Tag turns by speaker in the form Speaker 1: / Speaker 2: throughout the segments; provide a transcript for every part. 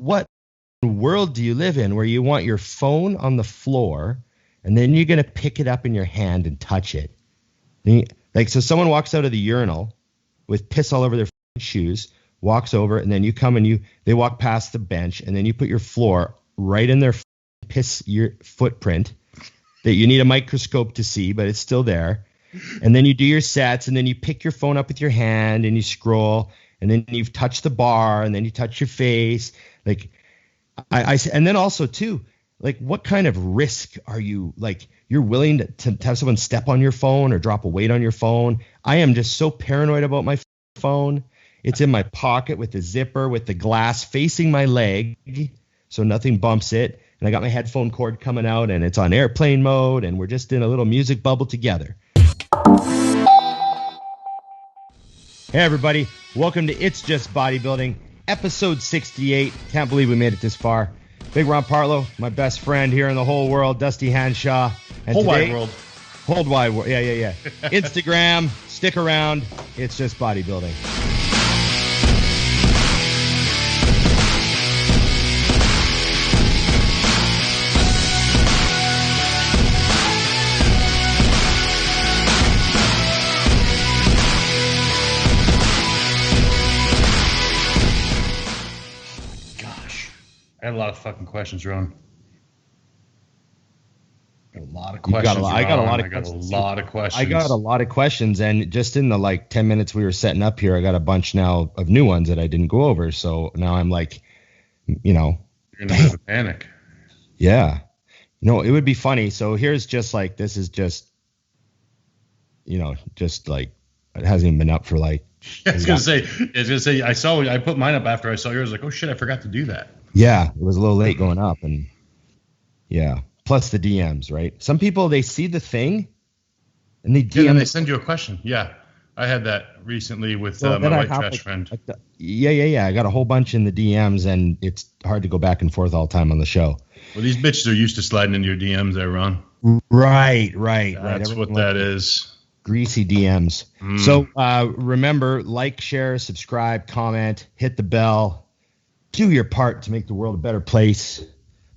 Speaker 1: what world do you live in where you want your phone on the floor and then you're going to pick it up in your hand and touch it? So someone walks out of the urinal with piss all over their shoes, walks over, and then you come and they walk past the bench, and then you put your floor right in their your footprint that you need a microscope to see, but it's still there. And then you do your sets, and then you pick your phone up with your hand and you scroll, and then you've touched the bar, and then you touch your face. Like and then also too, like, what kind of risk are you, like, you're willing to have someone step on your phone or drop a weight on your phone? I am just so paranoid about my phone. It's in my pocket with the zipper, with the glass facing my leg so nothing bumps it. And I got my headphone cord coming out, and it's on airplane mode, and we're just in a little music bubble together. Hey, everybody. Welcome to It's Just Bodybuilding, episode 68. Can't believe we made it this far. Big Ron Partlow, my best friend here in the whole world, Dusty Hanshaw. And
Speaker 2: whole wide world.
Speaker 1: Whole wide world. Yeah. Instagram, stick around. It's Just Bodybuilding.
Speaker 2: I had a lot of fucking questions, Ron. I got a lot of questions.
Speaker 1: I got a lot of questions, and just in the 10 minutes we were setting up here, I got a bunch now of new ones that I didn't go over. So now I'm like,
Speaker 2: you're gonna have a panic.
Speaker 1: Yeah, it would be funny. So here's just this is just, it hasn't even been up for
Speaker 2: I was gonna say, I put mine up after I saw yours. Like, oh shit, I forgot to do that.
Speaker 1: Yeah, it was a little late going up, and yeah. Plus the DMs, right? Some people, they see the thing, and they DM.
Speaker 2: And they send you a question. Yeah, I had that recently with my white trash friend.
Speaker 1: Yeah. I got a whole bunch in the DMs, and it's hard to go back and forth all the time on the show.
Speaker 2: Well, these bitches are used to sliding into your DMs there, Ron.
Speaker 1: Right.
Speaker 2: That's what that is.
Speaker 1: Greasy DMs. So remember, like, share, subscribe, comment, hit the bell. Do your part to make the world a better place.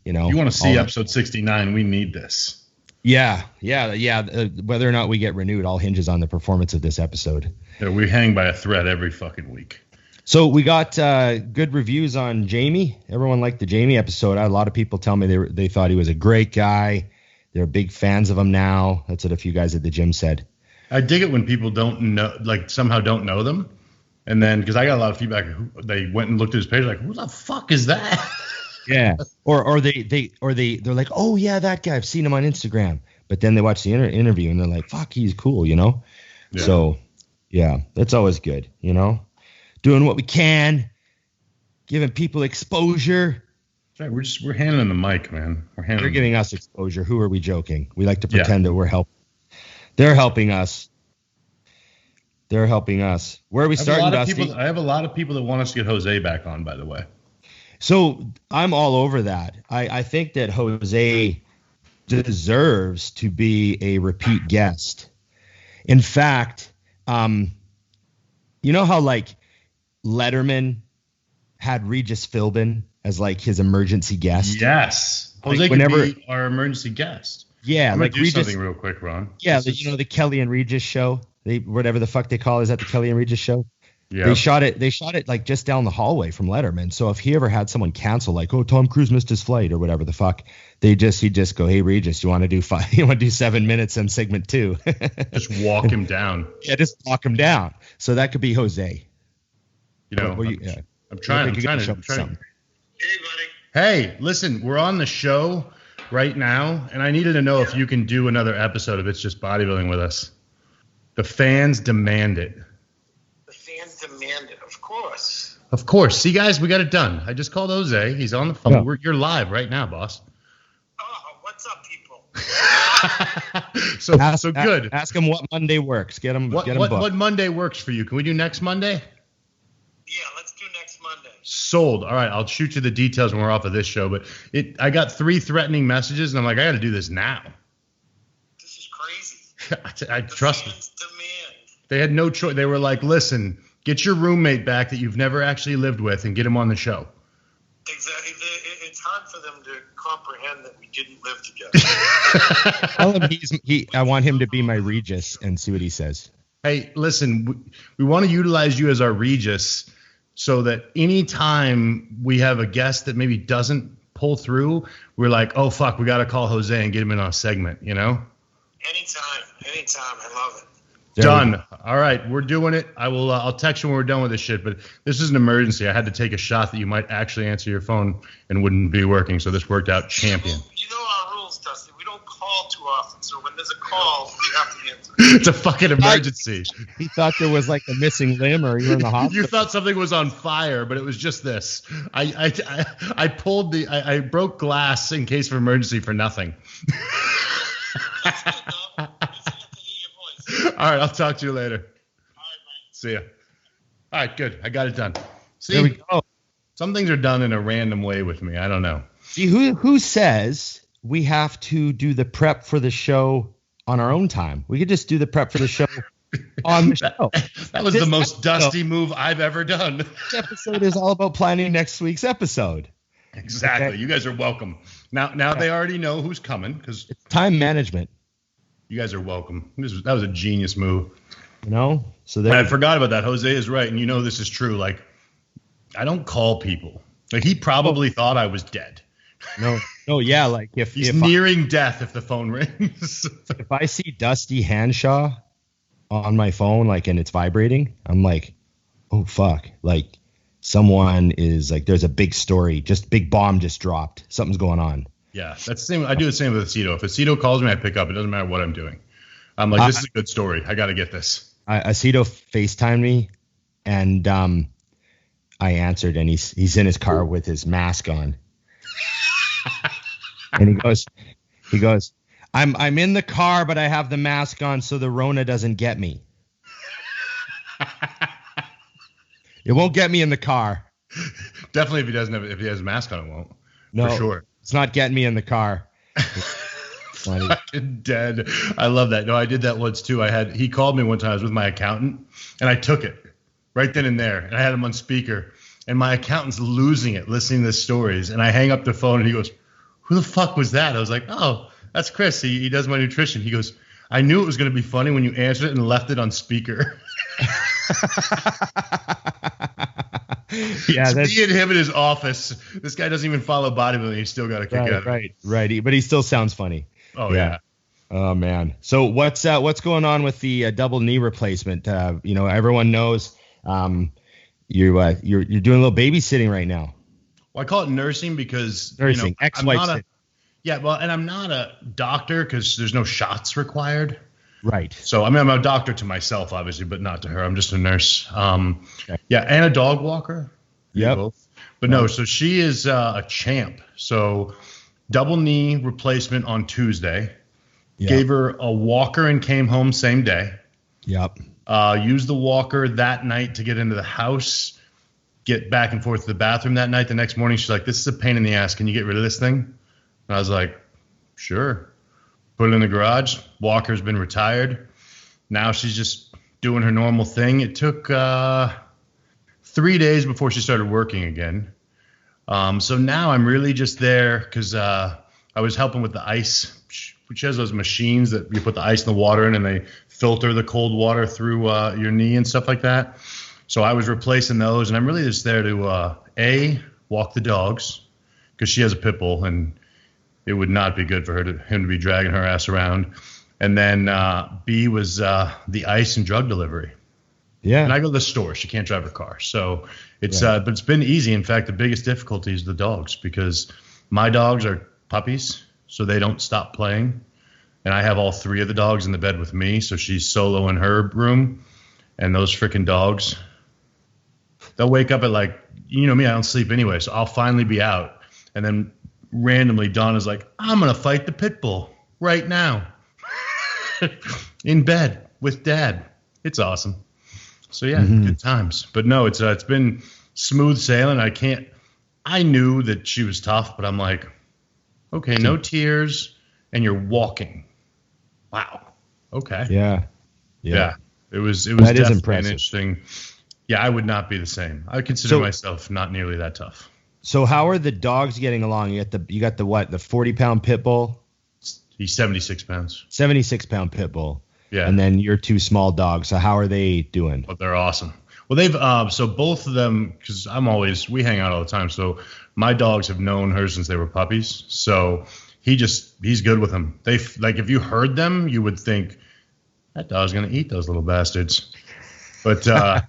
Speaker 1: You
Speaker 2: want to see episode 69, we need this.
Speaker 1: Yeah. Whether or not we get renewed all hinges on the performance of this episode.
Speaker 2: Yeah, we hang by a thread every fucking week.
Speaker 1: So we got good reviews on Jamie. Everyone liked the Jamie episode. I had a lot of people tell me they thought he was a great guy. They're big fans of him now. That's what a few guys at the gym said.
Speaker 2: I dig it when people don't know, somehow don't know them. And then, because I got a lot of feedback, they went and looked at his page, like, who the fuck is that?
Speaker 1: Yeah. Or they're like, oh yeah, that guy, I've seen him on Instagram. But then they watch the interview and they're like, fuck, he's cool, Yeah. So yeah, that's always good, doing what we can, giving people exposure.
Speaker 2: That's right. We're handing the mic, man.
Speaker 1: They're giving us exposure. Who are we joking? We like to pretend that we're helping. They're helping us. Where are we starting, Dusty?
Speaker 2: I have a lot of people that want us to get Jose back on, by the way.
Speaker 1: So I'm all over that. I think that Jose deserves to be a repeat guest. In fact, you know how Letterman had Regis Philbin as his emergency guest?
Speaker 2: Yes. Jose could be our emergency guest.
Speaker 1: Yeah.
Speaker 2: I'm going to do something real quick, Ron.
Speaker 1: Yeah. The Kelly and Regis show. Whatever the fuck they call it. Is that the Kelly and Regis show? Yeah. They shot it just down the hallway from Letterman. So if he ever had someone cancel, Tom Cruise missed his flight or whatever the fuck, he'd just go, hey Regis, you want to do 7 minutes in segment 2?
Speaker 2: Just walk him down.
Speaker 1: Yeah, just walk him down. So that could be Jose.
Speaker 2: I'm trying to. Hey,
Speaker 3: buddy.
Speaker 2: Hey, listen, we're on the show right now, and I needed to know if you can do another episode of It's Just Bodybuilding with us. The fans demand it.
Speaker 3: The fans demand it, of course.
Speaker 2: Of course. See, guys, we got it done. I just called Jose. He's on the phone.
Speaker 1: Yeah.
Speaker 2: You're live right now, boss.
Speaker 3: Oh, what's up, people?
Speaker 2: So good.
Speaker 1: Ask him what Monday works. Get him.
Speaker 2: What Monday works for you? Can we do next Monday?
Speaker 3: Yeah, let's do next Monday.
Speaker 2: Sold. All right, I'll shoot you the details when we're off of this show. But I got 3 threatening messages, and I'm like, I got to do this now.
Speaker 3: This is crazy.
Speaker 2: I trust me.
Speaker 3: Demand.
Speaker 2: They had no choice. They were like, listen, get your roommate back that you've never actually lived with and get him on the show.
Speaker 3: Exactly. It's hard for them to comprehend that we didn't live together.
Speaker 1: Tell him I want him to be my Regis and see what he says.
Speaker 2: Hey, listen, we want to utilize you as our Regis so that anytime we have a guest that maybe doesn't pull through, we're like, oh, fuck, we got to call Jose and get him in on a segment, you know?
Speaker 3: Anytime. I love it.
Speaker 2: Done. All right, we're doing it. I'll text you when we're done with this shit, but this is an emergency. I had to take a shot that you might actually answer your phone and wouldn't be working, so this worked out champion.
Speaker 3: You know our rules, Dusty. We don't call too often, so when there's a call, we have to answer.
Speaker 2: It's a fucking emergency.
Speaker 1: He thought there was like a missing limb or you were in the hospital.
Speaker 2: You thought something was on fire, but it was just this. I broke glass in case of emergency for nothing. All right, I'll talk to you later. All right, mate. See ya. All right, good. I got it done. See,
Speaker 1: there we go.
Speaker 2: Some things are done in a random way with me. I don't know.
Speaker 1: See, who says we have to do the prep for the show on our own time? We could just do the prep for the show on the show.
Speaker 2: That was the most Dusty move I've ever done.
Speaker 1: This episode is all about planning next week's episode.
Speaker 2: Exactly.
Speaker 1: Okay.
Speaker 2: You guys are welcome. Now they already know who's coming because
Speaker 1: it's time management.
Speaker 2: You guys are welcome. That was a genius move.
Speaker 1: You know? So
Speaker 2: I forgot about that. Jose is right, and you know this is true. Like, I don't call people. Like, he probably thought I was dead.
Speaker 1: No, yeah. Like if
Speaker 2: he's nearing death if the phone rings.
Speaker 1: If I see Dusty Hanshaw on my phone, like, and it's vibrating, I'm like, oh fuck, like someone is like, there's a big story, big bomb just dropped. Something's going on. Yeah,
Speaker 2: that's the same. I do the same with Aceto. If Aceto calls me, I pick up. It doesn't matter what I'm doing. I'm like, this is a good story. I got to get this.
Speaker 1: Aceto FaceTimed me, and I answered, and he's in his car with his mask on, and he goes, I'm in the car, but I have the mask on so the Rona doesn't get me. It won't get me in the car.
Speaker 2: Definitely, if he has a mask on, it won't.
Speaker 1: No,
Speaker 2: for sure.
Speaker 1: It's not getting me in the car.
Speaker 2: Fucking dead. I love that. No, I did that once too. He called me one time. I was with my accountant, and I took it right then and there, and I had him on speaker. And my accountant's losing it, listening to the stories. And I hang up the phone, and he goes, "Who the fuck was that?" I was like, "Oh, that's Chris. He does my nutrition." He goes, "I knew it was going to be funny when you answered it and left it on speaker." Yeah, that's me and him in his office. This guy doesn't even follow bodybuilding. He's still got a kick out of it.
Speaker 1: Right. But he still sounds funny.
Speaker 2: Oh yeah.
Speaker 1: Oh man. So what's going on with the double knee replacement? Everyone knows you're doing a little babysitting right now.
Speaker 2: Well, I call it nursing because
Speaker 1: nursing.
Speaker 2: And I'm not a doctor because there's no shots required.
Speaker 1: Right.
Speaker 2: So, I'm a doctor to myself, obviously, but not to her. I'm just a nurse. Okay. Yeah, and a dog walker.
Speaker 1: Yep.
Speaker 2: But no, so she is a champ. So, double knee replacement on Tuesday. Yep. Gave her a walker and came home same day.
Speaker 1: Yep.
Speaker 2: Used the walker that night to get into the house, get back and forth to the bathroom that night. The next morning, she's like, "This is a pain in the ass. Can you get rid of this thing?" And I was like, "Sure." Put it in the garage. Walker's been retired. Now she's just doing her normal thing. It took 3 days before she started working again. So now I'm really just there because I was helping with the ice, which has those machines that you put the ice in the water in and they filter the cold water through your knee and stuff like that. So I was replacing those, and I'm really just there to walk the dogs because she has a pit bull and it would not be good for him to be dragging her ass around. And then B was the ice and drug delivery. Yeah. And I go to the store. She can't drive her car. So it's but it's been easy. In fact, the biggest difficulty is the dogs because my dogs are puppies, so they don't stop playing. And I have all three of the dogs in the bed with me, so she's solo in her room. And those freaking dogs, they'll wake up at me, I don't sleep anyway, so I'll finally be out. And then randomly Donna's like, "I'm going to fight the pit bull right now." In bed with Dad. It's awesome. So yeah, Good times. But no, it's been smooth sailing. I knew that she was tough, but I'm like, okay, no tears and you're walking. Wow. Okay.
Speaker 1: Yeah.
Speaker 2: It was
Speaker 1: that is
Speaker 2: definitely
Speaker 1: impressive.
Speaker 2: Interesting. Yeah, I would not be the same. I consider myself not nearly that tough.
Speaker 1: So how are the dogs getting along? You got the what? The 40-pound pit bull?
Speaker 2: He's 76 pounds.
Speaker 1: 76-pound pit bull.
Speaker 2: Yeah.
Speaker 1: And then your 2 small dogs. So how are they doing?
Speaker 2: But they're awesome. Well, they've so both of them, because we hang out all the time. So my dogs have known her since they were puppies. So he's good with them. If you heard them, you would think that dog's gonna eat those little bastards. But yeah,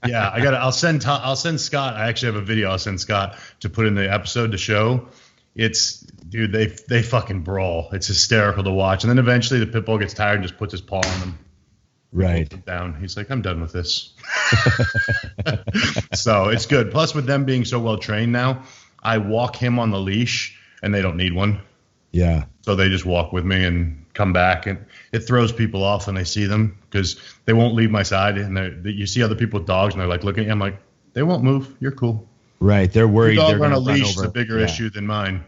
Speaker 2: I'll send Scott. I actually have a video I'll send Scott to put in the episode to show. Dude, they fucking brawl. It's hysterical to watch. And then eventually the pit bull gets tired and just puts his paw on them.
Speaker 1: Right.
Speaker 2: Down. He's like, I'm done with this. So it's good. Plus, with them being so well trained now, I walk him on the leash and they don't need one.
Speaker 1: Yeah.
Speaker 2: So they just walk with me and come back, and it throws people off when they see them because they won't leave my side. And you see other people with dogs and they're like looking at you. I'm like, they won't move. You're cool.
Speaker 1: Right. They're worried.
Speaker 2: Your dog
Speaker 1: they're going to
Speaker 2: on a leash
Speaker 1: over.
Speaker 2: is a bigger issue than mine.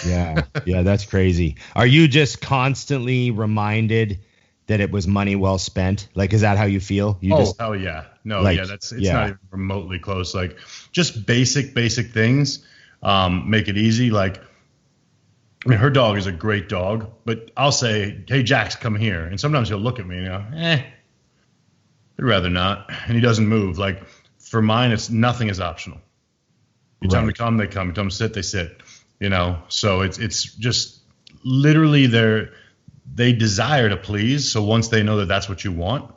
Speaker 1: Yeah. Yeah. That's crazy. Are you just constantly reminded that it was money well spent? Like, is that how you feel?
Speaker 2: Hell yeah. No, yeah, it's not even remotely close. Like, just basic things make it easy. Like, I mean, her dog is a great dog, but I'll say, hey, Jax, come here. And sometimes he'll look at me and I'd rather not. And he doesn't move. Like, for mine, nothing is optional. You tell them to come, they come. You tell them to sit, they sit. So it's just literally they desire to please. So once they know that that's what you want,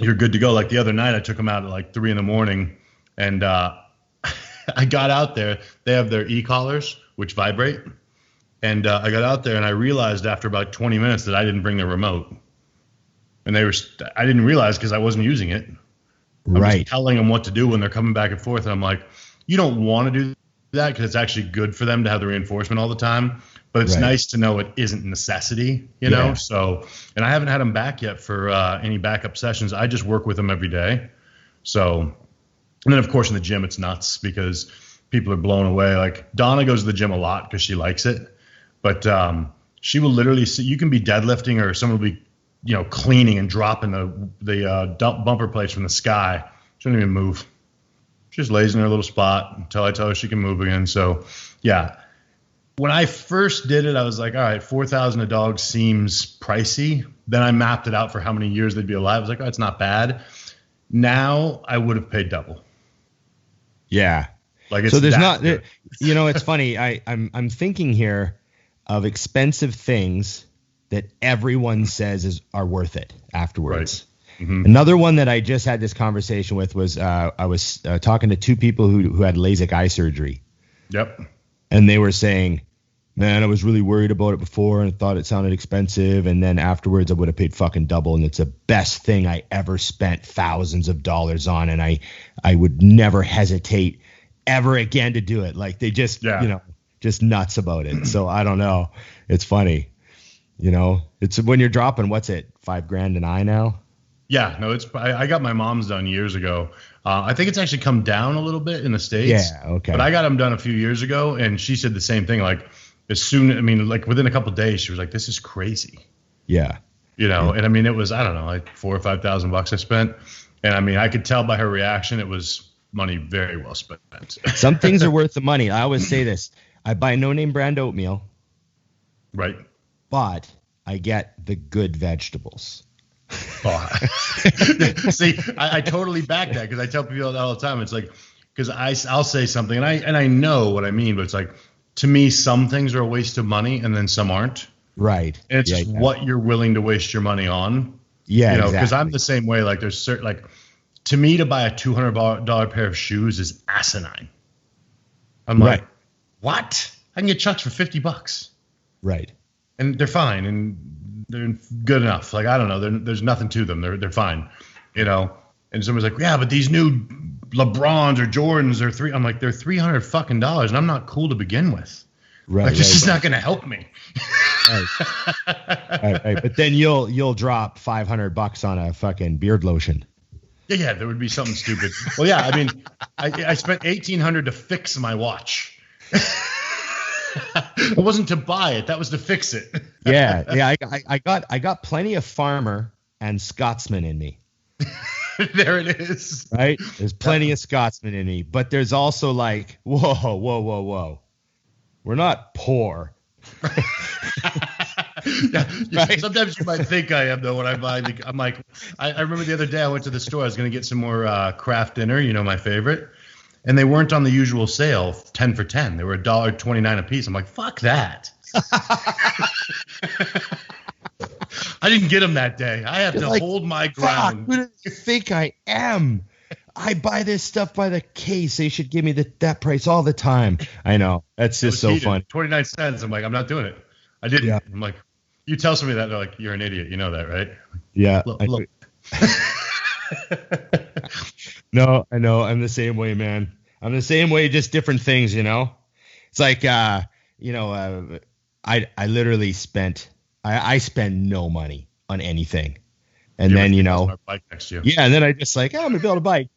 Speaker 2: you're good to go. Like the other night, I took them out at like 3 a.m. and I got out there. They have their e-collars, which vibrate. And I got out there and I realized after about 20 minutes that I didn't bring the remote. And I didn't realize because I wasn't using it. I was telling them what to do when they're coming back and forth. And I'm like, you don't want to do that because it's actually good for them to have the reinforcement all the time. But it's nice to know it isn't necessity, you know? So, and I haven't had them back yet for any backup sessions. I just work with them every day. So, and then of course in the gym, it's nuts because people are blown away. Like Donna goes to the gym a lot because she likes it. But she will literally see, you can be deadlifting or someone will be, cleaning and dropping the bumper plates from the sky. She doesn't even move. She just lays in her little spot until I tell her she can move again. So, yeah. When I first did it, I was like, all right, $4,000 a dog seems pricey. Then I mapped it out for how many years they'd be alive. I was like, oh, it's not bad. Now I would have paid double.
Speaker 1: Yeah.
Speaker 2: Like it's
Speaker 1: so there's not,
Speaker 2: good.
Speaker 1: It's funny. I'm thinking here of expensive things that everyone says are worth it afterwards. Right. Mm-hmm. Another one that I just had this conversation with was I was talking to 2 people who had LASIK eye surgery.
Speaker 2: Yep.
Speaker 1: And they were saying, man, I was really worried about it before and thought it sounded expensive. And then afterwards I would have paid fucking double. And it's the best thing I ever spent thousands of dollars on. And I would never hesitate ever again to do it. Like they just, just nuts about it. So I don't know. It's funny. It's when you're dropping, what's it? $5,000 an eye now?
Speaker 2: Yeah, no, I got my mom's done years ago. I think it's actually come down a little bit in the States.
Speaker 1: Yeah, okay.
Speaker 2: But I got them done a few years ago, and she said the same thing. Like within a couple of days, she was like, "This is crazy."
Speaker 1: Yeah.
Speaker 2: And I mean, it was like $4,000 or $5,000 I spent, and I mean, I could tell by her reaction, it was money very well spent.
Speaker 1: Some things are worth the money. I always say this: I buy no name brand oatmeal,
Speaker 2: right?
Speaker 1: But I get the good vegetables.
Speaker 2: Oh. See, I totally back that because I tell people that all the time. It's like because I'll say something and I know what I mean, but it's like to me some things are a waste of money and then some aren't.
Speaker 1: Right.
Speaker 2: And it's just what you're willing to waste your money on.
Speaker 1: Yeah,
Speaker 2: because
Speaker 1: exactly.
Speaker 2: I'm the same way. Like there's certain to me to buy a $200 pair of shoes is asinine. I'm like, what? I can get Chucks for $50.
Speaker 1: Right.
Speaker 2: And they're fine and they're good enough. Like, I don't know. There's nothing to them. They're fine, And someone's like, yeah, but these new LeBrons or Jordans are I'm like, they're $300 fucking dollars, and I'm not cool to begin with. Right. This is not going to help me.
Speaker 1: Right. But then you'll drop $500 on a fucking beard lotion.
Speaker 2: Yeah. There would be something stupid. Well, yeah. I mean, I spent $1,800 to fix my watch. It wasn't to buy it. That was to fix it.
Speaker 1: Yeah. I got plenty of Farmer and Scotsman in me.
Speaker 2: There it is.
Speaker 1: Right? There's plenty of Scotsman in me, but there's also like, whoa. We're not poor.
Speaker 2: Yeah,
Speaker 1: Right.
Speaker 2: Sometimes you might think I am, though, when I buy I'm like, I remember the other day I went to the store. I was going to get some more craft dinner, my favorite. And they weren't on the usual sale, 10 for 10. They were $1.29 a piece. I'm like, fuck that. I didn't get them that day. I have to hold my ground.
Speaker 1: Who do you think I am? I buy this stuff by the case. They should give me that price all the time. I know. That's just so funny.
Speaker 2: 29 cents. I'm like, I'm not doing it. I didn't.
Speaker 1: Yeah.
Speaker 2: I'm like, you tell somebody that, they're like, you're an idiot. You know that, right?
Speaker 1: Yeah.
Speaker 2: Look.
Speaker 1: No, I know. I'm the same way, man. I'm the same way, just different things, It's like, I literally spent no money on anything. And then,
Speaker 2: our bike next to you.
Speaker 1: yeah, and then I just like, I'm going to build a bike.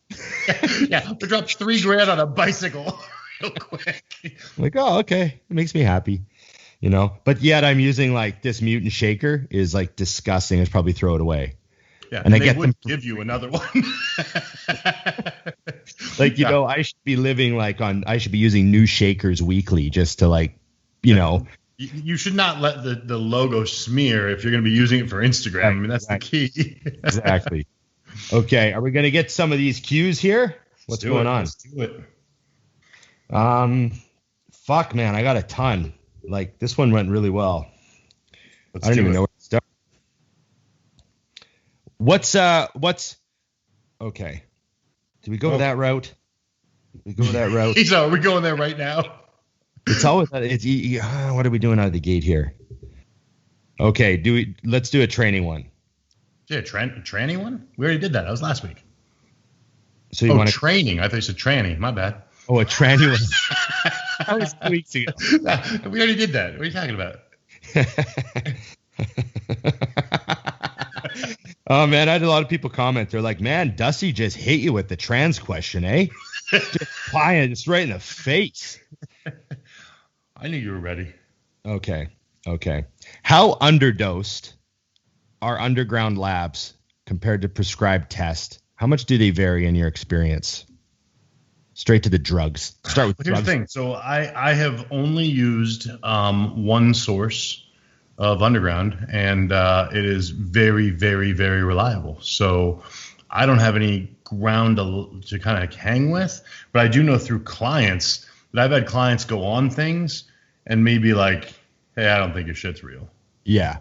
Speaker 2: Yeah, we dropped $3,000 on a bicycle real quick.
Speaker 1: I'm like, oh, okay. It makes me happy, But yet I'm using like this mutant shaker is like disgusting. I should probably throw it away.
Speaker 2: Yeah,
Speaker 1: and I
Speaker 2: they
Speaker 1: get
Speaker 2: would
Speaker 1: them.
Speaker 2: give you another one.
Speaker 1: Like, I should be I should be using new shakers weekly just to like,
Speaker 2: You should not let the logo smear if you're going to be using it for Instagram. I mean, that's the key.
Speaker 1: Exactly. Okay, are we going to get some of these cues here? What's going on?
Speaker 2: Let's do it.
Speaker 1: Fuck, man, I got a ton. Like, this one went really well.
Speaker 2: Let's
Speaker 1: I don't
Speaker 2: do
Speaker 1: even
Speaker 2: it.
Speaker 1: know where to start. What's okay? Do we go that route? We go that route.
Speaker 2: Are we going there right now?
Speaker 1: It's always what are we doing out of the gate here? Okay, let's do a training one.
Speaker 2: Yeah, tranny one? We already did that. That was last week.
Speaker 1: So you want
Speaker 2: training? I thought you said tranny. My bad.
Speaker 1: Oh, a tranny one. That was 2 weeks ago.
Speaker 2: We already did that. What are you talking about?
Speaker 1: Oh man, I had a lot of people comment. They're like, "Man, Dusty just hit you with the trans question, eh? Just right in the face."
Speaker 2: I knew you were ready.
Speaker 1: Okay. How underdosed are underground labs compared to prescribed tests? How much do they vary in your experience? Straight to the drugs. Start with
Speaker 2: Here's
Speaker 1: drugs.
Speaker 2: the thing. So I have only used one source of underground, and it is very, very, very reliable. So I don't have any ground to kind of hang with, but I do know through clients that I've had clients go on things and maybe like, hey, I don't think your shit's real.
Speaker 1: Yeah.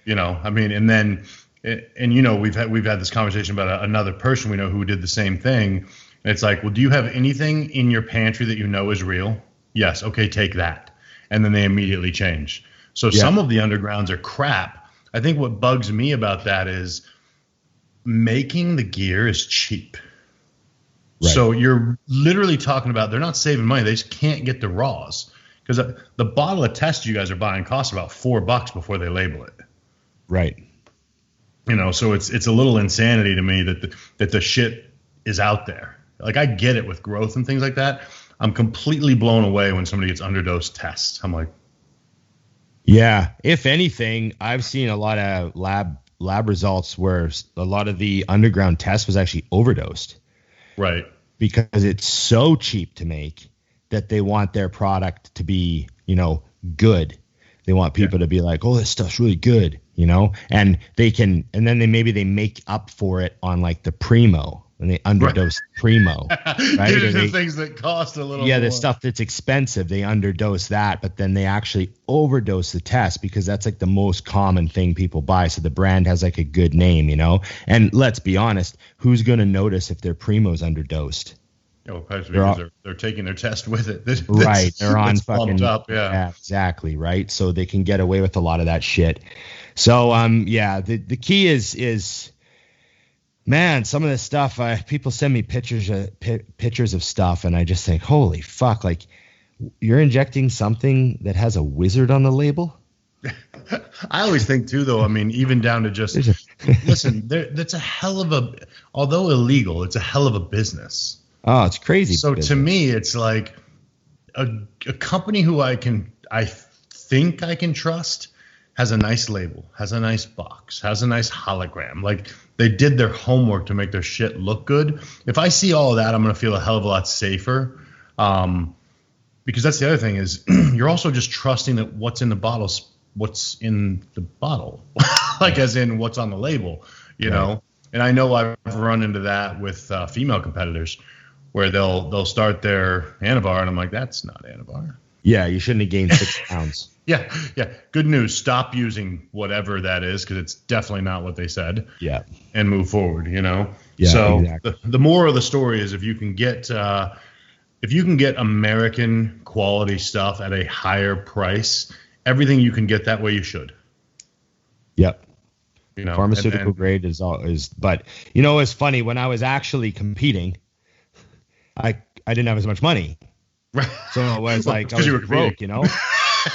Speaker 2: I mean, and then, and we've had this conversation about another person we know who did the same thing. And it's like, well, do you have anything in your pantry that you know is real? Yes. Okay, take that. And then they immediately change. So some of the undergrounds are crap. I think what bugs me about that is making the gear is cheap. Right. So you're literally talking about they're not saving money. They just can't get the raws. Because the bottle of test you guys are buying costs about $4 before they label it.
Speaker 1: Right.
Speaker 2: So it's a little insanity to me that the shit is out there. Like, I get it with growth and things like that. I'm completely blown away when somebody gets underdosed tests. I'm like,
Speaker 1: yeah. If anything, I've seen a lot of lab results where a lot of the underground test was actually overdosed.
Speaker 2: Right. Because
Speaker 1: it's so cheap to make that they want their product to be, good. They want people to be like, oh, this stuff's really good, and then they make up for it on like the Primo. When they underdose Primo, right?
Speaker 2: These are the things that cost a little more.
Speaker 1: The stuff that's expensive, they underdose that, but then they actually overdose the test because that's like the most common thing people buy. So the brand has like a good name, And let's be honest, who's going to notice if their Primo's underdosed?
Speaker 2: Because they're taking their test with it.
Speaker 1: Right. They're on fucking
Speaker 2: up. Yeah,
Speaker 1: exactly. Right. So they can get away with a lot of that shit. So, the key is, man, some of this stuff, people send me pictures of stuff, and I just think, holy fuck, like, you're injecting something that has a wizard on the label?
Speaker 2: I always think, too, though, I mean, even down to just, listen, that's a hell of a, although illegal, it's a hell of a business.
Speaker 1: Oh, it's crazy.
Speaker 2: So to me, it's like a company who I think I can trust has a nice label, has a nice box, has a nice hologram. Like, they did their homework to make their shit look good. If I see all of that, I'm going to feel a hell of a lot safer. Because that's the other thing is you're also just trusting that what's in the bottle, like as in what's on the label, you know? And I know I've run into that with female competitors where they'll start their Anavar and I'm like, that's not Anavar.
Speaker 1: Yeah, you shouldn't have gained 6 pounds.
Speaker 2: Yeah. Good news. Stop using whatever that is because it's definitely not what they said.
Speaker 1: Yeah.
Speaker 2: And move forward, you know?
Speaker 1: Yeah,
Speaker 2: so
Speaker 1: exactly.
Speaker 2: the moral of the story is if you can get American quality stuff at a higher price, everything you can get that way you should.
Speaker 1: Yep.
Speaker 2: You know,
Speaker 1: pharmaceutical grade is but you know, it's funny when I was actually competing, I didn't have as much money.
Speaker 2: Right.
Speaker 1: So it was like I was broke, you know.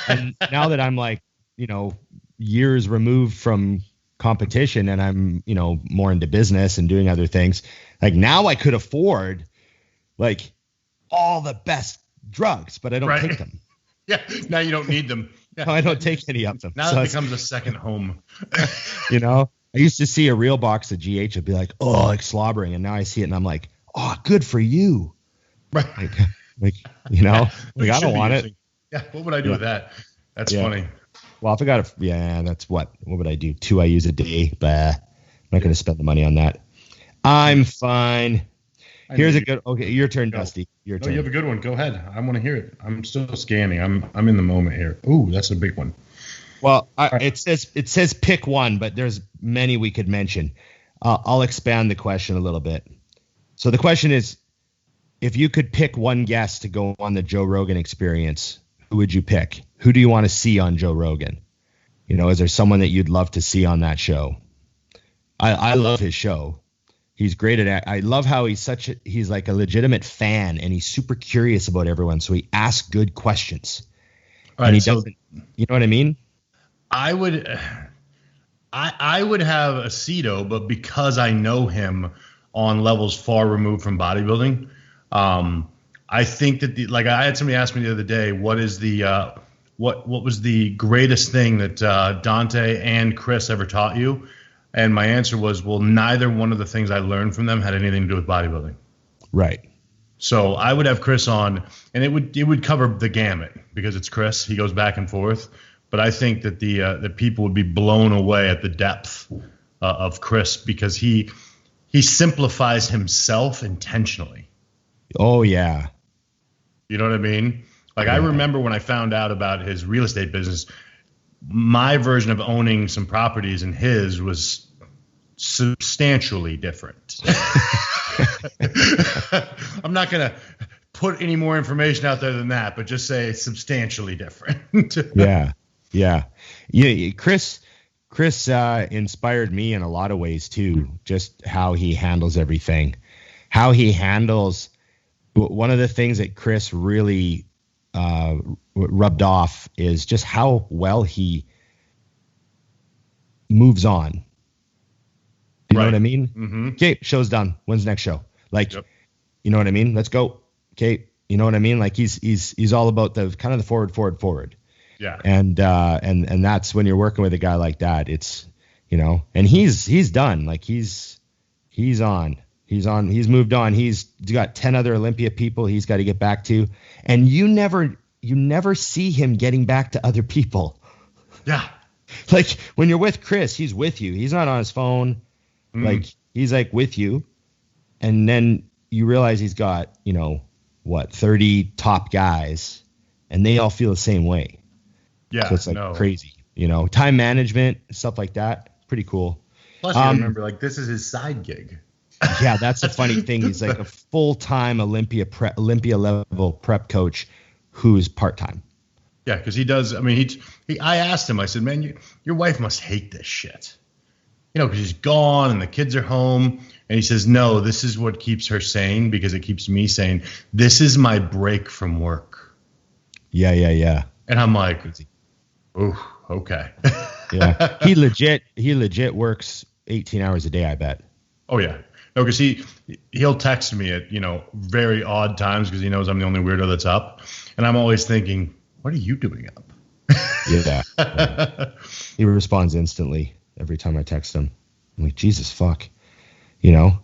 Speaker 1: And now that I'm like, you know, years removed from competition and I'm, you know, more into business and doing other things, like now I could afford like all the best drugs, but I don't take them.
Speaker 2: Yeah, now you don't need them. Yeah.
Speaker 1: No, I don't take any of them.
Speaker 2: Now it becomes a second home.
Speaker 1: You know, I used to see a real box of GH and be like, oh, like slobbering. And now I see it and I'm like, oh, good for you.
Speaker 2: Right.
Speaker 1: Like you know, like I don't want it.
Speaker 2: Yeah. What would I do with that? That's funny.
Speaker 1: Well, if I got that's what would I do? 2 IUs a day? Bah. I'm not going to spend the money on that. I'm fine. Here's a good. Okay, your turn, Dusty. Your turn.
Speaker 2: You have a good one. Go ahead. I want to hear it. I'm still scanning. I'm in the moment here. Ooh, that's a big one.
Speaker 1: Well, it says pick one, but there's many we could mention. I'll expand the question a little bit. So the question is, if you could pick one guest to go on the Joe Rogan Experience, who would you pick? Who do you want to see on Joe Rogan? You know, is there someone that you'd love to see on that show? I love his show. He's great at it. I love how he's like a legitimate fan and he's super curious about everyone. So he asks good questions.
Speaker 2: All right,
Speaker 1: and he doesn't, you know what I mean?
Speaker 2: I would have a Cito, but because I know him on levels far removed from bodybuilding, I think that I had somebody ask me the other day, what is the what was the greatest thing that Dante and Chris ever taught you? And my answer was, well, neither one of the things I learned from them had anything to do with bodybuilding.
Speaker 1: Right.
Speaker 2: So I would have Chris on, and it would cover the gamut because it's Chris. He goes back and forth. But I think that the people would be blown away at the depth of Chris because he simplifies himself intentionally.
Speaker 1: Oh, yeah.
Speaker 2: You know what I mean? Like, I remember when I found out about his real estate business, my version of owning some properties and his was substantially different. I'm not going to put any more information out there than that, but just say substantially different.
Speaker 1: Yeah. Chris inspired me in a lot of ways too, just how he handles everything, how he handles. One of the things that Chris really rubbed off is just how well he moves on. You know what I mean? Mm-hmm. Okay, show's done. When's the next show? Like, You know what I mean? Let's go. Okay, you know what I mean? Like he's all about the kind of the forward. Yeah. And that's when you're working with a guy like that. It's, you know, and he's done. Like he's on. He's moved on. He's got 10 other Olympia people he's got to get back to. And you never see him getting back to other people.
Speaker 2: Yeah.
Speaker 1: Like when you're with Chris, he's with you. He's not on his phone. Like he's like with you. And then you realize he's got, 30 top guys and they all feel the same way.
Speaker 2: Yeah.
Speaker 1: So it's like crazy, time management, stuff like that. Pretty cool.
Speaker 2: Plus you remember this is his side gig.
Speaker 1: Yeah, that's the funny thing. He's like a full-time Olympia level prep coach who's part-time.
Speaker 2: Yeah, because he does. I mean, I asked him. I said, "Man, your wife must hate this shit, because she's gone and the kids are home." And he says, "No, this is what keeps her sane because it keeps me sane. This is my break from work."
Speaker 1: Yeah.
Speaker 2: And I'm like, "Oh, okay."
Speaker 1: Yeah, he legit works 18 hours a day. I bet.
Speaker 2: Oh yeah. No, because he'll text me at very odd times because he knows I'm the only weirdo that's up, and I'm always thinking, what are you doing up?
Speaker 1: Yeah. He responds instantly every time I text him. I'm like, Jesus fuck. You know?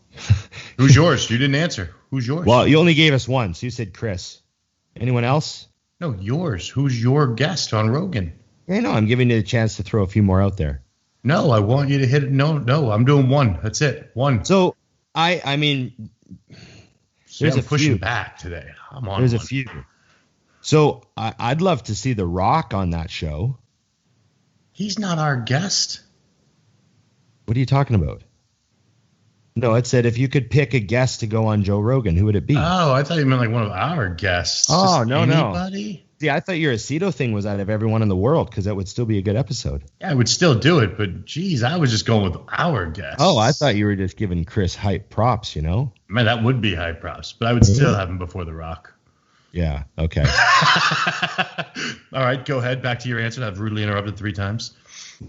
Speaker 2: Who's yours? You didn't answer. Who's yours?
Speaker 1: Well, you only gave us one, so you said Chris. Anyone else?
Speaker 2: No, yours. Who's your guest on Rogan?
Speaker 1: I know. I'm giving you a chance to throw a few more out there.
Speaker 2: No, I want you to hit it. No, I'm doing one. That's it. One.
Speaker 1: So I mean, there's
Speaker 2: I'm pushing
Speaker 1: few.
Speaker 2: back today. I'm on.
Speaker 1: There's
Speaker 2: one.
Speaker 1: a few. So I'd love to see The Rock on that show.
Speaker 2: He's not our guest.
Speaker 1: What are you talking about? No, it said if you could pick a guest to go on Joe Rogan, who would it be?
Speaker 2: Oh, I thought you meant like one of our guests.
Speaker 1: Oh,
Speaker 2: Just
Speaker 1: no.
Speaker 2: anybody?
Speaker 1: See, I thought your aceto thing was out of everyone in the world because that would still be a good episode.
Speaker 2: Yeah, I would still do it, but geez, I was just going with our guests.
Speaker 1: Oh, I thought you were just giving Chris hype props, you know?
Speaker 2: Man, that would be high props, but I would still have him before The Rock.
Speaker 1: Yeah, okay.
Speaker 2: All right, go ahead. Back to your answer. I've rudely interrupted 3 times.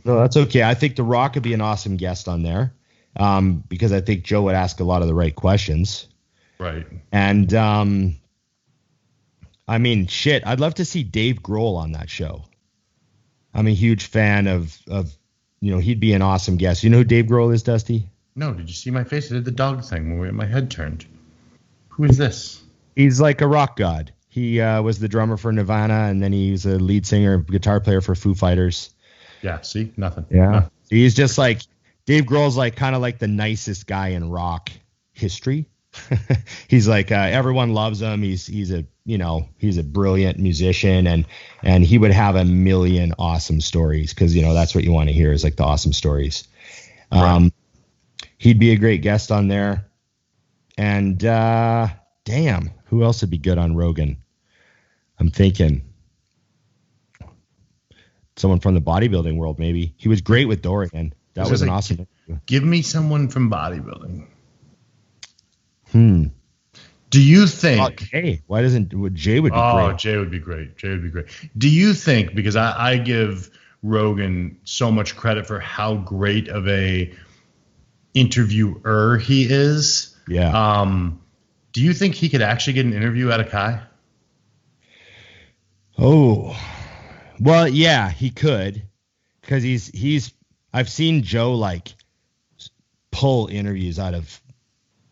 Speaker 1: No, that's okay. I think The Rock would be an awesome guest on there because I think Joe would ask a lot of the right questions.
Speaker 2: Right.
Speaker 1: And, I mean, shit, I'd love to see Dave Grohl on that show. I'm a huge fan of he'd be an awesome guest. You know who Dave Grohl is, Dusty?
Speaker 2: No, did you see my face? I did the dog thing when my head turned. Who is this? He's
Speaker 1: like a rock god. He was the drummer for Nirvana, and then he's a lead singer, guitar player for Foo Fighters.
Speaker 2: Yeah, see? Nothing.
Speaker 1: Yeah.
Speaker 2: Nothing.
Speaker 1: He's just like, Dave Grohl's like kind of like the nicest guy in rock history. He's like, everyone loves him. He's a brilliant musician, and he would have a million awesome stories because, that's what you want to hear is like the awesome stories.
Speaker 2: Right.
Speaker 1: He'd be a great guest on there. And, damn, who else would be good on Rogan? I'm thinking someone from the bodybuilding world, maybe. He was great with Dorian. That was an awesome interview.
Speaker 2: Give me someone from bodybuilding. Do you think?
Speaker 1: Jay. Why doesn't Jay would be great?
Speaker 2: Oh, Jay would be great. Jay would be great. Do you think? Because I give Rogan so much credit for how great of a interviewer he is.
Speaker 1: Yeah.
Speaker 2: Do you think he could actually get an interview out of Kai?
Speaker 1: Oh, well, yeah, he could, because he's. I've seen Joe like pull interviews out of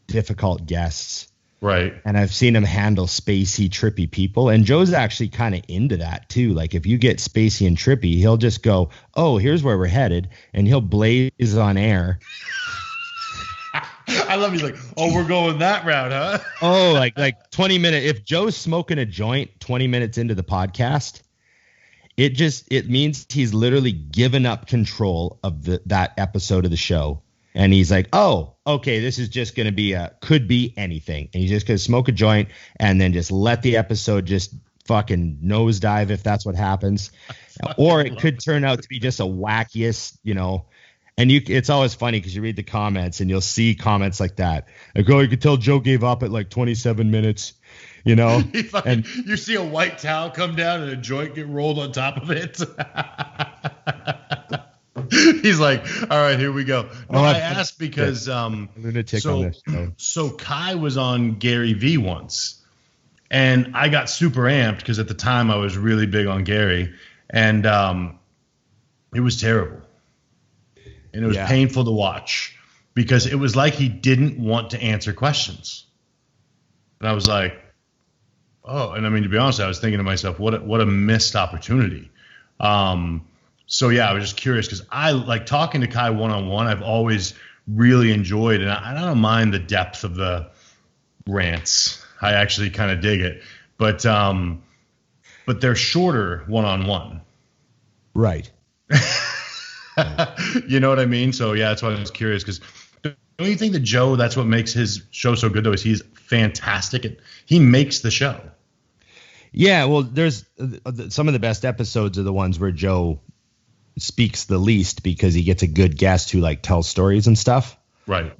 Speaker 1: difficult guests.
Speaker 2: Right.
Speaker 1: And I've seen him handle spacey, trippy people. And Joe's actually kind of into that too. Like if you get spacey and trippy, he'll just go, oh, here's where we're headed. And he'll blaze on air.
Speaker 2: I love you. Like, oh, we're going that route, huh?
Speaker 1: Oh, like 20 minutes. If Joe's smoking a joint 20 minutes into the podcast, it means he's literally given up control of that episode of the show. And he's like, oh, okay, this is just going to be could be anything. And he's just going to smoke a joint and then just let the episode just fucking nosedive if that's what happens. Or it could turn out to be just a wackiest, and it's always funny because you read the comments and you'll see comments like that. Like, oh, you could tell Joe gave up at like 27 minutes,
Speaker 2: and you see a white towel come down and a joint get rolled on top of it. He's like, all right, here we go. No, I asked because
Speaker 1: lunatic on this show.
Speaker 2: So Kai was on Gary V once, and I got super amped because at the time I was really big on Gary, and it was terrible, and it was painful to watch because it was like he didn't want to answer questions, and I was like, oh, and I mean, to be honest, I was thinking to myself, what a missed opportunity. So, yeah, I was just curious because I like talking to Kai one-on-one. I've always really enjoyed, and I don't mind the depth of the rants. I actually kind of dig it. But they're shorter one-on-one.
Speaker 1: Right.
Speaker 2: You know what I mean? So, yeah, that's why I was curious because don't you think that Joe, that's what makes his show so good, though, is he's fantastic. He makes the show.
Speaker 1: Yeah, well, there's some of the best episodes are the ones where Joe speaks the least because he gets a good guest who like tells stories and stuff.
Speaker 2: Right.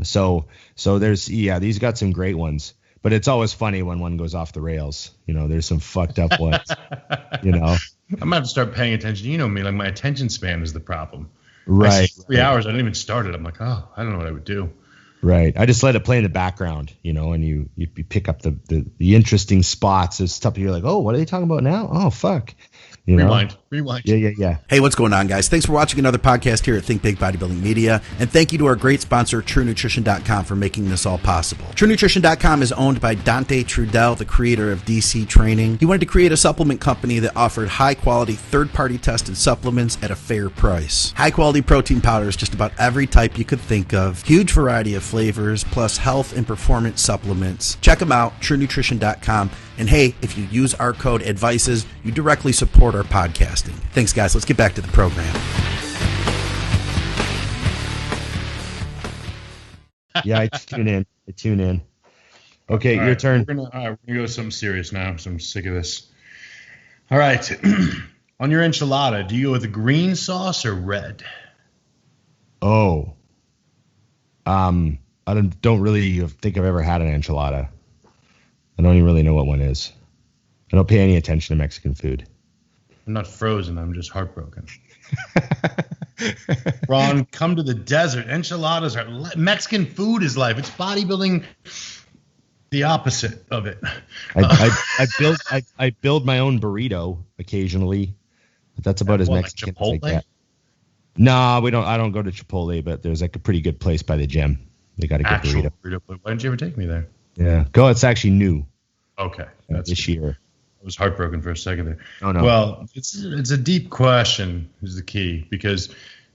Speaker 1: So there's, these got some great ones, but it's always funny when one goes off the rails. There's some fucked up ones, I'm
Speaker 2: gonna have to start paying attention. You know me, like my attention span is the problem.
Speaker 1: Right.
Speaker 2: 3 hours. I didn't even start it. I'm like, oh, I don't know what I would do.
Speaker 1: Right. I just let it play in the background, and you pick up the interesting spots. There's stuff you're like, oh, what are they talking about now? Oh, fuck. You know?
Speaker 2: Rewind.
Speaker 1: Yeah.
Speaker 4: Hey, what's going on, guys? Thanks for watching another podcast here at Think Big Bodybuilding Media. And thank you to our great sponsor, TrueNutrition.com, for making this all possible. TrueNutrition.com is owned by Dante Trudell, the creator of DC Training. He wanted to create a supplement company that offered high-quality, third-party tested supplements at a fair price. High-quality protein powders, just about every type you could think of. Huge variety of flavors, plus health and performance supplements. Check them out, TrueNutrition.com. And hey, if you use our code ADVICES, you directly support our podcasting. Thanks, guys. Let's get back to the program.
Speaker 1: Yeah, I tune in. Okay,
Speaker 2: All
Speaker 1: your
Speaker 2: right,
Speaker 1: turn.
Speaker 2: We're gonna go to something serious now, so I'm sick of this. All right. On your enchilada, do you go with the green sauce or red?
Speaker 1: Oh. I don't really think I've ever had an enchilada. I don't even really know what one is. I don't pay any attention to Mexican food.
Speaker 2: I'm not frozen. I'm just heartbroken. Ron, come to the desert. Enchiladas are Mexican food is life. It's bodybuilding. The opposite of it.
Speaker 1: I build my own burrito occasionally, but that's about as Mexican as I get. No, we don't. I don't go to Chipotle, but there's like a pretty good place by the gym. They got a good burrito.
Speaker 2: Why didn't you ever take me there?
Speaker 1: Yeah, go. It's actually new.
Speaker 2: Okay,
Speaker 1: that's this year.
Speaker 2: I was heartbroken for a second there.
Speaker 1: Oh no.
Speaker 2: Well, it's a deep question is the key because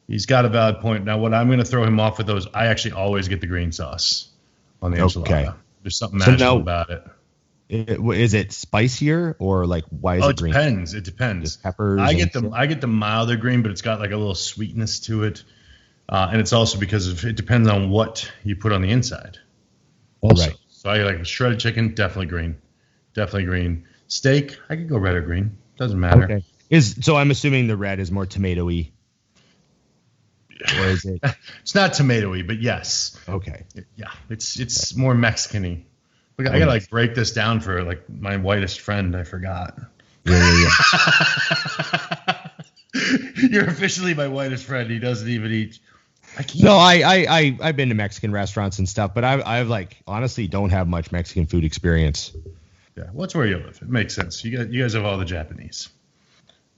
Speaker 2: he's got a valid point. Now, what I'm going to throw him off with those, I actually always get the green sauce on the enchilada. Okay. There's something magical about it.
Speaker 1: Is it spicier or like why is it green?
Speaker 2: It depends.
Speaker 1: Just peppers.
Speaker 2: I get the milder green, but it's got like a little sweetness to it, and it's also because it depends on what you put on the inside. Also, right. So I like shredded chicken, definitely green. Steak, I could go red or green. Doesn't matter.
Speaker 1: Okay. So I'm assuming the red is more tomatoey. Or is it?
Speaker 2: It's not tomatoey, but yes.
Speaker 1: Okay.
Speaker 2: It's more Mexican-y. Look, I gotta like break this down for like my whitest friend. I forgot.
Speaker 1: Yeah.
Speaker 2: You're officially my whitest friend. He doesn't even eat.
Speaker 1: No, I've been to Mexican restaurants and stuff, but I've like honestly don't have much Mexican food experience.
Speaker 2: Yeah, what's where you live? It makes sense. You guys have all the Japanese.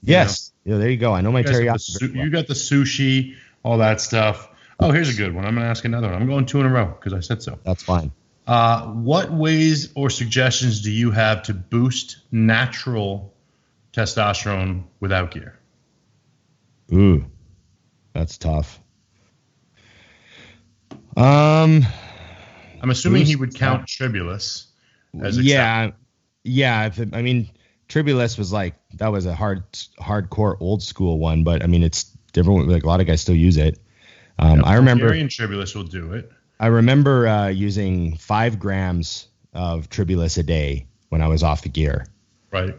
Speaker 1: Yes. Yeah, there you go. I know my teriyaki.
Speaker 2: You got the sushi, all that stuff. Oh, here's a good one. I'm gonna ask another one. I'm going 2 in a row because I said so.
Speaker 1: That's fine.
Speaker 2: What ways or suggestions do you have to boost natural testosterone without gear?
Speaker 1: Ooh, that's tough. I'm
Speaker 2: assuming he would count Tribulus as
Speaker 1: yeah. Tribulus was like that was a hardcore old school one, but I mean it's different. Like a lot of guys still use it. I remember
Speaker 2: Bulgarian Tribulus will do it.
Speaker 1: I remember using 5 grams of Tribulus a day when I was off the gear.
Speaker 2: Right.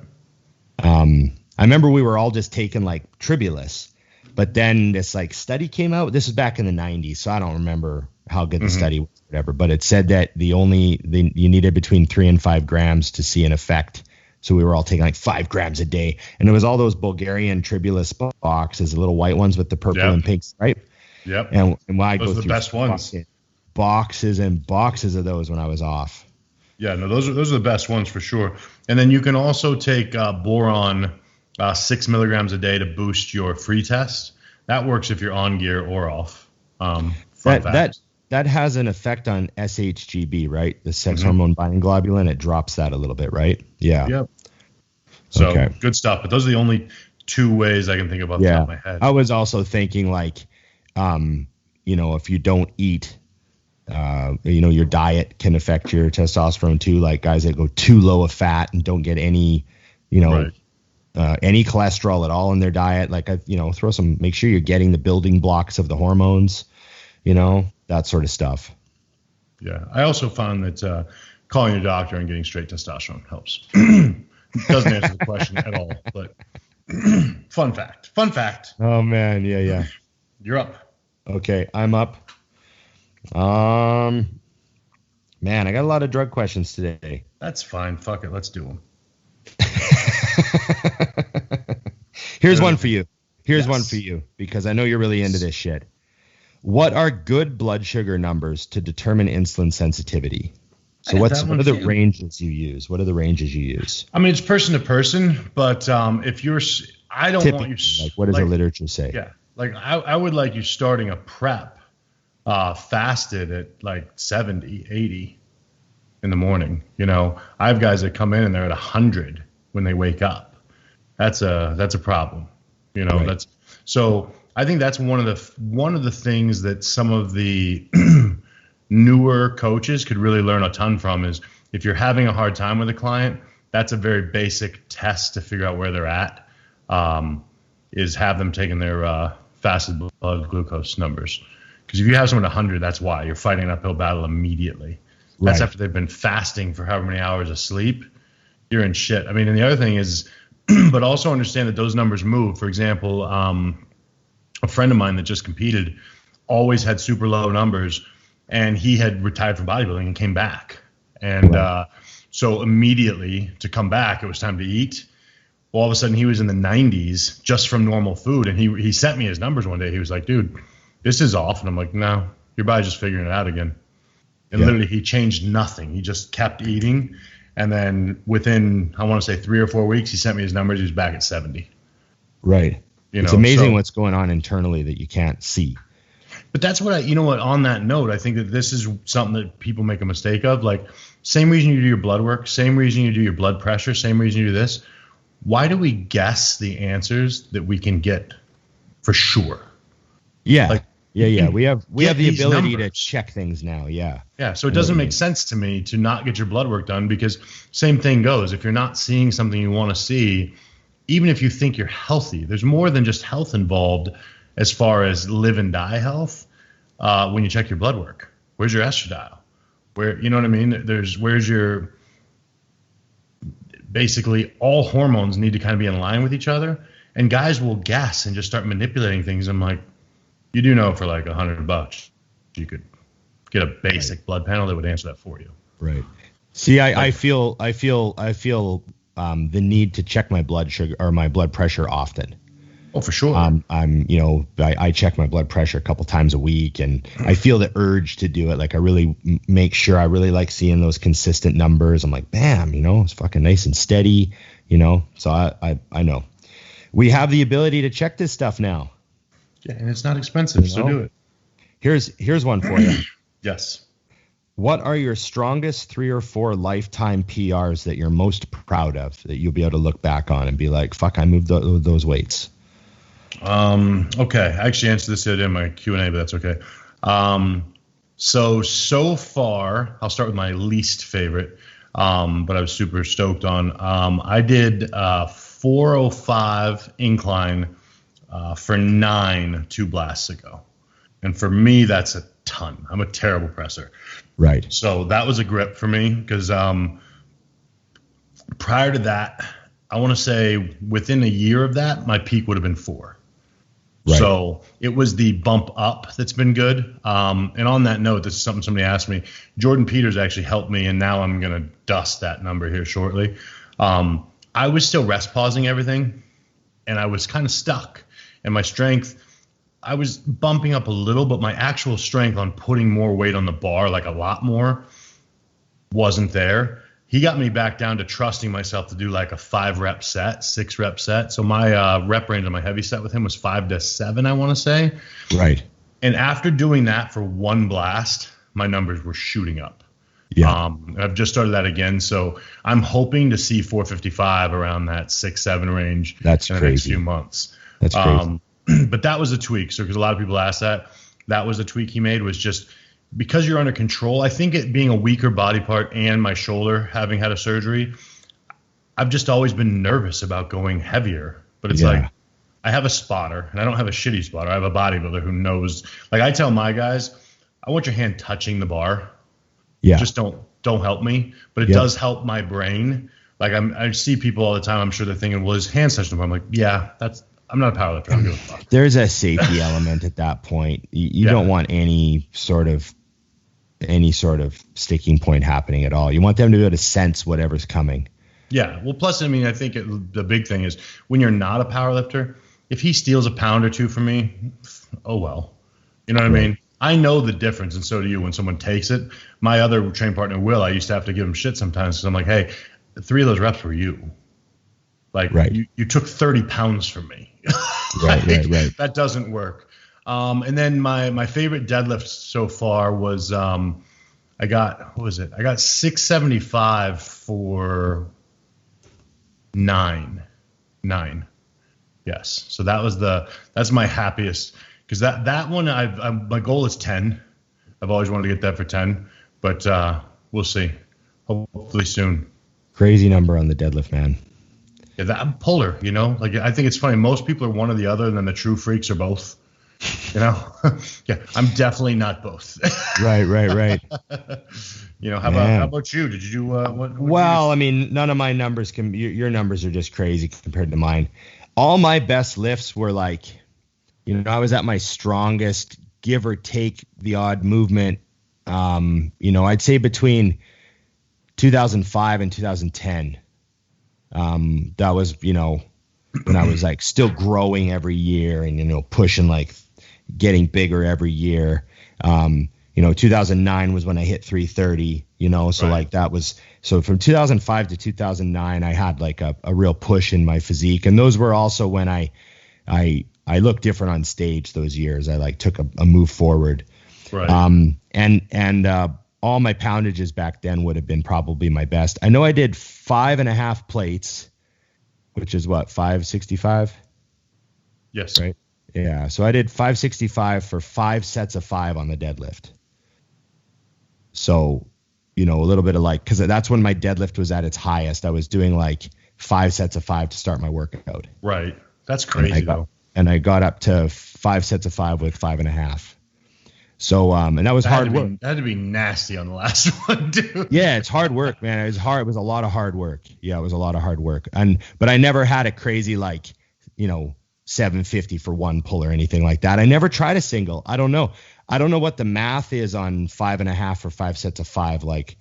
Speaker 1: I remember we were all just taking like Tribulus, but then this like study came out. This was back in the 90s, so I don't remember how good the study was, whatever. But it said that you needed between 3 and 5 grams to see an effect. So we were all taking like 5 grams a day, and it was all those Bulgarian Tribulus boxes, the little white ones with the purple and pink stripe.
Speaker 2: Yep.
Speaker 1: And when I
Speaker 2: those
Speaker 1: go
Speaker 2: are the
Speaker 1: through
Speaker 2: best ones.
Speaker 1: Boxes and boxes of those when I was off.
Speaker 2: Yeah, no, those are the best ones for sure. And then you can also take boron 6 milligrams a day to boost your free test. That works if you're on gear or off.
Speaker 1: That has an effect on SHGB, right? The sex hormone binding globulin. It drops that a little bit, right? Yeah.
Speaker 2: Yep. So good stuff. But those are the only 2 ways I can think about off the top of my head.
Speaker 1: I was also thinking like, if you don't eat, your diet can affect your testosterone too. Like guys that go too low of fat and don't get any, any cholesterol at all in their diet. Like, make sure you're getting the building blocks of the hormones, that sort of stuff.
Speaker 2: Yeah. I also found that calling your doctor and getting straight testosterone helps. Doesn't answer the question at all, but fun fact.
Speaker 1: Oh man. Yeah.
Speaker 2: You're up.
Speaker 1: Okay. I'm up. Man, I got a lot of drug questions today.
Speaker 2: That's fine. Fuck it. Let's do them.
Speaker 1: Here's one for you. One for you because I know you're really into this shit. What are good blood sugar numbers to determine insulin sensitivity? So what are the ranges you use? I mean, it's person to person, but
Speaker 2: I don't want you.
Speaker 1: Like, what does the literature say?
Speaker 2: Yeah. Like, I would like you starting a prep fasted at like 70, 80 in the morning. You know, I have guys that come in and they're at 100 when they wake up. That's a problem. You know,
Speaker 1: right.
Speaker 2: So I think that's one of the things that some of the newer coaches could really learn a ton from is if you're having a hard time with a client, that's a very basic test to figure out where they're at, is have them taking their fasted blood glucose numbers. Because if you have someone at 100, that's why. You're fighting an uphill battle immediately. That's after they've been fasting for however many hours of sleep. You're in shit. I mean, and the other thing is, but also understand that those numbers move. For example, a friend of mine that just competed always had super low numbers, and he had retired from bodybuilding and came back. And so immediately to come back, it was time to eat. All of a sudden, he was in the 90s just from normal food. And he sent me his numbers one day. He was like, dude, this is off. And I'm like, no, your body's just figuring it out again. And literally, he changed nothing. He just kept eating. And then within, I want to say 3 or 4 weeks, he sent me his numbers. He was back at 70.
Speaker 1: Right. It's amazing what's going on internally that you can't see.
Speaker 2: But that's what on that note, I think that this is something that people make a mistake of. Like, same reason you do your blood work, same reason you do your blood pressure, same reason you do this. Why do we guess the answers that we can get for sure?
Speaker 1: Yeah.
Speaker 2: Like,
Speaker 1: yeah. We have the ability to check things now. Yeah.
Speaker 2: Yeah. So it doesn't make sense to me to not get your blood work done, because same thing goes. If you're not seeing something you want to see, even if you think you're healthy, there's more than just health involved as far as live and die health. When you check your blood work, where's your estradiol? Where, you know what I mean? Where's your, basically all hormones need to kind of be in line with each other, and guys will guess and just start manipulating things. I'm like, you do know for like $100 you could get a basic blood panel that would answer that for you. Right.
Speaker 1: See, I feel the need to check my blood sugar or my blood pressure often.
Speaker 2: Oh, for sure.
Speaker 1: I check my blood pressure a couple times a week, and I feel the urge to do it. Like, I really make sure, I really like seeing those consistent numbers. I'm like, bam, it's fucking nice and steady, So I know we have the ability to check this stuff now.
Speaker 2: Yeah, and it's not expensive, so do it.
Speaker 1: Here's one for you.
Speaker 2: Yes.
Speaker 1: What are your strongest 3 or 4 lifetime PRs that you're most proud of, that you'll be able to look back on and be like, fuck, I moved those weights?
Speaker 2: Okay. I actually answered this the other day in my Q&A, but that's okay. So far, I'll start with my least favorite, but I was super stoked on. I did 405 incline for 9 2 blasts ago. And for me, that's a ton. I'm a terrible presser.
Speaker 1: Right.
Speaker 2: So that was a grip for me, because prior to that, I want to say within a year of that, my peak would have been 4. Right. So it was the bump up that's been good. And on that note, this is something somebody asked me. Jordan Peters actually helped me, and now I'm going to dust that number here shortly. I was still rest pausing everything, and I was kind of stuck. And my strength, I was bumping up a little, but my actual strength on putting more weight on the bar, like a lot more, wasn't there. He got me back down to trusting myself to do like a 5-rep set, 6-rep set. So my rep range on my heavy set with him was 5 to 7, I want to say.
Speaker 1: Right.
Speaker 2: And after doing that for 1 blast, my numbers were shooting up.
Speaker 1: Yeah.
Speaker 2: I've just started that again. So I'm hoping to see 455 around that 6-7 range.
Speaker 1: That's
Speaker 2: in the
Speaker 1: crazy.
Speaker 2: next few months.
Speaker 1: That's crazy.
Speaker 2: But that was a tweak. So because a lot of people ask that, that was a tweak he made, was just because you're under control. I think it being a weaker body part and my shoulder having had a surgery, I've just always been nervous about going heavier. But it's like, I have a spotter, and I don't have a shitty spotter. I have a bodybuilder who knows. Like, I tell my guys, I want your hand touching the bar.
Speaker 1: Yeah.
Speaker 2: Just don't help me. But it does help my brain. Like, I see people all the time. I'm sure they're thinking, well, his hand's touching the bar. I'm like, yeah, I'm not a powerlifter. I don't give a fuck.
Speaker 1: There's a safety element at that point. You don't want any sort of sticking point happening at all. You want them to be able to sense whatever's coming.
Speaker 2: Yeah. Well, plus, I mean, I think the big thing is when you're not a powerlifter, if he steals a pound or 2 from me, oh well. You know what I mean? I know the difference, and so do you when someone takes it. My other train partner, Will, I used to have to give him shit sometimes because I'm like, hey, 3 of those reps were you. Like
Speaker 1: Right.
Speaker 2: you took 30 pounds from me.
Speaker 1: Right.
Speaker 2: That doesn't work. And then my favorite deadlift so far was I got 675 for nine. Yes. So that's my happiest, because that one my goal is 10. I've always wanted to get that for 10, but we'll see. Hopefully soon.
Speaker 1: Crazy number on the deadlift, man.
Speaker 2: Yeah, I'm polar, like I think it's funny. Most people are one or the other, and then the true freaks are both, Yeah, I'm definitely not both.
Speaker 1: Right.
Speaker 2: How about you? Did you do what?
Speaker 1: Well, I mean, none of my numbers your numbers are just crazy compared to mine. All my best lifts were like, I was at my strongest, give or take the odd movement. I'd say between 2005 and 2010. That was, when I was like still growing every year and, pushing, like getting bigger every year. 2009 was when I hit 330, so
Speaker 2: Right.
Speaker 1: like that was, so from 2005 to 2009, I had like a real push in my physique. And those were also when I looked different on stage those years. I like took a move forward.
Speaker 2: Right.
Speaker 1: And all my poundages back then would have been probably my best. I know I did 5.5 plates, which is what, 565?
Speaker 2: Yes.
Speaker 1: Right. Yeah. So I did 565 for 5 sets of 5 on the deadlift. So, a little bit of like, cause that's when my deadlift was at its highest. I was doing like 5 sets of 5 to start my workout.
Speaker 2: Right. That's crazy though.
Speaker 1: And I got up to 5 sets of 5 with 5.5. So, and that was hard work.
Speaker 2: That had to be nasty on the last one, dude.
Speaker 1: Yeah, it's hard work, man. It was hard. It was a lot of hard work. Yeah, it was a lot of hard work. But I never had a crazy, like, 750 for one pull or anything like that. I never tried a single. I don't know what the math is on 5.5 or 5 sets of 5. Like,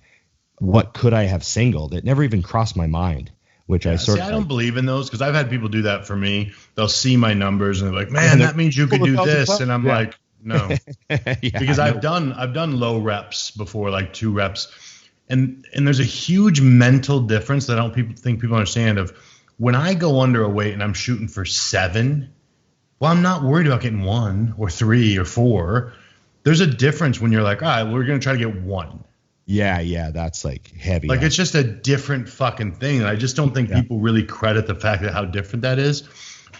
Speaker 1: what could I have singled? It never even crossed my mind, which I
Speaker 2: I don't believe in those, because I've had people do that for me. They'll see my numbers and they're like, man, that means you could do this. And I'm like, no. Because I've done low reps before, like 2 reps. And there's a huge mental difference that I don't think people understand of when I go under a weight and I'm shooting for 7. Well, I'm not worried about getting 1 or 3 or 4. There's a difference when you're like, all right, we're going to try to get 1.
Speaker 1: Yeah, that's like heavy.
Speaker 2: Like, it's just a different fucking thing. And I just don't think people really credit the fact that how different that is.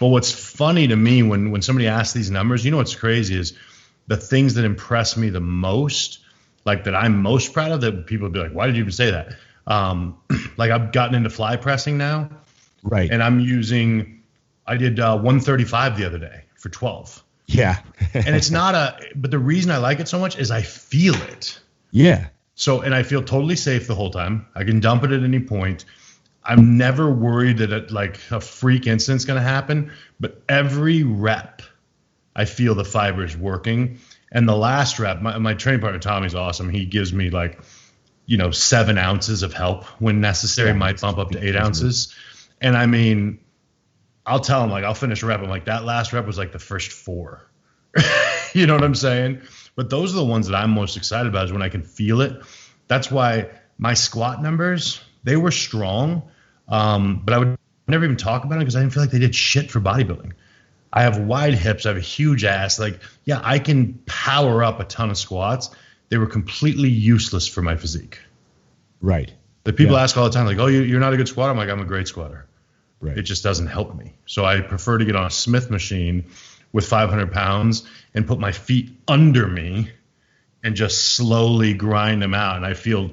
Speaker 2: But what's funny to me when somebody asks these numbers, what's crazy is the things that impress me the most, like that I'm most proud of, that people would be like, why did you even say that? Like, I've gotten into fly pressing now.
Speaker 1: Right.
Speaker 2: And I did 135 the other day for 12.
Speaker 1: Yeah.
Speaker 2: And it's but the reason I like it so much is I feel it.
Speaker 1: Yeah.
Speaker 2: So, and I feel totally safe the whole time. I can dump it at any point. I'm never worried that like a freak incident's going to happen, but every rep I feel the fibers working. And the last rep, my training partner, Tommy's awesome. He gives me like, 7 ounces of help when necessary. Might bump up to 8 ounces. And I mean, I'll tell him, like, I'll finish a rep. I'm like, that last rep was like the first 4. You know what I'm saying? But those are the ones that I'm most excited about, is when I can feel it. That's why my squat numbers, they were strong. But I would never even talk about it because I didn't feel like they did shit for bodybuilding. I have wide hips. I have a huge ass. Like, yeah, I can power up a ton of squats. They were completely useless for my physique.
Speaker 1: Right.
Speaker 2: The people ask all the time, like, oh, you're not a good squatter. I'm like, I'm a great squatter.
Speaker 1: Right.
Speaker 2: It just doesn't help me. So I prefer to get on a Smith machine with 500 pounds and put my feet under me and just slowly grind them out. And I feel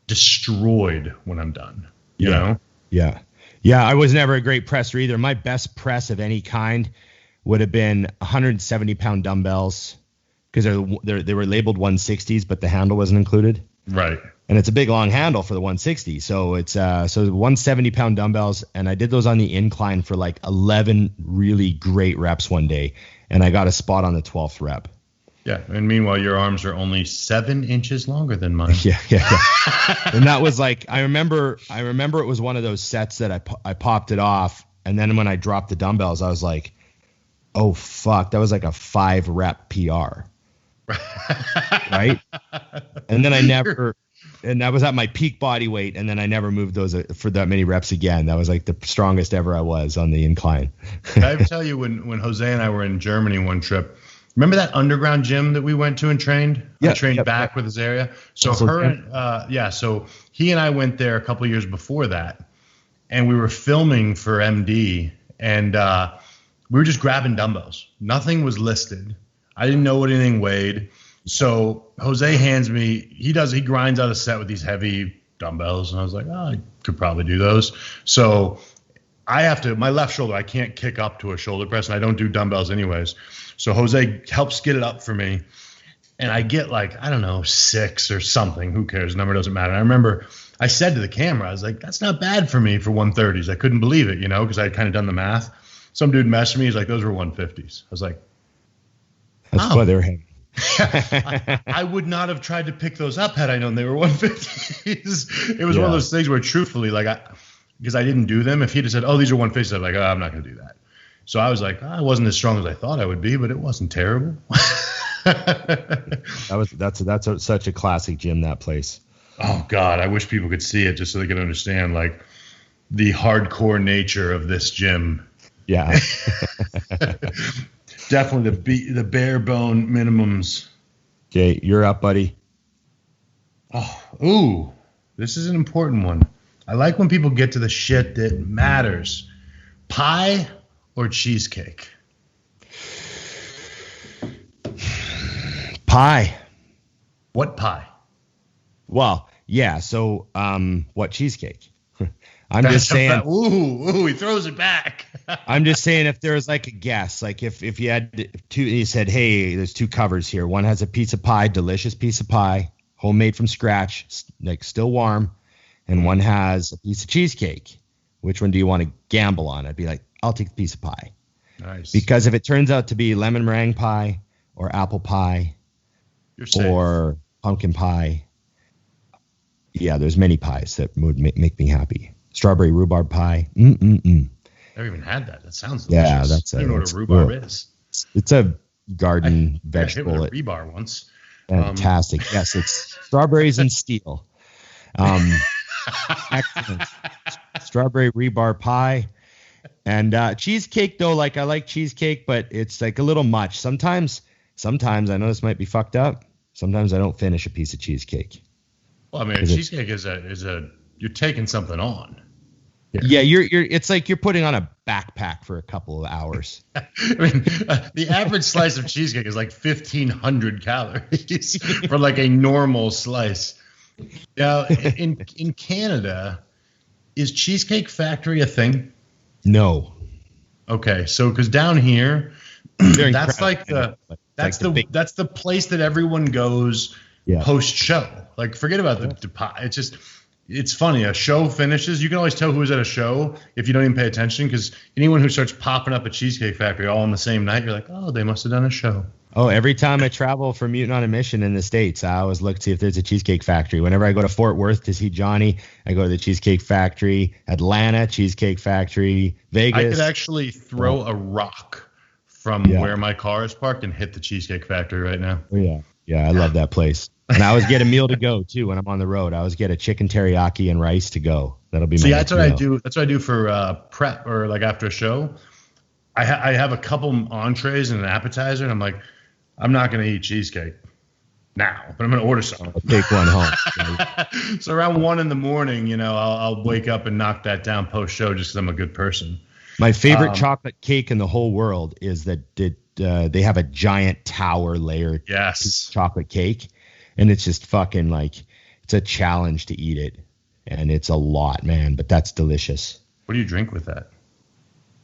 Speaker 2: destroyed when I'm done. You know?
Speaker 1: Yeah. Yeah. I was never a great presser either. My best press of any kind would have been 170-pound dumbbells, because they were labeled 160s, but the handle wasn't included.
Speaker 2: Right.
Speaker 1: And it's a big long handle for the 160. So it's 170-pound dumbbells. And I did those on the incline for like 11 really great reps one day. And I got a spot on the 12th rep.
Speaker 2: Yeah. And meanwhile, your arms are only 7 inches longer than mine.
Speaker 1: Yeah. And that was like, I remember it was one of those sets that I popped it off. And then when I dropped the dumbbells, I was like, oh, fuck, that was like a 5 rep PR. Right. And then I never And that was at my peak body weight, and then I never moved those for that many reps again. That was like the strongest ever I was on the incline.
Speaker 2: I tell you, when Jose and I were in Germany one trip, remember that underground gym that we went to and trained?
Speaker 1: Yeah,
Speaker 2: I trained back with his area. So so he and I went there a couple of years before that, and we were filming for MD, and we were just grabbing dumbbells. Nothing was listed. I didn't know what anything weighed. So Jose hands me, he grinds out a set with these heavy dumbbells. And I was like, I could probably do those. So my left shoulder, I can't kick up to a shoulder press, and I don't do dumbbells anyways. So Jose helps get it up for me. And I get like, I don't know, 6 or something. Who cares? Number doesn't matter. And I remember I said to the camera, I was like, that's not bad for me for 130s. I couldn't believe it, because I had kind of done the math. Some dude messaged me. He's like, those were 150s. I was like,
Speaker 1: that's why they're heavy.
Speaker 2: I would not have tried to pick those up had I known they were 150s. It was one of those things where truthfully, because I didn't do them, if he'd have said, these are 150s, I'd be like, I'm not going to do that. So I was like, I wasn't as strong as I thought I would be, but it wasn't terrible.
Speaker 1: That's such a classic gym, that place.
Speaker 2: Oh God, I wish people could see it just so they could understand like the hardcore nature of this gym.
Speaker 1: Yeah.
Speaker 2: Definitely the bare bone minimums.
Speaker 1: Okay, you're up, buddy.
Speaker 2: This is an important one. I like when people get to the shit that matters. Pie or cheesecake?
Speaker 1: Pie.
Speaker 2: What pie?
Speaker 1: Well, yeah. So, what cheesecake? I'm just saying.
Speaker 2: He throws it back.
Speaker 1: I'm just saying, if there's like a guess, like if you had two, you said, hey, there's 2 covers here. One has a piece of pie, delicious piece of pie, homemade from scratch, like still warm, and one has a piece of cheesecake. Which one do you want to gamble on? I'd be like, I'll take the piece of pie.
Speaker 2: Nice.
Speaker 1: Because if it turns out to be lemon meringue pie or apple pie or pumpkin pie, yeah, there's many pies that would make me happy. Strawberry rhubarb pie.
Speaker 2: I never even had that. That sounds delicious.
Speaker 1: Yeah, that's
Speaker 2: I don't know what a rhubarb is.
Speaker 1: It's a garden vegetable.
Speaker 2: I hit with a rebar once.
Speaker 1: Fantastic. Yes, it's strawberries and steel. Excellent. Strawberry rebar pie. And cheesecake, though, like I like cheesecake, but it's like a little much. Sometimes I know this might be fucked up. Sometimes I don't finish a piece of cheesecake.
Speaker 2: Well, I mean, cheesecake is you're taking something on.
Speaker 1: Yeah, it's like you're putting on a backpack for a couple of hours.
Speaker 2: I mean, the average slice of cheesecake is like 1,500 calories for like a normal slice. Now, in Canada, is Cheesecake Factory a thing?
Speaker 1: No.
Speaker 2: Okay, so because down here, that's like that's the place that everyone goes post show. Like, forget about the pie. It's funny. A show finishes. You can always tell who was at a show if you don't even pay attention, because anyone who starts popping up at Cheesecake Factory all on the same night, you're like, oh, they must have done a show.
Speaker 1: Oh, every time I travel for Mutant on a Mission in the States, I always look to see if there's a Cheesecake Factory. Whenever I go to Fort Worth to see Johnny, I go to the Cheesecake Factory. Atlanta, Cheesecake Factory. Vegas.
Speaker 2: I could actually throw a rock from where my car is parked and hit the Cheesecake Factory right now.
Speaker 1: Oh, yeah. Yeah, I love that place. And I always get a meal to go, too, when I'm on the road. I always get a chicken teriyaki and rice to go. That'll be my
Speaker 2: that's what
Speaker 1: meal.
Speaker 2: I do. That's what I do for prep or like after a show. I have a couple entrees and an appetizer, and I'm like, I'm not going to eat cheesecake now, but I'm going to order some.
Speaker 1: I'll take one home.
Speaker 2: So around 1 a.m, I'll wake up and knock that down post show just because I'm a good person.
Speaker 1: My favorite chocolate cake in the whole world is that they have a giant tower layered chocolate cake. And it's just fucking like, it's a challenge to eat it. And it's a lot, man, but that's delicious.
Speaker 2: What do you drink with that?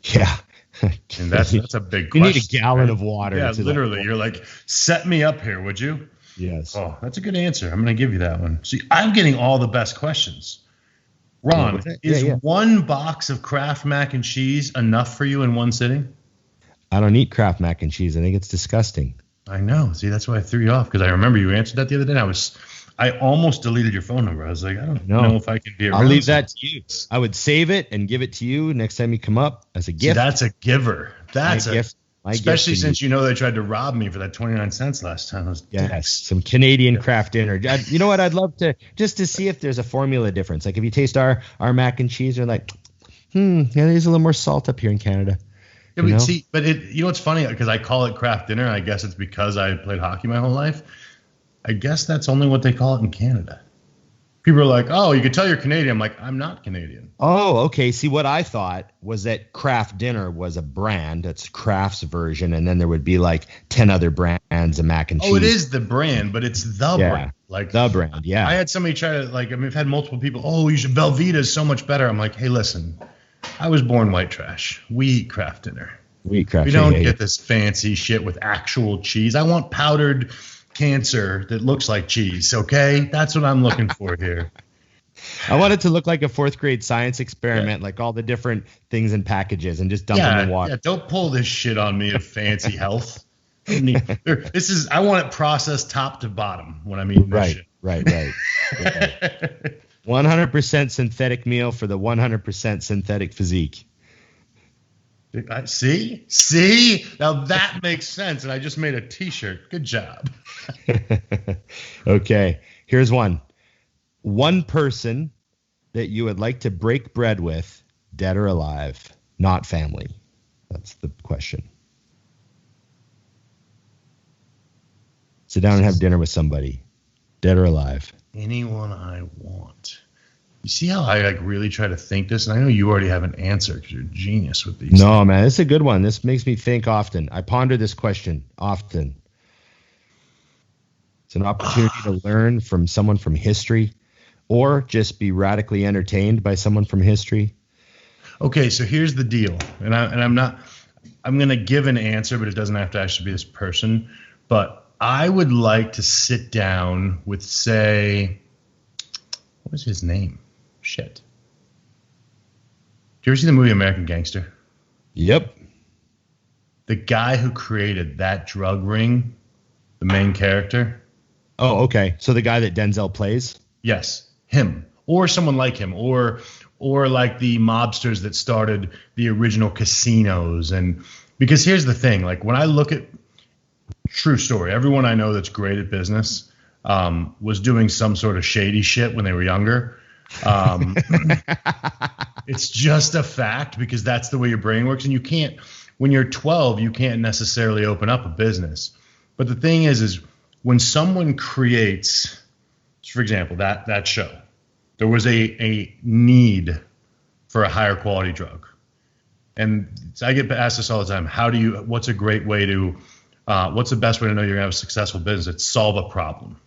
Speaker 1: Yeah.
Speaker 2: And that's a big question.
Speaker 1: You need a gallon of water.
Speaker 2: Yeah, literally. You're like, set me up here, would you?
Speaker 1: Yes.
Speaker 2: Oh, that's a good answer. I'm going to give you that one. See, I'm getting all the best questions. Ron, is one box of Kraft mac and cheese enough for you in one sitting?
Speaker 1: I don't eat Kraft mac and cheese. I think it's disgusting.
Speaker 2: I know. See, that's why I threw you off, because I remember you answered that the other day. I almost deleted your phone number. I was like, I don't know if I can be around.
Speaker 1: I'll leave that to you. I would save it and give it to you next time you come up as a gift.
Speaker 2: See, that's a giver. That's a gift. Especially since they tried to rob me for that 29 cents llast time.
Speaker 1: Yes, some Canadian craft dinner. You know what? I'd love to just to see if there's a formula difference. Like if you taste our mac and cheese, you're like, yeah, there's a little more salt up here in Canada.
Speaker 2: Yeah, but what's funny? Because I call it craft dinner. I guess it's because I played hockey my whole life. I guess that's only what they call it in Canada. People are like, oh, you can tell you're Canadian. I'm like, I'm not Canadian.
Speaker 1: Oh, okay. See, what I thought was that Kraft Dinner was a brand. That's Kraft's version. And then there would be like 10 other brands of mac and cheese.
Speaker 2: Oh, it is the brand, but it's the brand. Like
Speaker 1: the brand, yeah.
Speaker 2: I had somebody try to, I've had multiple people, Velveeta is so much better. I'm like, hey, listen, I was born white trash. We eat Kraft Dinner. We don't get this fancy shit with actual cheese. I want powdered cancer that looks like cheese, okay? That's what I'm looking for here.
Speaker 1: I want it to look like a 4th grade science experiment, like all the different things in packages and just dump them in water.
Speaker 2: Yeah, don't pull this shit on me of fancy health. I want it processed top to bottom when I'm eating this shit. Right.
Speaker 1: 100% synthetic meal for the 100% synthetic physique.
Speaker 2: See? Now that makes sense, and I just made a T-shirt. Good job.
Speaker 1: Okay, here's one. One person that you would like to break bread with, dead or alive, not family. That's the question. Sit down and have dinner with somebody, dead or alive.
Speaker 2: Anyone I want. You see how I really try to think this? And I know you already have an answer because you're a genius with these.
Speaker 1: No, man, it's a good one. This makes me think often. I ponder this question often. It's an opportunity to learn from someone from history or just be radically entertained by someone from history.
Speaker 2: Okay, so here's the deal. And I'm going to give an answer, but it doesn't have to actually be this person. But I would like to sit down with, say, what was his name? Shit. Did you ever see the movie American Gangster?
Speaker 1: Yep.
Speaker 2: The guy who created that drug ring, the main character.
Speaker 1: Oh, okay. So the guy that Denzel plays?
Speaker 2: Yes, him. Or someone like him. Or like the mobsters that started the original casinos. And because here's the thing, like when I look at, true story, everyone I know that's great at business was doing some sort of shady shit when they were younger. It's just a fact because that's the way your brain works. And you can't, when you're 12, you can't necessarily open up a business. But the thing is when someone creates, for example, that show, there was a need for a higher quality drug. And I get asked this all the time. What's a great way to, what's the best way to know you're going to have a successful business? It's solve a problem.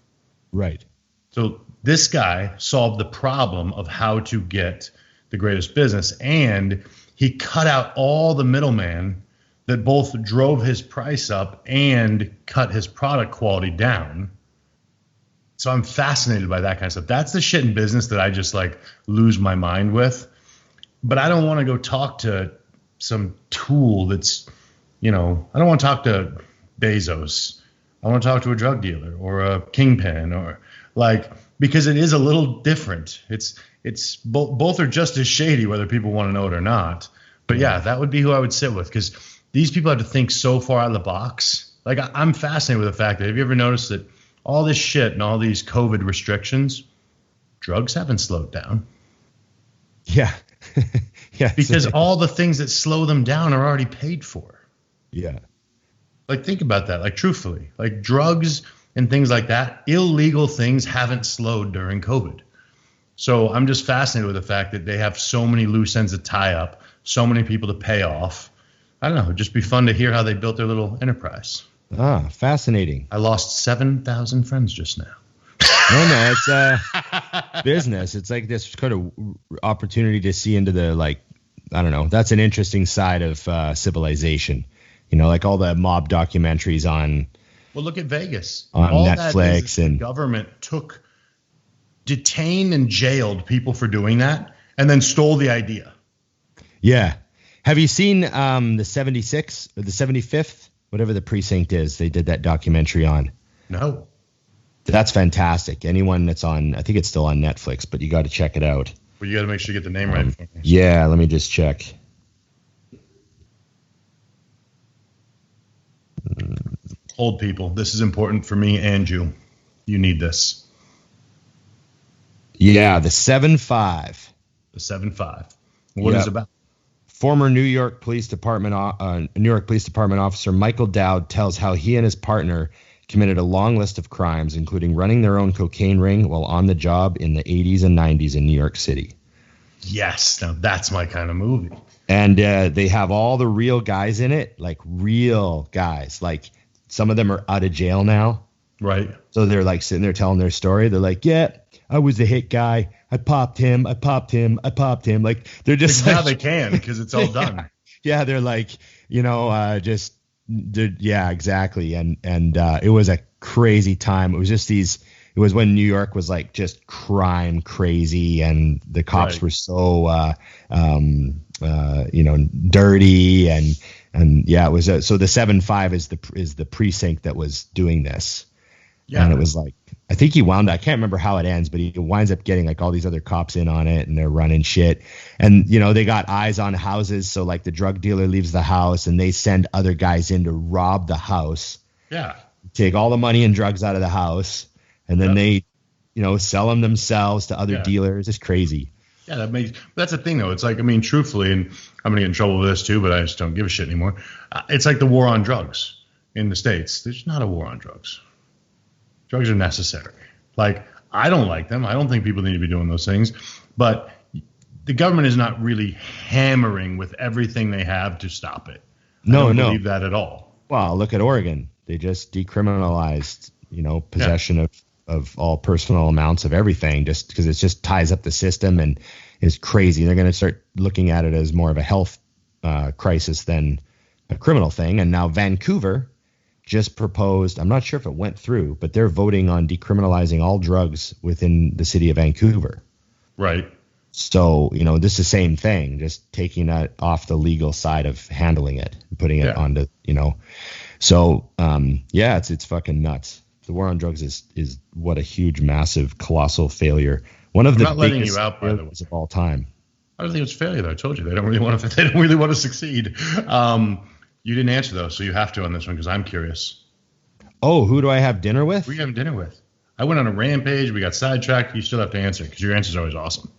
Speaker 1: Right.
Speaker 2: So this guy solved the problem of how to get the greatest business, and he cut out all the middleman that both drove his price up and cut his product quality down. So I'm fascinated by that kind of stuff. That's the shit in business that I just lose my mind with. But I don't want to go talk to some tool that's, I don't want to talk to Bezos. I want to talk to a drug dealer or a kingpin or because it is a little different. It's both are just as shady, whether people want to know it or not. But yeah, that would be who I would sit with because these people have to think so far out of the box. I'm fascinated with the fact that, have you ever noticed that all this shit and all these COVID restrictions, drugs haven't slowed down?
Speaker 1: Yeah. Yeah.
Speaker 2: Because all the things that slow them down are already paid for.
Speaker 1: Yeah.
Speaker 2: Think about that. Truthfully, drugs and things like that, illegal things haven't slowed during COVID. So I'm just fascinated with the fact that they have so many loose ends to tie up, so many people to pay off. I don't know. It'd just be fun to hear how they built their little enterprise.
Speaker 1: Ah, fascinating.
Speaker 2: I lost 7,000 friends just now.
Speaker 1: No, it's business. It's like this kind of opportunity to see into the, I don't know. That's an interesting side of civilization. All the mob documentaries on.
Speaker 2: Well, look at Vegas.
Speaker 1: On
Speaker 2: all
Speaker 1: Netflix
Speaker 2: the government detained and jailed people for doing that and then stole the idea.
Speaker 1: Yeah. Have you seen the 76 or the 75th, whatever the precinct is? They did that documentary on.
Speaker 2: No.
Speaker 1: That's fantastic. Anyone that's on, I think it's still on Netflix, but you got to check it out.
Speaker 2: Well, you got to make sure you get the name right. For me.
Speaker 1: Yeah, let me just check.
Speaker 2: Old people. This is important for me and you. You need this.
Speaker 1: Yeah, the 7-5.
Speaker 2: The 7-5. What is it about?
Speaker 1: Former New York Police Department officer Michael Dowd tells how he and his partner committed a long list of crimes, including running their own cocaine ring while on the job in the 80s and 90s in New York City.
Speaker 2: Yes, now that's my kind of movie.
Speaker 1: And they have all the real guys in it, like real guys. Like some of them are out of jail now.
Speaker 2: Right.
Speaker 1: So they're like sitting there telling their story. They're like, yeah, I was the hit guy. I popped him. Like they're just
Speaker 2: now they can because it's all done.
Speaker 1: Yeah, they're like, yeah, exactly. And it was a crazy time. It was just it was when New York was like just crime crazy and the cops were so, dirty and yeah, it was, so the 7-5 is the precinct that was doing this. Yeah. And it was like, I think he wound up, I can't remember how it ends, but he winds up getting like all these other cops in on it and they're running shit. And, they got eyes on houses. So like the drug dealer leaves the house and they send other guys in to rob the house. Yeah. Take all the money and drugs out of the house. And then they, sell them themselves to other dealers. It's crazy.
Speaker 2: Yeah, that's the thing though. It's like, truthfully, and I'm going to get in trouble with this too, but I just don't give a shit anymore. It's like the war on drugs in the States. There's not a war on drugs. Drugs are necessary. Like, I don't like them. I don't think people need to be doing those things. But the government is not really hammering with everything they have to stop it. I don't believe that at all.
Speaker 1: Well, look at Oregon. They just decriminalized, possession of all personal amounts of everything just because it just ties up the system and is crazy. They're going to start looking at it as more of a health crisis than a criminal thing. And now Vancouver just proposed, I'm not sure if it went through, but they're voting on decriminalizing all drugs within the city of Vancouver. Right. So, this is the same thing, just taking that off the legal side of handling it, and putting it onto, So, it's fucking nuts. The war on drugs is what a huge, massive, colossal failure. One of the biggest failures of all time.
Speaker 2: I don't think it's failure, though. I told you they don't really want to succeed. You didn't answer though, so you have to on this one because I'm curious.
Speaker 1: Oh, who do I have dinner with?
Speaker 2: Who are you having dinner with? I went on a rampage. We got sidetracked. You still have to answer because your answer is always awesome.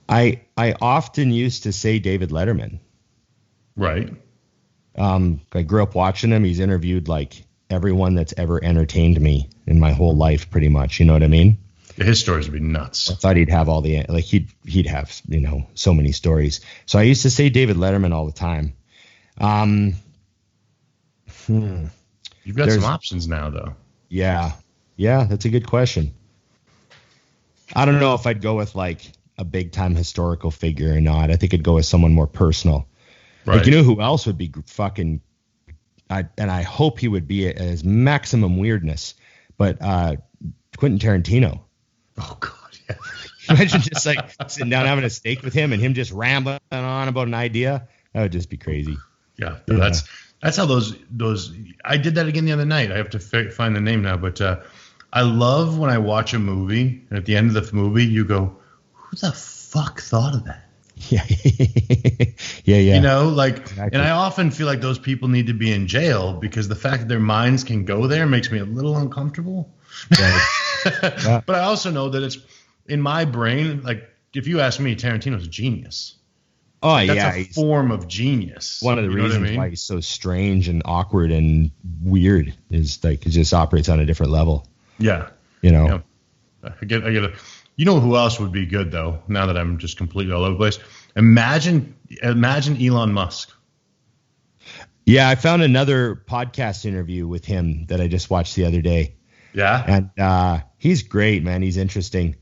Speaker 1: I often used to say David Letterman.
Speaker 2: Right.
Speaker 1: I grew up watching him. He's interviewed like everyone that's ever entertained me in my whole life, pretty much. You know what I mean?
Speaker 2: His stories would be nuts.
Speaker 1: I thought he'd have all the, like he'd have, so many stories. So I used to say David Letterman all the time.
Speaker 2: You've got some options now though.
Speaker 1: Yeah. Yeah. That's a good question. I don't know if I'd go with like a big time historical figure or not. I think I'd go with someone more personal. Right. Like, who else would be fucking, and I hope he would be at his maximum weirdness, but Quentin Tarantino.
Speaker 2: Oh God, yeah.
Speaker 1: Imagine just like sitting down having a steak with him and him just rambling on about an idea. That would just be crazy.
Speaker 2: Yeah. That's how those. I did that again the other night. I have to find the name now, but I love when I watch a movie and at the end of the movie you go, "Who the fuck thought of that?"
Speaker 1: Yeah. Yeah.
Speaker 2: Exactly. And I often feel like those people need to be in jail because the fact that their minds can go there makes me a little uncomfortable. Right. Yeah. But I also know that it's in my brain. Like, if you ask me, Tarantino's a genius.
Speaker 1: Oh,
Speaker 2: that's a form of genius.
Speaker 1: One of the reasons why he's so strange and awkward and weird is like he just operates on a different level.
Speaker 2: Yeah. I get it. You know who else would be good though? Now that I'm just completely all over the place. Imagine Elon Musk.
Speaker 1: Yeah, I found another podcast interview with him that I just watched the other day.
Speaker 2: Yeah.
Speaker 1: And he's great, man. He's interesting.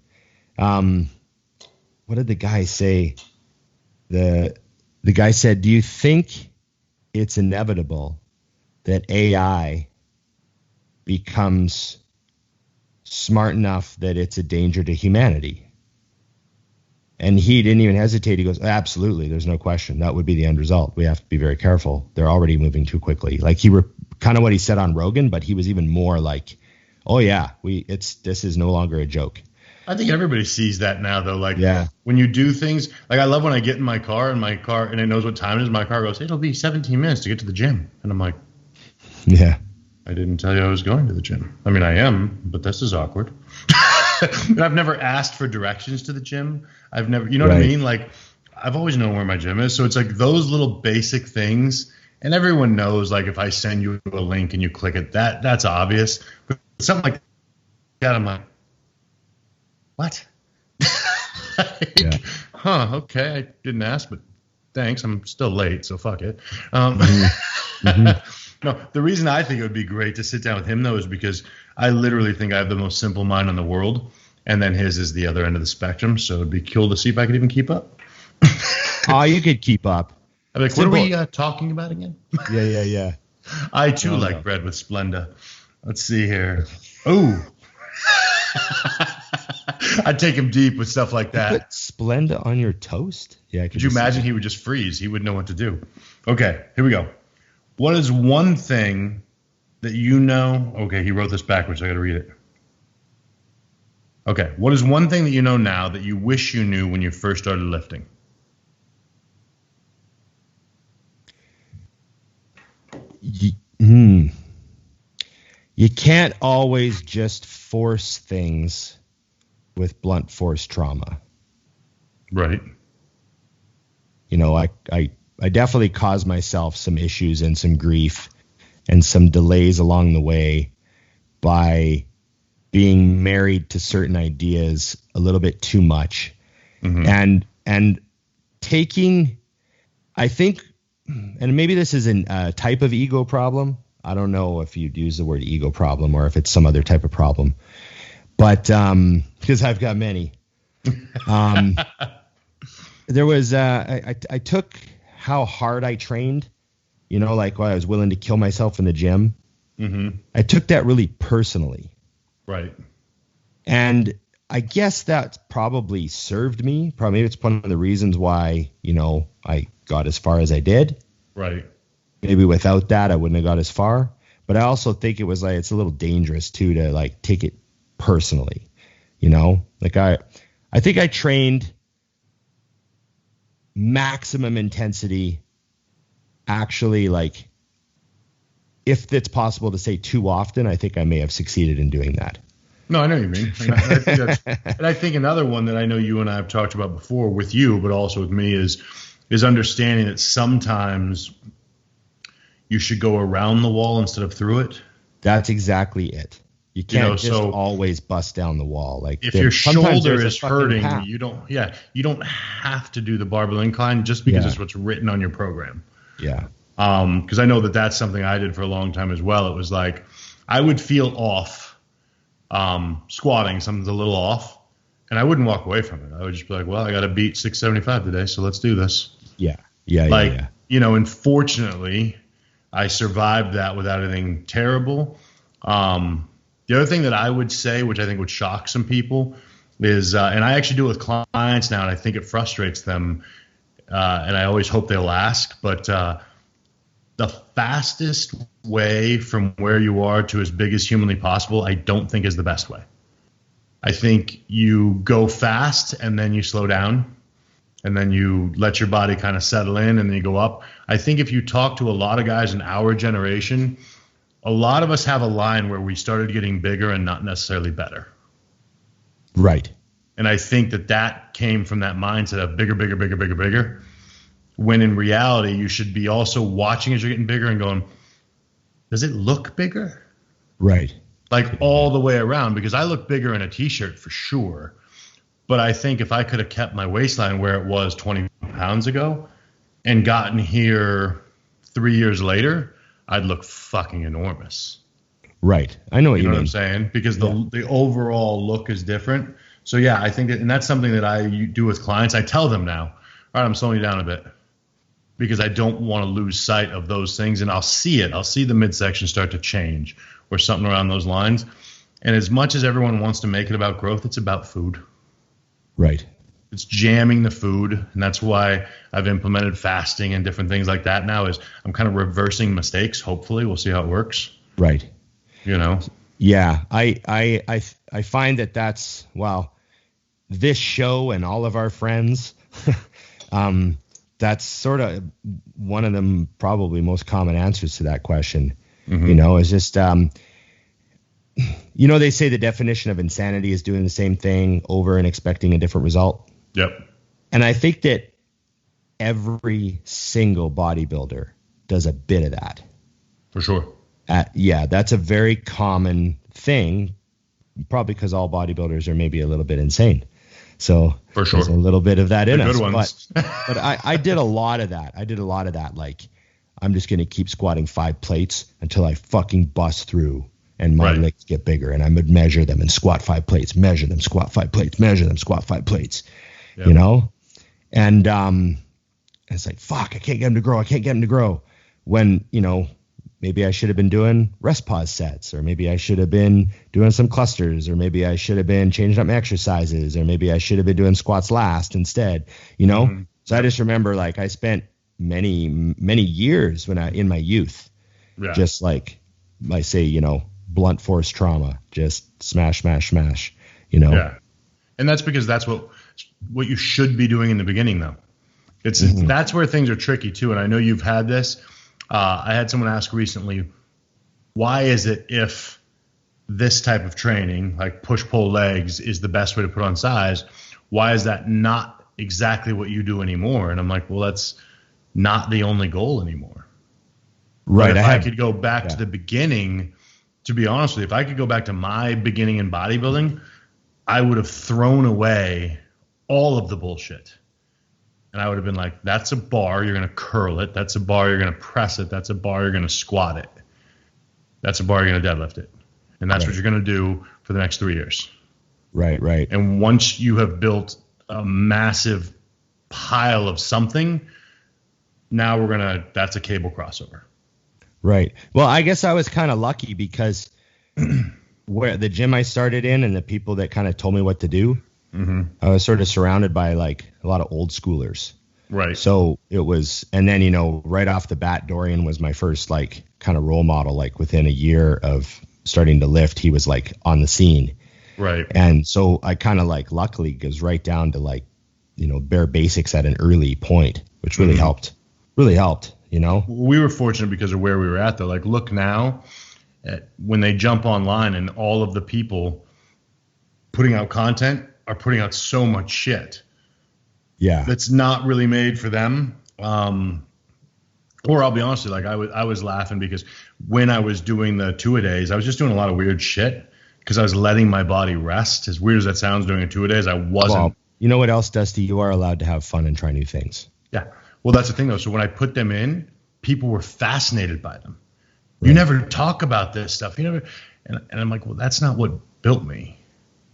Speaker 1: What did the guy say? The guy said, "Do you think it's inevitable that AI becomes smart enough that it's a danger to humanity?" And he didn't even hesitate. He goes, "Absolutely. There's no question. That would be the end result. We have to be very careful. They're already moving too quickly." Like kind of what he said on Rogan, but he was even more like, "Oh yeah, this is no longer a joke."
Speaker 2: I think everybody sees that now, though. Like, when you do things, like I love when I get in my car and it knows what time it is. My car goes, "It'll be 17 minutes to get to the gym," and I'm like,
Speaker 1: Yeah.
Speaker 2: I didn't tell you I was going to the gym. I mean, I am, but this is awkward. And I've never asked for directions to the gym. I've never, you know what I mean? Like, I've always known where my gym is. So it's like those little basic things. And everyone knows, like, if I send you a link and you click it, that's obvious. But something like that, I'm like, what?
Speaker 1: Yeah.
Speaker 2: Huh, okay. I didn't ask, but thanks. I'm still late, so fuck it. No, the reason I think it would be great to sit down with him, though, is because I literally think I have the most simple mind in the world, and then his is the other end of the spectrum, so it'd be cool to see if I could even keep up.
Speaker 1: Oh, you could keep up.
Speaker 2: I'm like, what are we talking about again?
Speaker 1: Yeah.
Speaker 2: I, too, like bread with Splenda. Let's see here. Oh. I'd take him deep with stuff like that.
Speaker 1: Put Splenda on your toast? Yeah.
Speaker 2: Could you imagine he would just freeze? He wouldn't know what to do. Okay, here we go. What is one thing that you know? Okay, he wrote this backwards. I got to read it. Okay, what is one thing that you know now that you wish you knew when you first started lifting?
Speaker 1: You can't always just force things with blunt force trauma.
Speaker 2: Right.
Speaker 1: You know, I definitely caused myself some issues and some grief and some delays along the way by being married to certain ideas a little bit too much. Mm-hmm. And taking, I think, and maybe this is a type of ego problem. I don't know if you'd use the word ego problem or if it's some other type of problem, but because I've got many. There was I took how hard I trained, you know, like when I was willing to kill myself in the gym. Mm-hmm. I took that really personally.
Speaker 2: Right.
Speaker 1: And I guess that probably served me. Probably it's one of the reasons why, you know, I got as far as I did.
Speaker 2: Right.
Speaker 1: Maybe without that, I wouldn't have got as far. But I also think it was like, it's a little dangerous too, to like take it personally, you know, like I think I trained maximum intensity. Actually, like, if it's possible to say too often, I think I may have succeeded in doing that.
Speaker 2: No, I know what you mean. And I think another one that I know you and I have talked about before with you, but also with me is understanding that sometimes you should go around the wall instead of through it.
Speaker 1: That's exactly it. You can't always bust down the wall. Like
Speaker 2: if your shoulder is hurting, you don't have to do the barbell incline just because it's what's written on your program.
Speaker 1: Yeah.
Speaker 2: Because I know that's something I did for a long time as well. It was like I would feel off squatting, something's a little off, and I wouldn't walk away from it. I would just be like, well, I got to beat 675 today, so let's do this.
Speaker 1: Yeah.
Speaker 2: You know, and fortunately, I survived that without anything terrible. The other thing that I would say, which I think would shock some people, is, and I actually do it with clients now, and I think it frustrates them, and I always hope they'll ask, but the fastest way from where you are to as big as humanly possible, I don't think is the best way. I think you go fast and then you slow down and then you let your body kind of settle in and then you go up. I think if you talk to a lot of guys in our generation, a lot of us have a line where we started getting bigger and not necessarily better.
Speaker 1: Right.
Speaker 2: And I think that came from that mindset of bigger, bigger, bigger, bigger, bigger. When in reality, you should be also watching as you're getting bigger and going, does it look bigger?
Speaker 1: Right.
Speaker 2: Like all the way around, because I look bigger in a t-shirt for sure. But I think if I could have kept my waistline where it was 20 pounds ago and gotten here 3 years later, I'd look fucking enormous.
Speaker 1: Right. I know what you mean.
Speaker 2: What I'm saying? Because the overall look is different. So yeah, I think and that's something that I do with clients. I tell them now, all right, I'm slowing you down a bit because I don't want to lose sight of those things. And I'll see it. I'll see the midsection start to change or something around those lines. And as much as everyone wants to make it about growth, it's about food.
Speaker 1: Right.
Speaker 2: It's jamming the food. And that's why I've implemented fasting and different things like that now is I'm kind of reversing mistakes. Hopefully we'll see how it works.
Speaker 1: Right.
Speaker 2: You know?
Speaker 1: Yeah. I find that's, well, this show and all of our friends, that's sort of one of the probably most common answers to that question You know, it's just, you know, they say the definition of insanity is doing the same thing over and expecting a different result.
Speaker 2: Yep.
Speaker 1: And I think that every single bodybuilder does a bit of that.
Speaker 2: For sure.
Speaker 1: Yeah, that's a very common thing, probably because all bodybuilders are maybe a little bit insane. So
Speaker 2: for sure,
Speaker 1: there's a little bit of that in us.
Speaker 2: Good ones.
Speaker 1: But I did a lot of that. Like, I'm just going to keep squatting 5 plates until I fucking bust through and my legs get bigger. And I would measure them and squat 5 plates, measure them, squat 5 plates, measure them, squat 5 plates, you know? And it's like, fuck, I can't get them to grow. When, you know, maybe I should have been doing rest pause sets, or maybe I should have been doing some clusters, or maybe I should have been changing up my exercises, or maybe I should have been doing squats last instead, you know? So I just remember, like, I spent many, many years in my youth, just like I say, you know, blunt force trauma, just smash, you know?
Speaker 2: Yeah. And that's because that's what you should be doing in the beginning, though. It's that's where things are tricky too. And I know you've had this. I had someone ask recently, why is it if this type of training, like push-pull legs, is the best way to put on size, why is that not exactly what you do anymore? And I'm like, well, that's not the only goal anymore.
Speaker 1: Right.
Speaker 2: But if I could go back to the beginning, to be honest with you, if I could go back to my beginning in bodybuilding, I would have thrown away all of the bullshit. And I would have been like, that's a bar, you're going to curl it. That's a bar, you're going to press it. That's a bar, you're going to squat it. That's a bar, you're going to deadlift it. And that's what you're going to do for the next 3 years.
Speaker 1: Right.
Speaker 2: And once you have built a massive pile of something, now that's a cable crossover.
Speaker 1: Right. Well, I guess I was kind of lucky because where the gym I started in and the people that kind of told me what to do, I was sort of surrounded by like a lot of old schoolers.
Speaker 2: Right.
Speaker 1: So it was, and then, you know, right off the bat, Dorian was my first like kind of role model. Like within a year of starting to lift, he was like on the scene.
Speaker 2: Right.
Speaker 1: And so I kind of like luckily goes right down to like, you know, bare basics at an early point, which really helped. Really helped, you know.
Speaker 2: We were fortunate because of where we were at though. Like look now at when they jump online and all of the people putting out content are putting out so much shit.
Speaker 1: Yeah.
Speaker 2: That's not really made for them. Or I'll be honest with you, like I was laughing because when I was doing the 2-a-days, I was just doing a lot of weird shit because I was letting my body rest. As weird as that sounds, doing a 2-a-days, I wasn't.
Speaker 1: Well, you know what else, Dusty? You are allowed to have fun and try new things.
Speaker 2: Yeah. Well, that's the thing though. So when I put them in, people were fascinated by them. Right. You never talk about this stuff. You never, and I'm like, well, that's not what built me.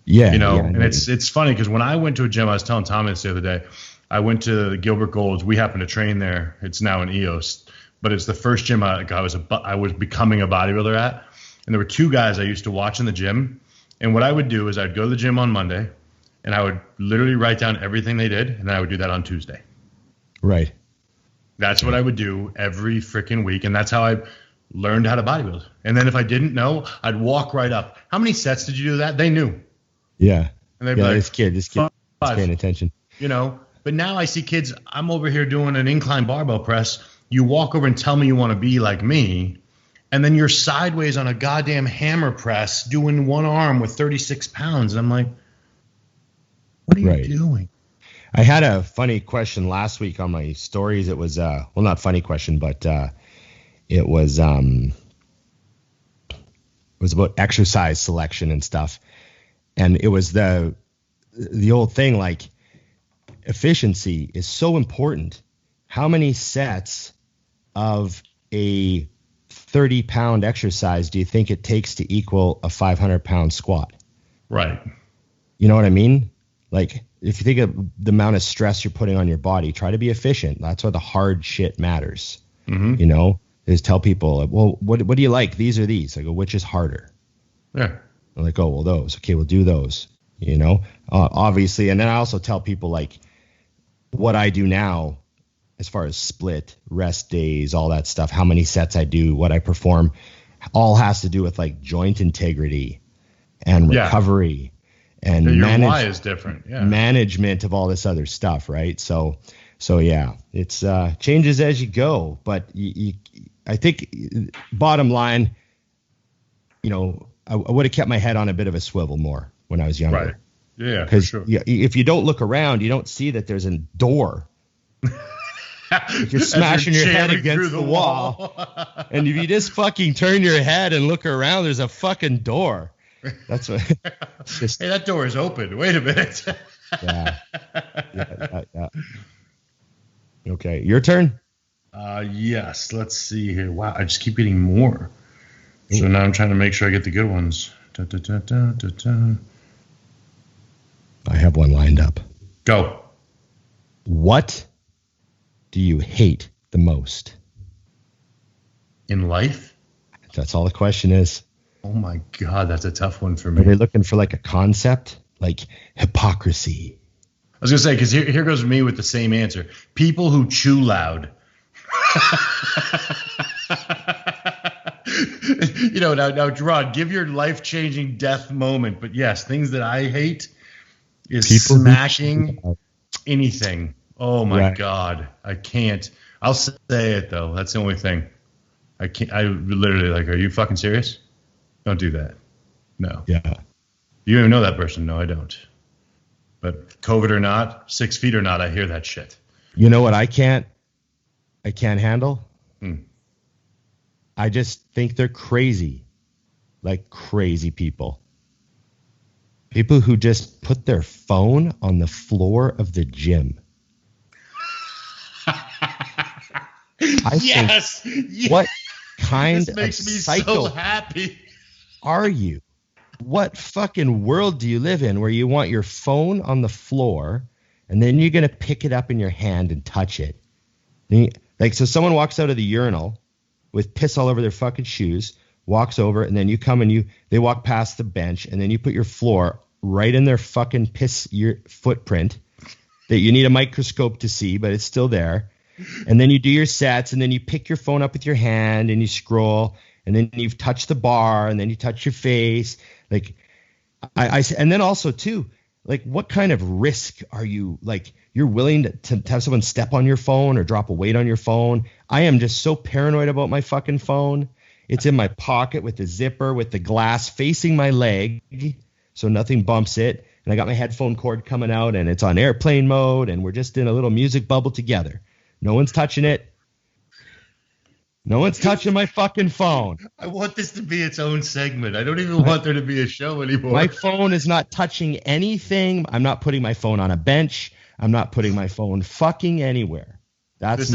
Speaker 1: Yeah.
Speaker 2: You know,
Speaker 1: yeah,
Speaker 2: and it's funny because when I went to a gym, I was telling Tommy this the other day, I went to Gilbert Gold's. We happened to train there. It's now an EOS, but it's the first gym I was becoming a bodybuilder at. And there were 2 guys I used to watch in the gym. And what I would do is I'd go to the gym on Monday and I would literally write down everything they did. And then I would do that on Tuesday.
Speaker 1: Right.
Speaker 2: That's what I would do every freaking week. And that's how I learned how to bodybuild. And then if I didn't know, I'd walk right up. How many sets did you do that? They knew.
Speaker 1: Yeah.
Speaker 2: And they'd be like,
Speaker 1: this kid is paying attention.
Speaker 2: You know, but now I see kids, I'm over here doing an incline barbell press. You walk over and tell me you want to be like me. And then you're sideways on a goddamn hammer press doing one arm with 36 pounds. And I'm like, what are you doing?
Speaker 1: I had a funny question last week on my stories. It was, well, not funny question, but it was about exercise selection and stuff. And it was the old thing, like efficiency is so important. How many sets of a 30-pound exercise do you think it takes to equal a 500-pound squat?
Speaker 2: Right.
Speaker 1: You know what I mean? Like if you think of the amount of stress you're putting on your body, try to be efficient. That's why the hard shit matters. You know, is tell people, well, what do you like? These or these? I go, which is harder?
Speaker 2: Yeah.
Speaker 1: They're like, oh, well, those. Okay, we'll do those, you know, obviously. And then I also tell people like what I do now as far as split, rest days, all that stuff, how many sets I do, what I perform, all has to do with like joint integrity and recovery and
Speaker 2: why is different. Yeah.
Speaker 1: Management of all this other stuff. Right. So yeah, it's changes as you go, but I think bottom line, I would have kept my head on a bit of a swivel more when I was younger.
Speaker 2: Right. Yeah, for
Speaker 1: because
Speaker 2: sure.
Speaker 1: if you don't look around, you don't see that there's a door. If you're smashing your head against the wall, and if you just fucking turn your head and look around, there's a fucking door. That's what.
Speaker 2: Hey, that door is open. Wait a minute.
Speaker 1: Yeah. Okay, your turn.
Speaker 2: Yes. Let's see here. Wow, I just keep getting more. So now I'm trying to make sure I get the good ones. Da, da, da, da, da, da.
Speaker 1: I have one lined up.
Speaker 2: Go.
Speaker 1: What do you hate the most
Speaker 2: in life?
Speaker 1: That's all the question is.
Speaker 2: Oh my God, that's a tough one for
Speaker 1: Are
Speaker 2: me.
Speaker 1: they looking for like a concept, like hypocrisy?
Speaker 2: I was gonna say, because here goes me with the same answer: people who chew loud. Now, Gerard, give your life-changing death moment. But yes, things that I hate is
Speaker 1: People
Speaker 2: smashing anything. Oh my
Speaker 1: Right.
Speaker 2: God, I can't. I'll say it though. That's the only thing. I can't. I literally are you fucking serious? Don't do that. No.
Speaker 1: Yeah.
Speaker 2: You don't even know that person. No, I don't. But COVID or not, 6 feet or not, I hear that shit.
Speaker 1: You know what I can't handle?
Speaker 2: Hmm.
Speaker 1: I just think they're crazy. Like crazy people. People who just put their phone on the floor of the gym.
Speaker 2: Yes.
Speaker 1: What kind
Speaker 2: This makes
Speaker 1: of
Speaker 2: me
Speaker 1: psycho
Speaker 2: so happy.
Speaker 1: are you? What fucking world do you live in where you want your phone on the floor and then you're going to pick it up in your hand and touch it? So someone walks out of the urinal with piss all over their fucking shoes, walks over, and then you come and they walk past the bench, and then you put your floor right in their fucking your footprint that you need a microscope to see, but it's still there. And then you do your sets, and then you pick your phone up with your hand and you scroll, and then you've touched the bar, and then you touch your face. And then also too, what kind of risk are you you're willing to have someone step on your phone or drop a weight on your phone? I am just so paranoid about my fucking phone. It's in my pocket with the zipper, with the glass facing my leg so nothing bumps it. And I got my headphone cord coming out and it's on airplane mode and we're just in a little music bubble together. No one's touching it. No one's touching my fucking phone.
Speaker 2: I want this to be its own segment. I don't even want there to be a show anymore.
Speaker 1: My phone is not touching anything. I'm not putting my phone on a bench. I'm not putting my phone fucking anywhere. This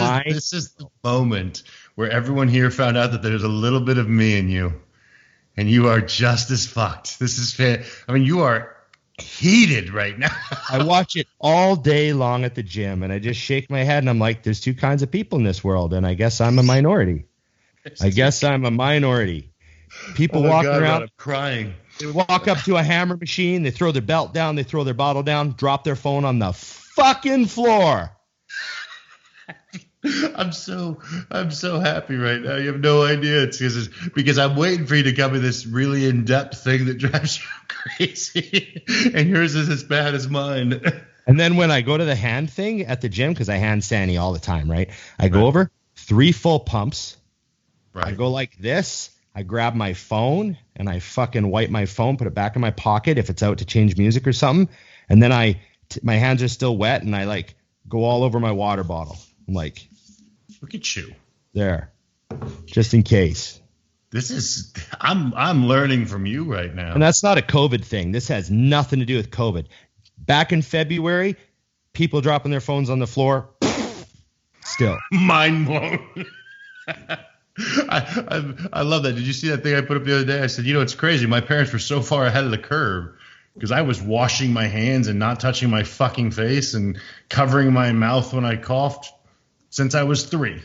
Speaker 2: is the moment where everyone here found out that there's a little bit of me in you, and you are just as fucked. This is fair. I mean, you are heated right now.
Speaker 1: I watch it all day long at the gym, and I just shake my head, and I'm like, there's two kinds of people in this world, and I guess I'm a minority. People walking around.
Speaker 2: I'm crying.
Speaker 1: They walk up to a hammer machine, they throw their belt down, they throw their bottle down, drop their phone on the fucking floor.
Speaker 2: I'm so happy right now. You have no idea. It's because I'm waiting for you to come with this really in-depth thing that drives you crazy, and yours is as bad as mine.
Speaker 1: And then when I go to the hand thing at the gym, because I hand Sandy all the time, right? I go over 3 full pumps.
Speaker 2: Right.
Speaker 1: I go like this. I grab my phone and I fucking wipe my phone, put it back in my pocket if it's out to change music or something. And then my hands are still wet and I go all over my water bottle. I'm like,
Speaker 2: look at you.
Speaker 1: There. Just in case.
Speaker 2: I'm learning from you right now.
Speaker 1: And that's not a COVID thing. This has nothing to do with COVID. Back in February, people dropping their phones on the floor. Still.
Speaker 2: Mind blown. I love that. Did you see that thing I put up the other day? I said, it's crazy. My parents were so far ahead of the curve because I was washing my hands and not touching my fucking face and covering my mouth when I coughed since I was 3.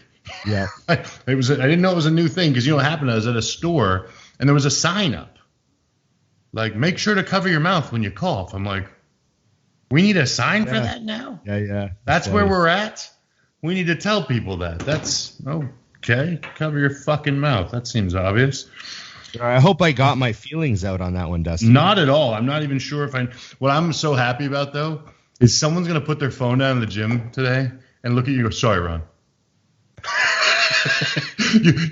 Speaker 1: Yeah.
Speaker 2: I didn't know it was a new thing because what happened? I was at a store and there was a sign up make sure to cover your mouth when you cough. I'm like, we need a sign for that now?
Speaker 1: Yeah.
Speaker 2: That's where we're at? We need to tell people that. That's okay. Cover your fucking mouth. That seems obvious.
Speaker 1: I hope I got my feelings out on that one, Dustin.
Speaker 2: Not at all. I'm not even sure what I'm so happy about, though, is someone's going to put their phone down in the gym today and look at you and go, sorry, Ron.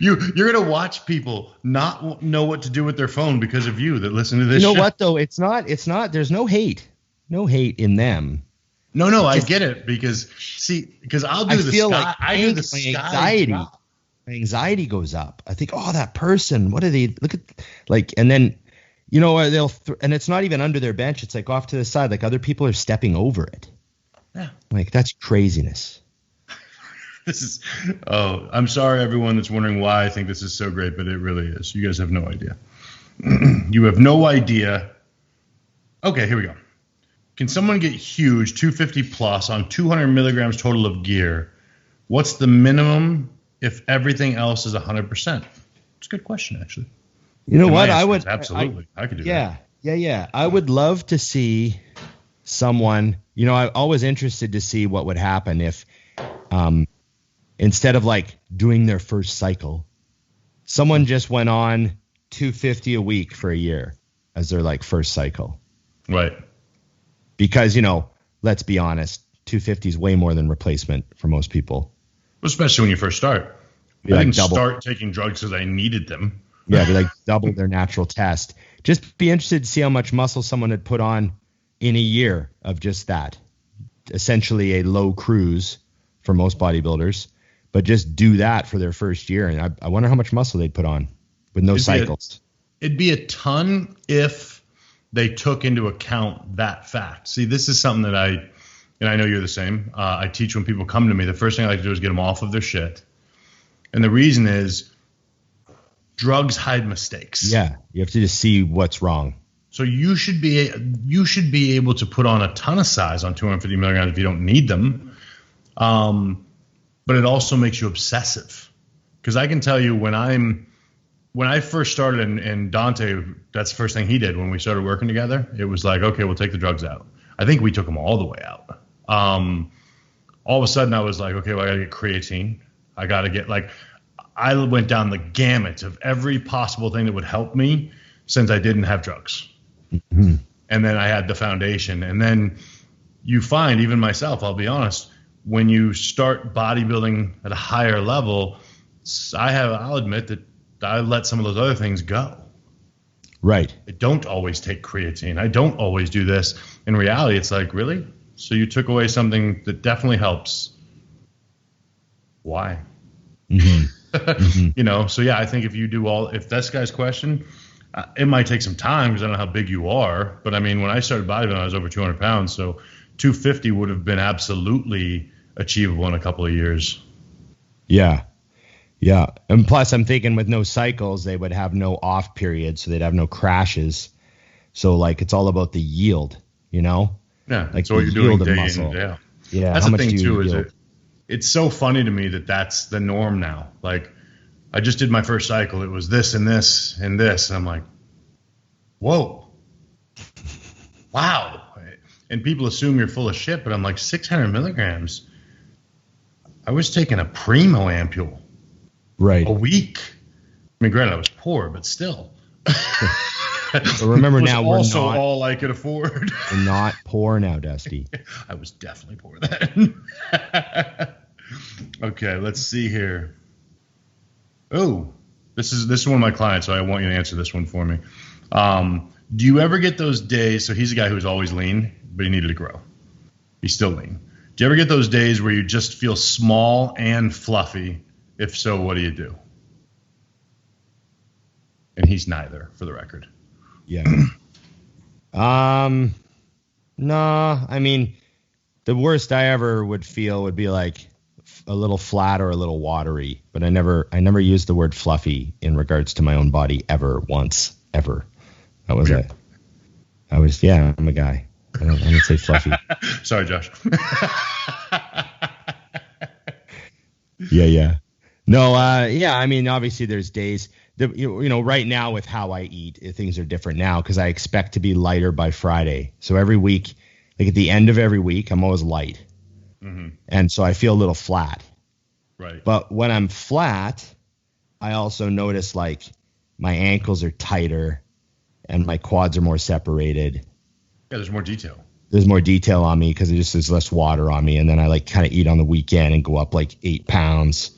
Speaker 2: You're gonna watch people not know what to do with their phone because of you that listen to this.
Speaker 1: You know
Speaker 2: show.
Speaker 1: what though? It's not. There's no hate in them.
Speaker 2: No, I get it because I'll do the
Speaker 1: feel
Speaker 2: sky.
Speaker 1: like
Speaker 2: I do the
Speaker 1: my
Speaker 2: sky
Speaker 1: anxiety.
Speaker 2: drop.
Speaker 1: My anxiety goes up. I think, oh, that person. What are they? Look at like, and then, you know, and it's not even under their bench. It's like off to the side. Like other people are stepping over it.
Speaker 2: Yeah.
Speaker 1: Like that's craziness.
Speaker 2: I'm sorry everyone that's wondering why I think this is so great, but it really is. You guys have no idea. You have no idea. Okay, here we go. Can someone get huge 250 plus on 200 milligrams total of gear? What's the minimum if everything else is 100%? It's a good question, actually.
Speaker 1: You know what? I would
Speaker 2: absolutely. I could do that.
Speaker 1: Yeah. I would love to see someone. You know, I'm always interested to see what would happen if, instead of like doing their first cycle, someone just went on 250 a week for a year as their like first cycle.
Speaker 2: Right.
Speaker 1: Because, you know, let's be honest, 250 is way more than replacement for most people.
Speaker 2: Especially when you first start. I didn't start taking drugs because I needed them.
Speaker 1: Yeah, they like double their natural test. Just be interested to see how much muscle someone had put on in a year of just that. Essentially a low cruise for most bodybuilders, but just do that for their first year. And I wonder how much muscle they'd put on with no cycles.
Speaker 2: It'd be a ton if they took into account that fact. See, this is something that and I know you're the same. I teach when people come to me, the first thing I like to do is get them off of their shit. And the reason is drugs hide mistakes.
Speaker 1: Yeah. You have to just see what's wrong.
Speaker 2: So you should be able to put on a ton of size on 250 milligrams if you don't need them. But it also makes you obsessive. Because I can tell you when I first started and Dante, that's the first thing he did when we started working together. It was like, okay, we'll take the drugs out. I think we took them all the way out. All of a sudden I was like, okay, well, I got to get creatine. I got to get I went down the gamut of every possible thing that would help me since I didn't have drugs.
Speaker 1: Mm-hmm.
Speaker 2: And then I had the foundation. And then you find, even myself, I'll be honest, when you start bodybuilding at a higher level, I'll admit that I let some of those other things go.
Speaker 1: Right.
Speaker 2: I don't always take creatine. I don't always do this. In reality, it's like, really? So you took away something that definitely helps. Why?
Speaker 1: Mm-hmm. Mm-hmm.
Speaker 2: You know, so yeah, I think if this guy's question, it might take some time because I don't know how big you are. But I mean, when I started bodybuilding, I was over 200 pounds. So 250 would have been absolutely achievable in a couple of years.
Speaker 1: Yeah. Yeah. And plus I'm thinking with no cycles, they would have no off periods. So they'd have no crashes. So like, it's all about the yield, you know?
Speaker 2: Yeah.
Speaker 1: Like
Speaker 2: so what you're doing day in and day out.
Speaker 1: Yeah.
Speaker 2: That's the thing too, is it's so funny to me that that's the norm now. Like I just did my first cycle. It was this and this and this. And I'm like, whoa, wow. And people assume you're full of shit, but I'm like 600 milligrams. I was taking a primo ampule a week. I mean, granted, I was poor, but still.
Speaker 1: But remember now, we're
Speaker 2: also
Speaker 1: not
Speaker 2: all I could afford.
Speaker 1: We're not poor now, Dusty.
Speaker 2: I was definitely poor then. Okay, let's see here. Oh, this is one of my clients, so I want you to answer this one for me. Do you ever get those days? So he's a guy who's always lean, but he needed to grow. He's still lean. Do you ever get those days where you just feel small and fluffy? If so, what do you do? And he's neither, for the record.
Speaker 1: Yeah. No, I mean, the worst I ever would feel would be like a little flat or a little watery, but I never used the word fluffy in regards to my own body ever once, ever. That was it. I'm a guy. I don't say fluffy.
Speaker 2: Sorry, Josh.
Speaker 1: Yeah. No, I mean, obviously there's days that, you know, right now with how I eat, things are different now because I expect to be lighter by Friday. So every week, like at the end of every week, I'm always light. Mm-hmm. And so I feel a little flat.
Speaker 2: Right.
Speaker 1: But when I'm flat, I also notice like my ankles are tighter and my quads are more separated.
Speaker 2: Yeah, there's more detail.
Speaker 1: There's more detail on me because there's less water on me. And then I like kind of eat on the weekend and go up like 8 pounds.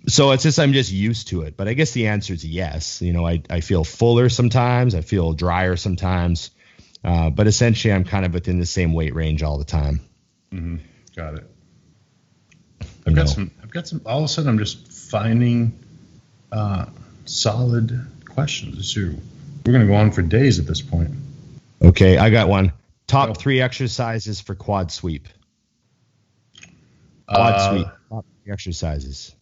Speaker 1: So it's just I'm just used to it. But I guess the answer is yes. You know, I feel fuller sometimes. I feel drier sometimes. But essentially, I'm kind of within the same weight range all the time.
Speaker 2: Mm-hmm. Got it. I've got some. All of a sudden, I'm just finding solid questions. We're going to go on for days at this point.
Speaker 1: Okay, I got one. Top 3 exercises for quad sweep. Quad sweep. Top 3 exercises.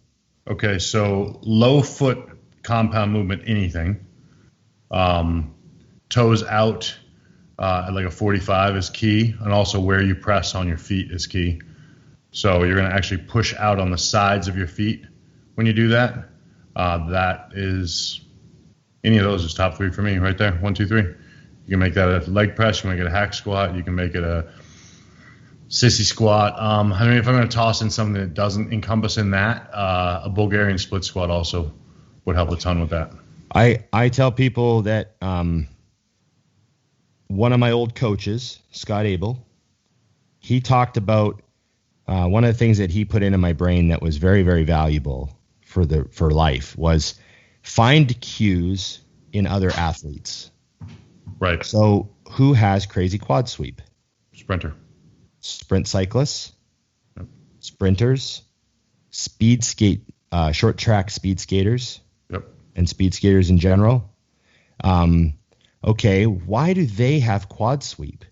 Speaker 2: Okay, so low foot compound movement, anything. Toes out at like a 45 is key, and also where you press on your feet is key. So you're going to actually push out on the sides of your feet when you do that. That is, any of those is top 3 for me right there. 1, 2, 3. You can make that a leg press. You can make it a hack squat. You can make it a sissy squat. I mean, if I'm going to toss in something that doesn't encompass in that, a Bulgarian split squat also would help a ton with that.
Speaker 1: I tell people that one of my old coaches, Scott Abel, he talked about one of the things that he put into my brain that was very, very valuable for life was find cues in other athletes.
Speaker 2: Right.
Speaker 1: So who has crazy quad sweep?
Speaker 2: Sprinter.
Speaker 1: Sprint cyclists,
Speaker 2: Yep.
Speaker 1: sprinters, speed skate, short track speed skaters,
Speaker 2: Yep.
Speaker 1: and speed skaters in general. Okay, why do they have quad sweep?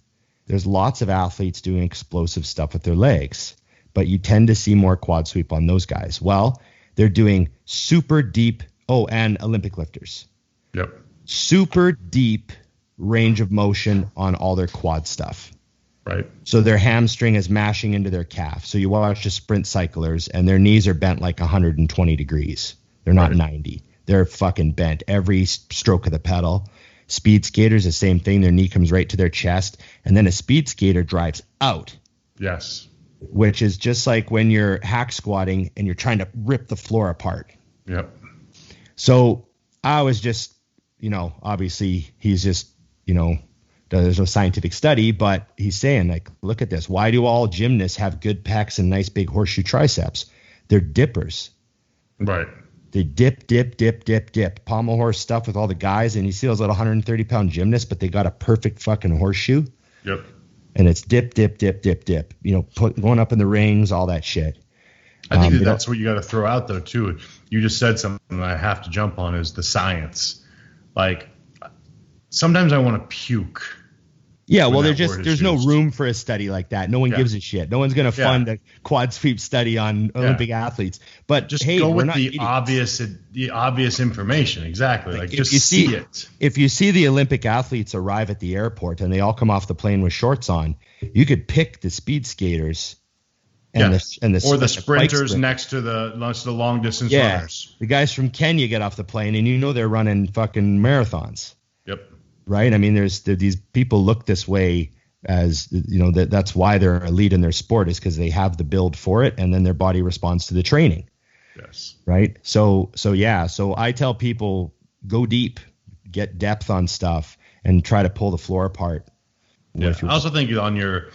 Speaker 1: There's lots of athletes doing explosive stuff with their legs, but you tend to see more quad sweep on those guys. Well, they're doing super deep, and Olympic lifters.
Speaker 2: Yep.
Speaker 1: Super deep range of motion on all their quad stuff.
Speaker 2: Right.
Speaker 1: So their hamstring is mashing into their calf. So you watch the sprint cyclers and their knees are bent like 120 degrees. They're not 90. They're fucking bent every stroke of the pedal. Speed skaters, the same thing. Their knee comes right to their chest. And then a speed skater drives out.
Speaker 2: Yes.
Speaker 1: Which is just like when you're hack squatting and you're trying to rip the floor apart.
Speaker 2: Yep.
Speaker 1: So I was just, obviously he's just, there's no scientific study, but he's saying, like, look at this. Why do all gymnasts have good pecs and nice big horseshoe triceps? They're dippers.
Speaker 2: Right.
Speaker 1: They dip. Pommel horse stuff with all the guys, and you see those little 130-pound gymnasts, but they got a perfect fucking horseshoe.
Speaker 2: Yep.
Speaker 1: And it's dip. Going up in the rings, all that shit.
Speaker 2: I think that's what you got to throw out, though, too. You just said something that I have to jump on is the science. Like, sometimes I want to puke.
Speaker 1: Yeah, well, there's no room for a study like that. No one gives a shit. No one's going to fund a quad sweep study on Olympic athletes. But
Speaker 2: just
Speaker 1: hey,
Speaker 2: go
Speaker 1: we're
Speaker 2: with
Speaker 1: not
Speaker 2: the obvious information. Exactly. Like just see it.
Speaker 1: If you see the Olympic athletes arrive at the airport and they all come off the plane with shorts on, you could pick the speed skaters and the
Speaker 2: sprinters next to the long distance runners.
Speaker 1: The guys from Kenya get off the plane and they're running fucking marathons.
Speaker 2: Yep.
Speaker 1: Right? I mean, there's these people look this way as, that's why they're elite in their sport is because they have the build for it and then their body responds to the training.
Speaker 2: Yes.
Speaker 1: Right? So I tell people go deep, get depth on stuff and try to pull the floor apart.
Speaker 2: Yeah. I also think on your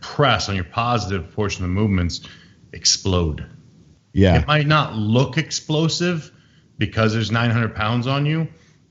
Speaker 2: press, on your positive portion of the movements, explode.
Speaker 1: Yeah.
Speaker 2: It might not look explosive because there's 900 pounds on you,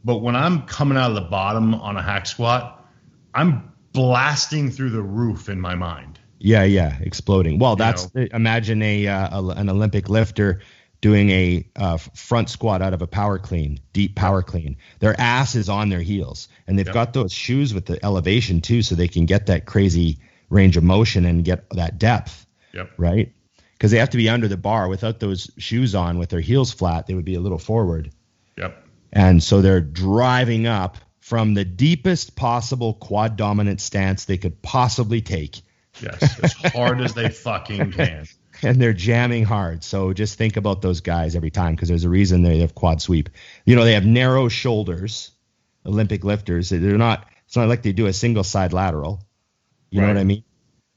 Speaker 2: but when I'm coming out of the bottom on a hack squat, I'm blasting through the roof in my mind.
Speaker 1: Yeah, exploding. Well, imagine an Olympic lifter doing a front squat out of a power clean, deep power clean. Their ass is on their heels, and they've got those shoes with the elevation too, so they can get that crazy range of motion and get that depth.
Speaker 2: Yep.
Speaker 1: Right? Because they have to be under the bar. Without those shoes on, with their heels flat, they would be a little forward.
Speaker 2: Yep.
Speaker 1: And so they're driving up from the deepest possible quad dominant stance they could possibly take.
Speaker 2: Yes, as hard as they fucking can.
Speaker 1: And they're jamming hard. So just think about those guys every time because there's a reason they have quad sweep. They have narrow shoulders, Olympic lifters. It's not like they do a single side lateral. You know what I mean?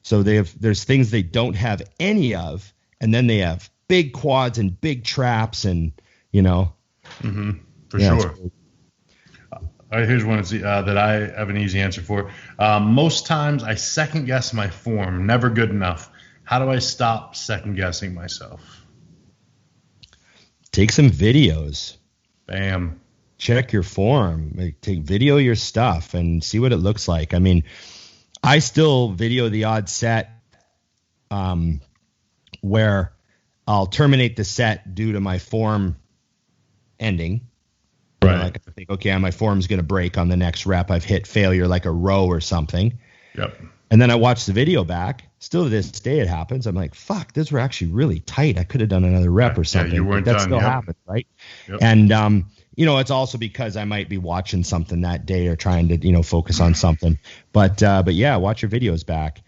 Speaker 1: So there's things they don't have any of, and then they have big quads and big traps and,
Speaker 2: Mm-hmm. For sure. All right, here's one that I have an easy answer for. Most times I second guess my form, never good enough. How do I stop second guessing myself?
Speaker 1: take some videos.
Speaker 2: Bam.
Speaker 1: Check your form. Like, take video your stuff and see what it looks like. I mean, I still video the odd set where I'll terminate the set due to my form ending.
Speaker 2: Right.
Speaker 1: Like I think, okay, my form's going to break on the next rep. I've hit failure like a row or something.
Speaker 2: Yep.
Speaker 1: And then I watch the video back. Still to this day it happens. I'm like, fuck, those were actually really tight. I could have done another rep or something.
Speaker 2: Yeah, you weren't
Speaker 1: that
Speaker 2: done.
Speaker 1: still happens, right? Yep. And it's also because I might be watching something that day or trying to, focus on something. But yeah, watch your videos back.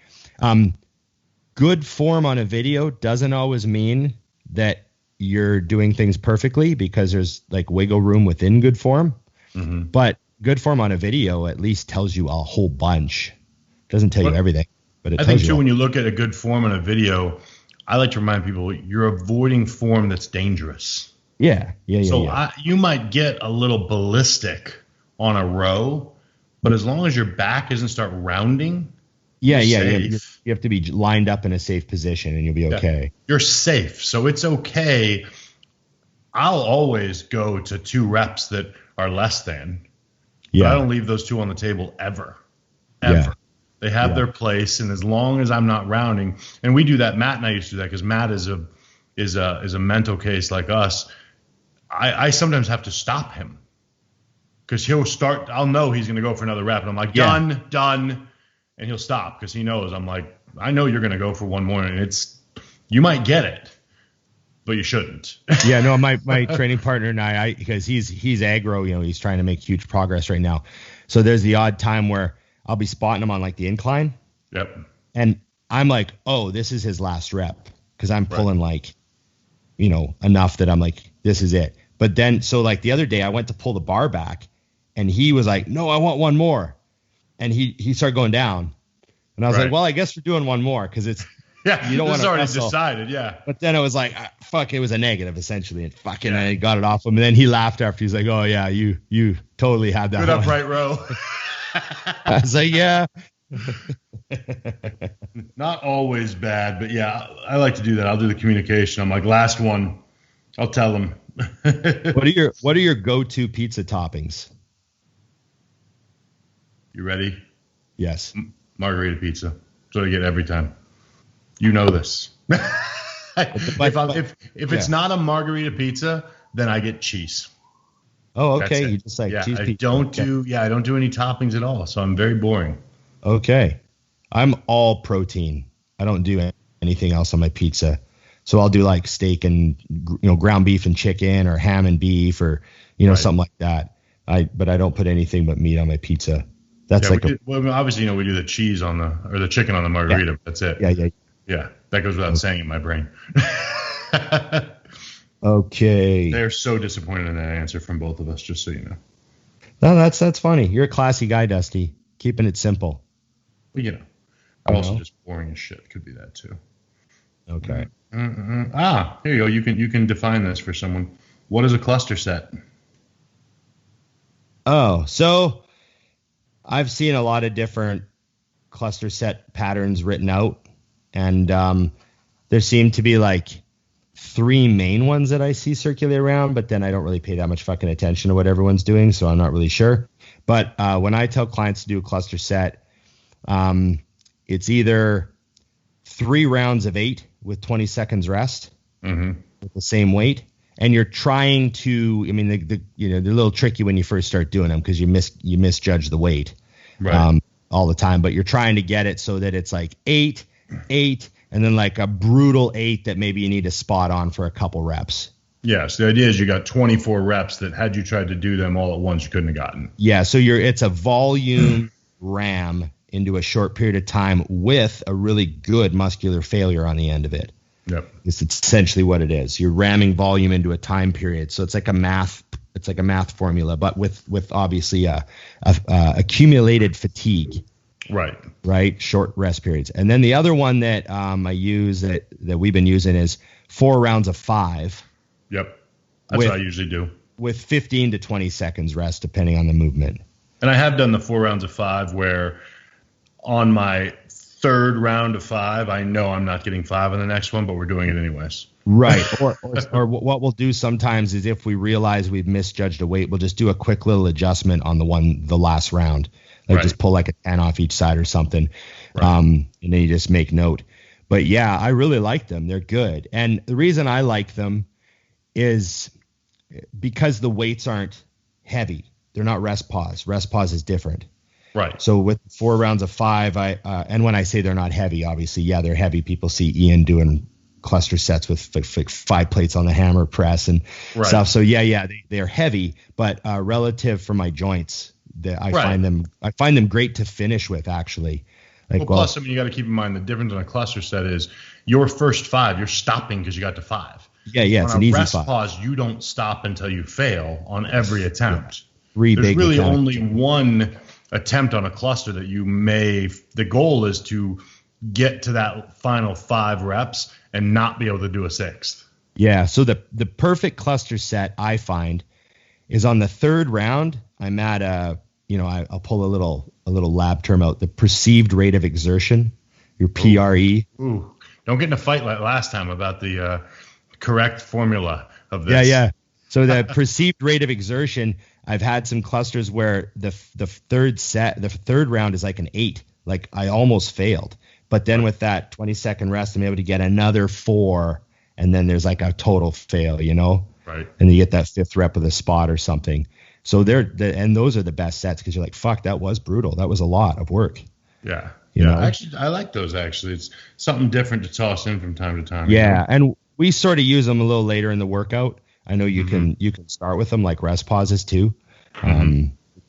Speaker 1: Good form on a video doesn't always mean that you're doing things perfectly, because there's like wiggle room within good form. Mm-hmm. But good form on a video at least tells you a whole bunch. Doesn't tell you everything, but it tells you. I
Speaker 2: think too, when you look at a good form on a video, I like to remind people you're avoiding form that's dangerous.
Speaker 1: Yeah.
Speaker 2: So you might get a little ballistic on a row, but as long as your back doesn't start rounding,
Speaker 1: you have to be lined up in a safe position and you'll be okay.
Speaker 2: You're safe, so it's okay. I'll always go to 2 reps that are less than. Yeah. But I don't leave those 2 on the table ever. Yeah. They have their place, and as long as I'm not rounding, and we do that. Matt and I used to do that because Matt is a mental case like us. I sometimes have to stop him because he'll start. I'll know he's going to go for another rep, and I'm like, done, and he'll stop because he knows. I'm like, I know you're going to go for one more, and you might get it, but you shouldn't.
Speaker 1: Yeah, no, my training partner and I because he's aggro, he's trying to make huge progress right now. So there's the odd time where I'll be spotting him on like the incline.
Speaker 2: Yep.
Speaker 1: And I'm like, oh, this is his last rep because I'm pulling like, enough that I'm like, this is it. But then, so like the other day I went to pull the bar back and he was like, no, I want one more. And he started going down. And I was like, well, I guess we're doing one more because it's, you don't want to
Speaker 2: already decided. Yeah.
Speaker 1: But then I was like, fuck, it was a negative essentially. And fucking, I got it off him. And then he laughed after. He's like, oh yeah, you totally had that.
Speaker 2: Good upright row.
Speaker 1: I was like, yeah.
Speaker 2: Not always bad, but yeah, I like to do that. I'll do the communication. I'm like, last one, I'll tell them.
Speaker 1: What are your go-to pizza toppings?
Speaker 2: You ready?
Speaker 1: Yes.
Speaker 2: Margarita pizza. That's what I get every time. You know this. If it's not a margarita pizza, then I get cheese.
Speaker 1: Oh, okay. You just like cheese pizza.
Speaker 2: I don't do any toppings at all, so I'm very boring.
Speaker 1: Okay. I'm all protein. I don't do anything else on my pizza. So I'll do like steak and ground beef and chicken or ham and beef or something like that. But I don't put anything but meat on my pizza. That's
Speaker 2: obviously we do the cheese or the chicken on the margarita. But that's it. Yeah. That goes without saying in my brain.
Speaker 1: Okay.
Speaker 2: They're so disappointed in that answer from both of us, just so you know.
Speaker 1: No, that's funny. You're a classy guy, Dusty. Keeping it simple.
Speaker 2: Well, I'm also just boring as shit. Could be that too.
Speaker 1: Okay.
Speaker 2: Here you go. You can define this for someone. What is a cluster set?
Speaker 1: Oh, so I've seen a lot of different cluster set patterns written out, and there seem to be like 3 main ones that I see circulate around, but then I don't really pay that much fucking attention to what everyone's doing, so I'm not really sure. But when I tell clients to do a cluster set, it's either 3 rounds of 8 with 20 seconds rest with the same weight, and you're trying to. I mean, they're a little tricky when you first start doing them because you misjudge the weight all the time, but you're trying to get it so that it's like 8, and then like a brutal 8 that maybe you need to spot on for a couple reps.
Speaker 2: Yes, the idea is you got 24 reps that had you tried to do them all at once, you couldn't have gotten.
Speaker 1: Yeah, so it's a volume ram into a short period of time with a really good muscular failure on the end of it.
Speaker 2: Yep.
Speaker 1: It's essentially what it is. You're ramming volume into a time period. So it's like a math formula, but with obviously a accumulated fatigue. Right. Short rest periods. And then the other one that I use that we've been using is 4 rounds of 5.
Speaker 2: Yep. That's what I usually do.
Speaker 1: With 15 to 20 seconds rest, depending on the movement.
Speaker 2: And I have done the 4 rounds of 5 where on my 3rd round of 5, I know I'm not getting 5 in the next one, but we're doing it anyways.
Speaker 1: Right. Or what we'll do sometimes is if we realize we've misjudged a weight, we'll just do a quick little adjustment on the last round. Like just pull like a 10 off each side or something. Right. And then you just make note. But yeah, I really like them. They're good. And the reason I like them is because the weights aren't heavy. They're not rest pause. Rest pause is different.
Speaker 2: Right.
Speaker 1: So with 4 rounds of 5, and when I say they're not heavy, obviously, yeah, they're heavy. People see Ian doing cluster sets with 5 plates on the hammer press and stuff. So yeah, they're heavy, but relative for my joints, I find them great to finish with, actually. Like,
Speaker 2: plus, I mean, you got to keep in mind the difference on a cluster set is your first 5, you're stopping because you got to 5.
Speaker 1: Yeah, it's an easy 5.
Speaker 2: On a rest pause, you don't stop until you fail on every attempt.
Speaker 1: Yeah.
Speaker 2: There's really only one attempt on a cluster that the goal is to get to that final 5 reps and not be able to do a 6th.
Speaker 1: Yeah. So the perfect cluster set I find is on the 3rd round. I'm at I'll pull a little lab term out, the perceived rate of exertion, your PRE.
Speaker 2: Ooh. Don't get in a fight like last time about the correct formula of this.
Speaker 1: Yeah. So the perceived rate of exertion, I've had some clusters where the third round is like an 8. Like I almost failed. But then with that 20-second rest, I'm able to get another 4, and then there's like a total fail, Right. And you get that 5th rep with a spot or something. So and those are the best sets because you're like, fuck, that was brutal. That was a lot of work.
Speaker 2: Yeah.
Speaker 1: You know?
Speaker 2: Actually, I like those, actually. It's something different to toss in from time to time.
Speaker 1: Yeah, and we sort of use them a little later in the workout. I know you can start with them like rest pauses too,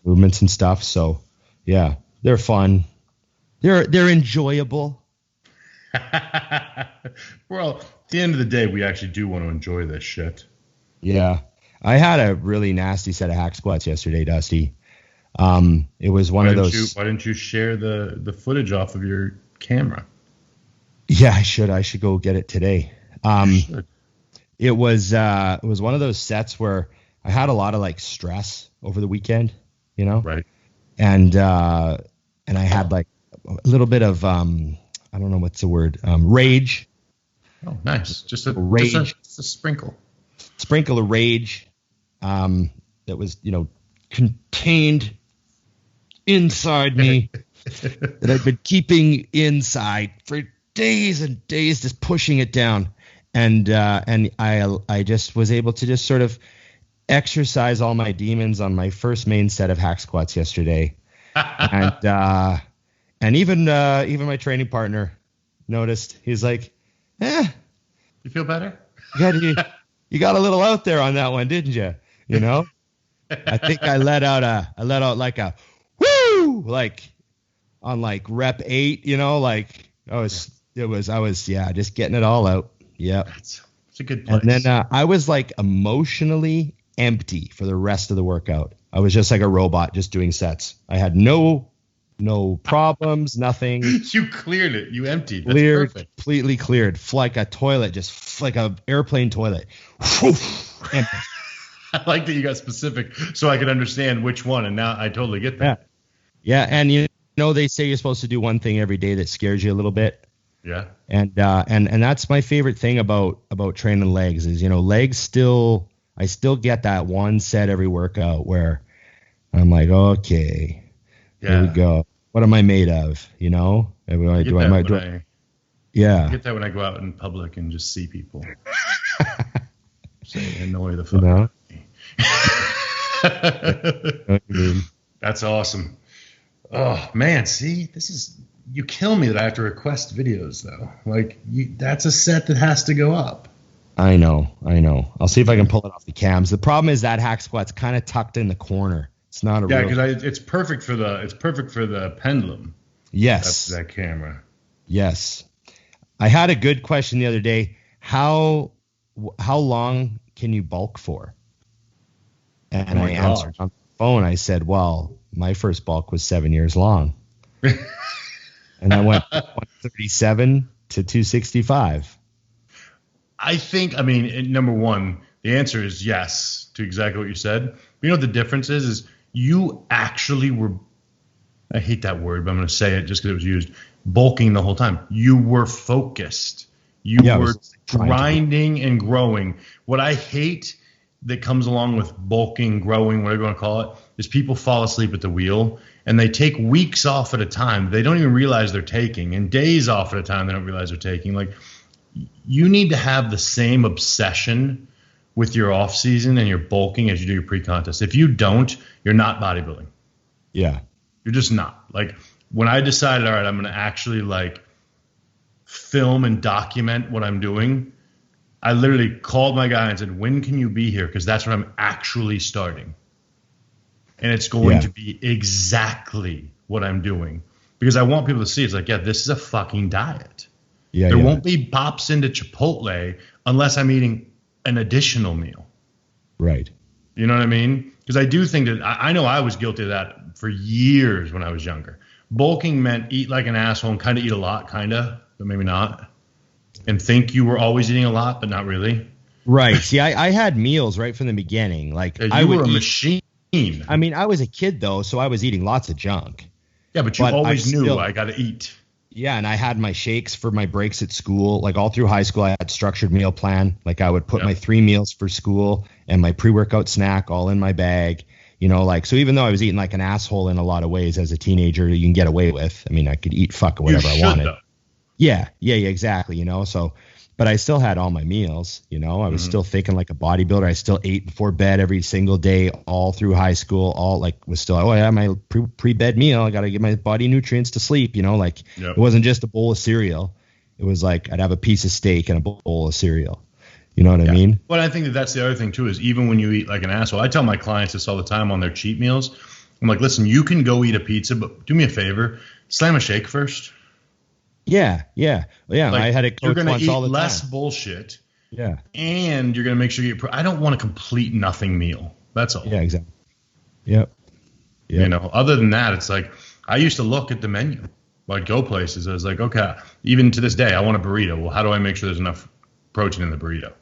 Speaker 1: movements and stuff. So yeah, they're fun. They're enjoyable.
Speaker 2: Well, at the end of the day, we actually do want to enjoy this shit.
Speaker 1: Yeah. I had a really nasty set of hack squats yesterday, Dusty. It was one of those.
Speaker 2: Why didn't you share the footage off of your camera?
Speaker 1: Yeah, I should. I should go get it today. It was one of those sets where I had a lot of like stress over the weekend, Right. And I had like a little bit of I don't know what's the word, rage.
Speaker 2: Oh, nice. Just a
Speaker 1: rage.
Speaker 2: Just a sprinkle
Speaker 1: of rage. That was, contained inside me that I've been keeping inside for days and days, just pushing it down. And I just was able to just sort of exercise all my demons on my first main set of hack squats yesterday. And even my training partner noticed. He's like,
Speaker 2: you feel better?
Speaker 1: You got a little out there on that one, didn't you? I think I let out like a woo, like on like rep 8, like I was just getting it all out. Yeah.
Speaker 2: It's a good place.
Speaker 1: And then I was like emotionally empty for the rest of the workout. I was just like a robot just doing sets. I had no problems, nothing.
Speaker 2: You cleared it. You emptied. That's
Speaker 1: cleared,
Speaker 2: perfect.
Speaker 1: Completely cleared. Like a toilet, just like a airplane toilet. Empty.
Speaker 2: I like that you got specific so I could understand which one, and now I totally get that.
Speaker 1: Yeah, and they say you're supposed to do one thing every day that scares you a little bit.
Speaker 2: Yeah.
Speaker 1: And that's my favorite thing about training legs is, legs I still get that one set every workout where I'm like, okay, here we go. What am I made of? Yeah.
Speaker 2: I get that when I go out in public and just see people. Say, annoy the fuck out of me. That's awesome. Oh man, see, you kill me that I have to request videos though. Like that's a set that has to go up.
Speaker 1: I know. I'll see if I can pull it off the cams. The problem is that hack squat's kind of tucked in the corner. It's not
Speaker 2: because it's perfect for the pendulum.
Speaker 1: Yes.
Speaker 2: That camera.
Speaker 1: Yes. I had a good question the other day. How long can you bulk for? And I answered on the phone. I said, well, my first bulk was 7 years long. And I went 137 to 265.
Speaker 2: I mean, number one, the answer is yes to exactly what you said. But you know what the difference is you actually were, I hate that word, but I'm going to say it just because it was used, bulking the whole time. You were focused. You were grinding and growing. What I hate that comes along with bulking, growing, whatever you want to call it, is people fall asleep at the wheel and they take weeks off at a time. They don't even realize they're taking, and days off at a time they don't realize they're taking. Like, you need to have the same obsession with your off season and your bulking as you do your pre-contest. If you don't, you're not bodybuilding.
Speaker 1: Yeah.
Speaker 2: You're just not. Like, when I decided, all right, I'm going to actually like film and document what I'm doing, I literally called my guy and said, when can you be here? Because that's when I'm actually starting. And it's going to be exactly what I'm doing. Because I want people to see, it's like, yeah, this is a fucking diet. Yeah, there won't be pops into Chipotle unless I'm eating an additional meal.
Speaker 1: Right.
Speaker 2: You know what I mean? Because I do think that I know I was guilty of that for years when I was younger. Bulking meant eat like an asshole and kind of eat a lot, but maybe not. And think you were always eating a lot, but not really.
Speaker 1: Right. See, I had meals right from the beginning. Like,
Speaker 2: you were a machine.
Speaker 1: I mean, I was a kid though, so I was eating lots of junk.
Speaker 2: Yeah, but you always knew I got to eat.
Speaker 1: Yeah, and I had my shakes for my breaks at school. Like, all through high school, I had structured meal plan. Like, I would put my 3 meals for school and my pre-workout snack all in my bag. You know, like, so even though I was eating like an asshole in a lot of ways as a teenager, you can get away with. I mean, I could eat fuck or whatever I wanted. Though. Yeah, exactly. You know, so, but I still had all my meals. You know, I was still thinking like a bodybuilder. I still ate before bed every single day, all through high school. All like was still, oh yeah, my pre-bed meal. I got to get my body nutrients to sleep. You know, like it wasn't just a bowl of cereal. It was like I'd have a piece of steak and a bowl of cereal. You know what I mean?
Speaker 2: Well, I think that's the other thing too, is even when you eat like an asshole, I tell my clients this all the time on their cheat meals. I'm like, listen, you can go eat a pizza, but do me a favor, slam a shake first.
Speaker 1: Yeah. Like, I had it
Speaker 2: you're going to eat
Speaker 1: all the
Speaker 2: less
Speaker 1: time.
Speaker 2: Bullshit.
Speaker 1: Yeah.
Speaker 2: And you're going to make sure I don't want a complete nothing meal. That's all.
Speaker 1: Yeah, exactly. Yep.
Speaker 2: You know, other than that, it's like, I used to look at the menu. I'd go places. I was like, okay, even to this day, I want a burrito. Well, how do I make sure there's enough protein in the burrito?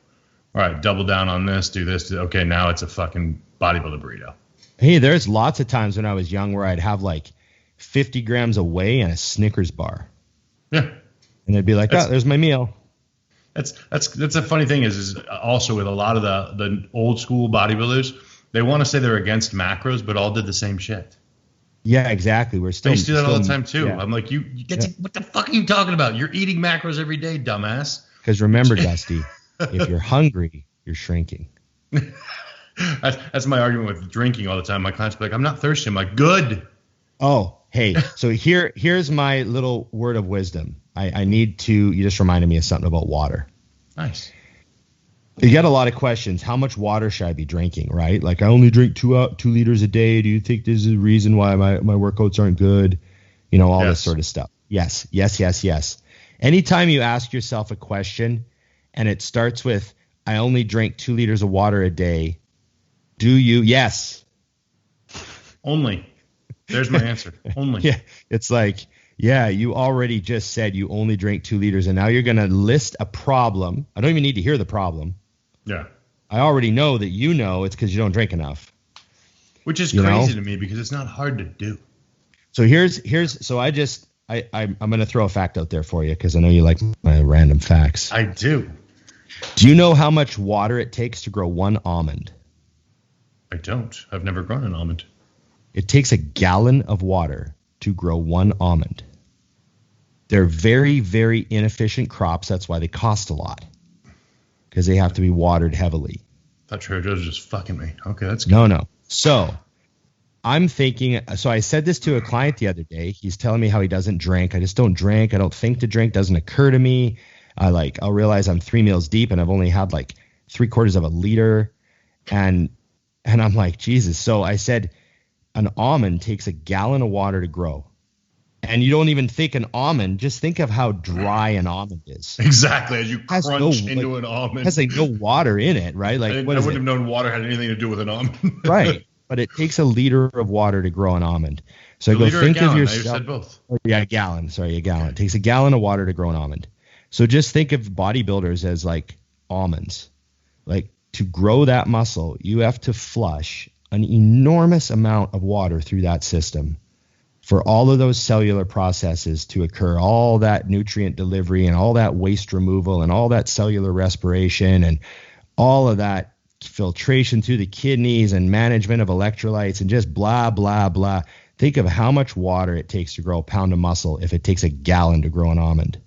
Speaker 2: All right, double down on this, do this. Okay, now it's a fucking bodybuilder burrito.
Speaker 1: Hey, there's lots of times when I was young where I'd have like 50 grams of whey and a Snickers bar.
Speaker 2: Yeah.
Speaker 1: And they'd be like, there's my meal.
Speaker 2: That's a funny thing is also with a lot of the old school bodybuilders, they want to say they're against macros, but all did the same shit.
Speaker 1: Yeah, exactly. We're still.
Speaker 2: They used to do that all the time too. Yeah. I'm like, you get to, what the fuck are you talking about? You're eating macros every day, dumbass.
Speaker 1: Because remember, Dusty, if you're hungry, you're shrinking.
Speaker 2: That's my argument with drinking all the time. My clients be like, I'm not thirsty. I'm like, good.
Speaker 1: Oh, hey. So here's my little word of wisdom. I need to. You just reminded me of something about water.
Speaker 2: Nice.
Speaker 1: You get a lot of questions. How much water should I be drinking? Right? Like, I only drink 2 liters a day. Do you think there's a reason why my workouts aren't good? You know, all this sort of stuff. Yes. Anytime you ask yourself a question and it starts with, I only drink 2 liters of water a day, do you? Yes.
Speaker 2: Only. There's my answer. Only.
Speaker 1: Yeah. It's like, yeah, you already just said you only drink 2 liters, and now you're going to list a problem. I don't even need to hear the problem.
Speaker 2: Yeah.
Speaker 1: I already know that you know it's because you don't drink enough.
Speaker 2: Which is crazy to me because it's not hard to do.
Speaker 1: So I'm going to throw a fact out there for you because I know you like my random facts.
Speaker 2: I do.
Speaker 1: Do you know how much water it takes to grow 1 almond?
Speaker 2: I don't. I've never grown an almond.
Speaker 1: It takes a gallon of water to grow 1 almond. They're very, very inefficient crops. That's why they cost a lot, because they have to be watered heavily.
Speaker 2: I thought Trader Joe's just fucking me. Okay, that's good.
Speaker 1: No. So I'm thinking, so I said this to a client the other day. He's telling me how he doesn't drink. I just don't drink. I don't think to drink. Doesn't occur to me. I'll realize I'm 3 meals deep and I've only had like 3/4 of a liter. And I'm like, Jesus. So I said, an almond takes a gallon of water to grow. And you don't even think an almond, just think of how dry an almond is.
Speaker 2: Exactly. As you crunch into an almond.
Speaker 1: It has like no water in it, right? Like,
Speaker 2: I wouldn't have known water had anything to do with an almond.
Speaker 1: Right. But it takes a liter of water to grow an almond. So I go, think of yourself.
Speaker 2: I said both.
Speaker 1: Yeah, a gallon. Sorry, a gallon. It takes a gallon of water to grow an almond. So just think of bodybuilders as like almonds. Like, to grow that muscle, you have to flush an enormous amount of water through that system. for all of those cellular processes to occur, all that nutrient delivery and all that waste removal and all that cellular respiration and all of that filtration through the kidneys and management of electrolytes and just blah, blah, blah. Think of how much water it takes to grow a pound of muscle if it takes a gallon to grow an almond.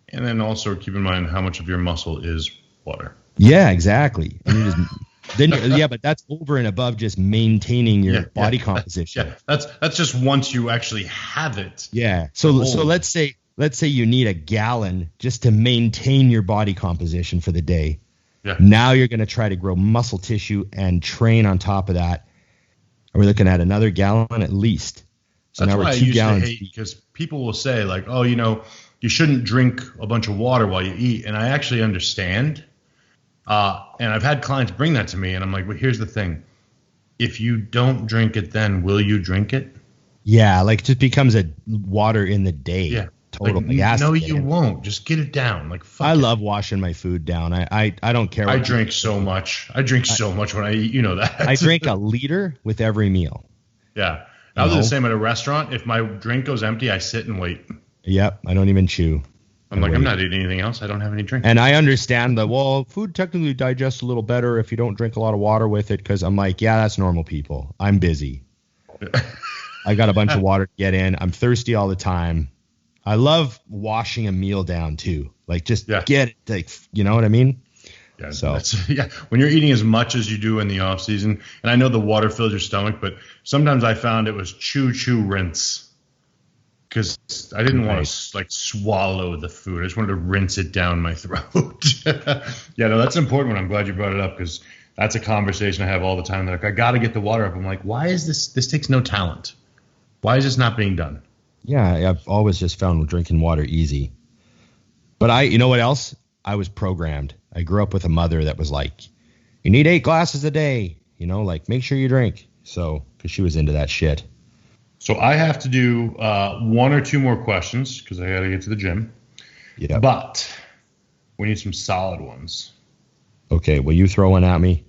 Speaker 2: And then also keep in mind how much of your muscle is water.
Speaker 1: Yeah, exactly. And you just, but that's over and above just maintaining your body composition.
Speaker 2: Yeah, that's just once you actually have it.
Speaker 1: Yeah. So let's say you need a gallon just to maintain your body composition for the day.
Speaker 2: Yeah.
Speaker 1: Now you're going to try to grow muscle tissue and train on top of that. Are we looking at another gallon at least? So
Speaker 2: that's
Speaker 1: now
Speaker 2: why
Speaker 1: we're 2
Speaker 2: I used
Speaker 1: gallons.
Speaker 2: to hate, because people will say like, oh, you shouldn't drink a bunch of water while you eat. And I actually understand. And I've had clients bring that to me, and I'm like, well, here's the thing. If you don't drink it then, will you drink it?
Speaker 1: Yeah, like it just becomes a water in the day.
Speaker 2: Yeah.
Speaker 1: Total.
Speaker 2: Like, no, you won't. Just get it down. Like, fuck
Speaker 1: I
Speaker 2: it.
Speaker 1: love washing my food down. I don't care.
Speaker 2: I drink so much. I drink so much when I eat. You know that.
Speaker 1: I drink a liter with every meal.
Speaker 2: Yeah. I was the same at a restaurant. If my drink goes empty, I sit and wait.
Speaker 1: Yep. I don't even chew.
Speaker 2: I'm not eating anything else. I don't have any drink.
Speaker 1: And I understand that, well, food technically digests a little better if you don't drink a lot of water with it, because I'm like, yeah, that's normal people. I'm busy. I got a bunch of water to get in. I'm thirsty all the time. I love washing a meal down too. Like just get it, like, you know what I mean?
Speaker 2: Yeah. So when you're eating as much as you do in the off season, and I know the water fills your stomach, but sometimes I found it was chew, rinse, because I didn't want to like swallow the food. I just wanted to rinse it down my throat. Yeah, no, that's important. I'm glad you brought it up, because that's a conversation I have all the time. They're like, I got to get the water up. I'm like, why is this? This takes no talent. Why is this not being done?
Speaker 1: Yeah, I've always just found drinking water easy. But you know what else? I was programmed. I grew up with a mother that was like, you need 8 glasses a day, like make sure you drink. So, because she was into that shit.
Speaker 2: So I have to do 1 or 2 more questions because I got to get to the gym.
Speaker 1: Yeah.
Speaker 2: But we need some solid ones.
Speaker 1: Okay, will you throw one at me?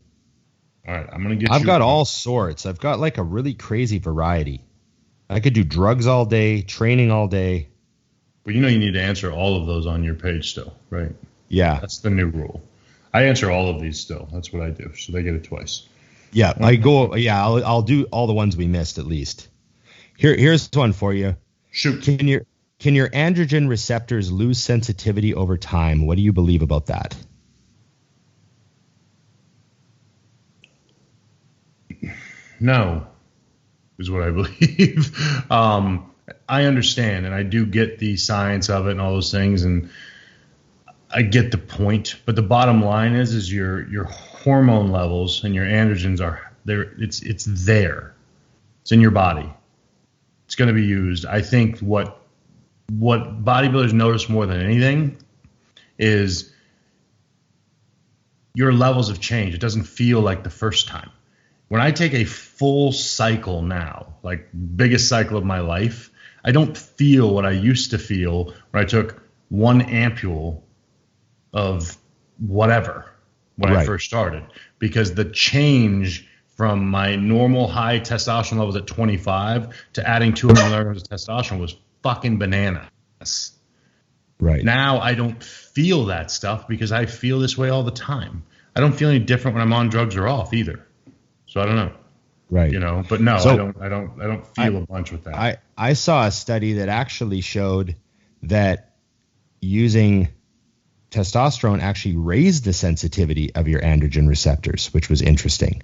Speaker 2: All right, I'm going to get
Speaker 1: I've got all sorts. I've got like a really crazy variety. I could do drugs all day, training all day.
Speaker 2: But you need to answer all of those on your page still, right?
Speaker 1: Yeah.
Speaker 2: That's the new rule. I answer all of these still. That's what I do. So they get it twice.
Speaker 1: Yeah, I'll do all the ones we missed at least. Here's one for you.
Speaker 2: Shoot.
Speaker 1: Can your androgen receptors lose sensitivity over time? What do you believe about that?
Speaker 2: No, is what I believe. I understand, and I do get the science of it and all those things, and I get the point. But the bottom line is your hormone levels and your androgens are there. It's there. It's in your body. It's going to be used. I think what bodybuilders notice more than anything is your levels have changed. It doesn't feel like the first time. When I take a full cycle now, like biggest cycle of my life, I don't feel what I used to feel when I took 1 ampule of whatever when I first started, because the change from my normal high testosterone levels at 25 to adding 200 milligrams of testosterone was fucking bananas.
Speaker 1: Right.
Speaker 2: Now I don't feel that stuff because I feel this way all the time. I don't feel any different when I'm on drugs or off either. So I don't know.
Speaker 1: Right.
Speaker 2: But no, so I don't feel a bunch with that.
Speaker 1: I saw a study that actually showed that using testosterone actually raised the sensitivity of your androgen receptors, which was interesting.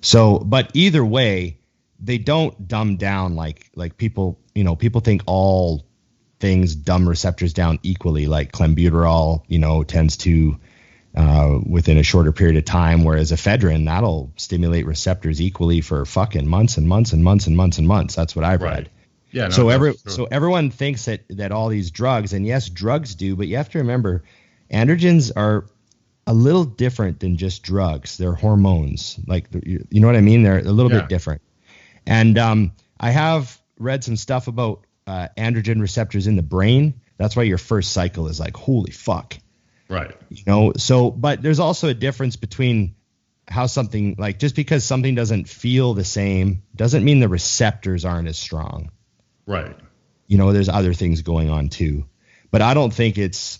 Speaker 1: So, but either way, they don't dumb down like people, people think all things dumb receptors down equally, like clenbuterol, tends to within a shorter period of time, whereas ephedrine, that'll stimulate receptors equally for fucking months and months and months and months and months. That's what I've read.
Speaker 2: Yeah. No,
Speaker 1: so everyone thinks that all these drugs, and yes, drugs do, but you have to remember androgens are a little different than just drugs. They're hormones. Like, you know what I mean? They're a little bit different. And I have read some stuff about androgen receptors in the brain. That's why your first cycle is like, holy fuck.
Speaker 2: Right.
Speaker 1: So, but there's also a difference between how something, like, just because something doesn't feel the same doesn't mean the receptors aren't as strong.
Speaker 2: Right.
Speaker 1: You know, there's other things going on too, but I don't think it's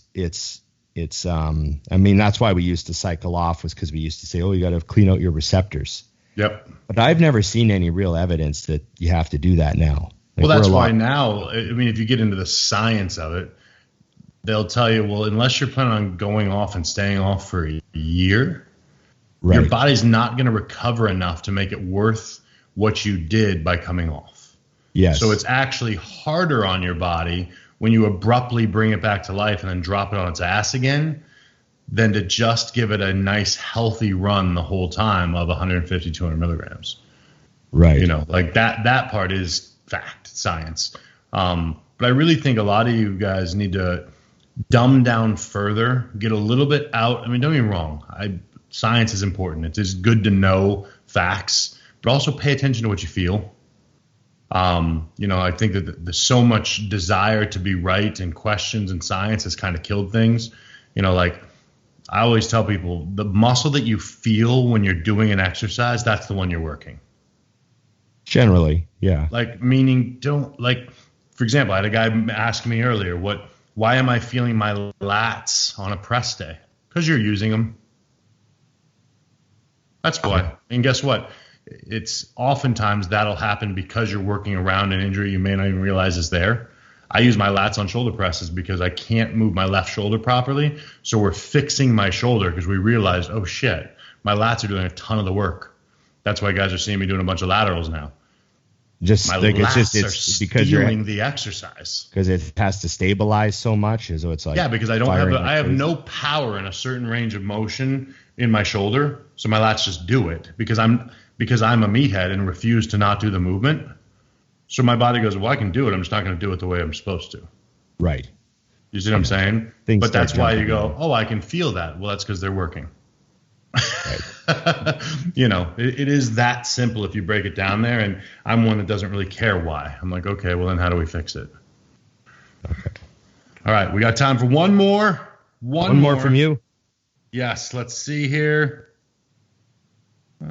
Speaker 1: I mean, that's why we used to cycle off, was because we used to say, oh, you got to clean out your receptors.
Speaker 2: Yep.
Speaker 1: But I've never seen any real evidence that you have to do that now.
Speaker 2: Well, that's why now, I mean, if you get into the science of it, they'll tell you, well, unless you're planning on going off and staying off for a year,
Speaker 1: right,
Speaker 2: your body's not going to recover enough to make it worth what you did by coming off.
Speaker 1: Yes.
Speaker 2: So it's actually harder on your body when you abruptly bring it back to life and then drop it on its ass again than to just give it a nice, healthy run the whole time of 150, 200 milligrams.
Speaker 1: Right.
Speaker 2: You know, like that part is fact, science. But I really think a lot of you guys need to dumb down further, get a little bit out. I mean, don't get me wrong. Science is important. It is good to know facts, but also pay attention to what you feel. You know, I think that there's so much desire to be right, and questions and science has kind of killed things. You know, like I always tell people, the muscle that you feel when you're doing an exercise, that's the one you're working.
Speaker 1: Generally, yeah.
Speaker 2: Like, meaning, don't, like, for example, I had a guy ask me earlier, why am I feeling my lats on a press day? Because you're using them. That's why. And guess what? It's oftentimes that'll happen because you're working around an injury you may not even realize is there. I use my lats on shoulder presses because I can't move my left shoulder properly. So we're fixing my shoulder because we realized, oh shit, my lats are doing a ton of the work. That's why guys are seeing me doing a bunch of laterals now.
Speaker 1: Just
Speaker 2: my
Speaker 1: like
Speaker 2: lats
Speaker 1: it's
Speaker 2: are
Speaker 1: because
Speaker 2: stealing the exercise.
Speaker 1: Because it has to stabilize so much, so it's like,
Speaker 2: yeah, because I have no power in a certain range of motion in my shoulder, so my lats just do it because I'm a meathead and refuse to not do the movement. So my body goes, well, I can do it. I'm just not going to do it the way I'm supposed to.
Speaker 1: Right.
Speaker 2: You see what I'm saying?
Speaker 1: Things
Speaker 2: but that's why you go,
Speaker 1: in.
Speaker 2: oh, I can feel that. Well, that's because they're working.
Speaker 1: Right.
Speaker 2: You know, it is that simple if you break it down there. And I'm one that doesn't really care why. I'm like, okay, well, then how do we fix it?
Speaker 1: Okay.
Speaker 2: All right. We got time for one more. One
Speaker 1: more from you.
Speaker 2: Yes. Let's see here. All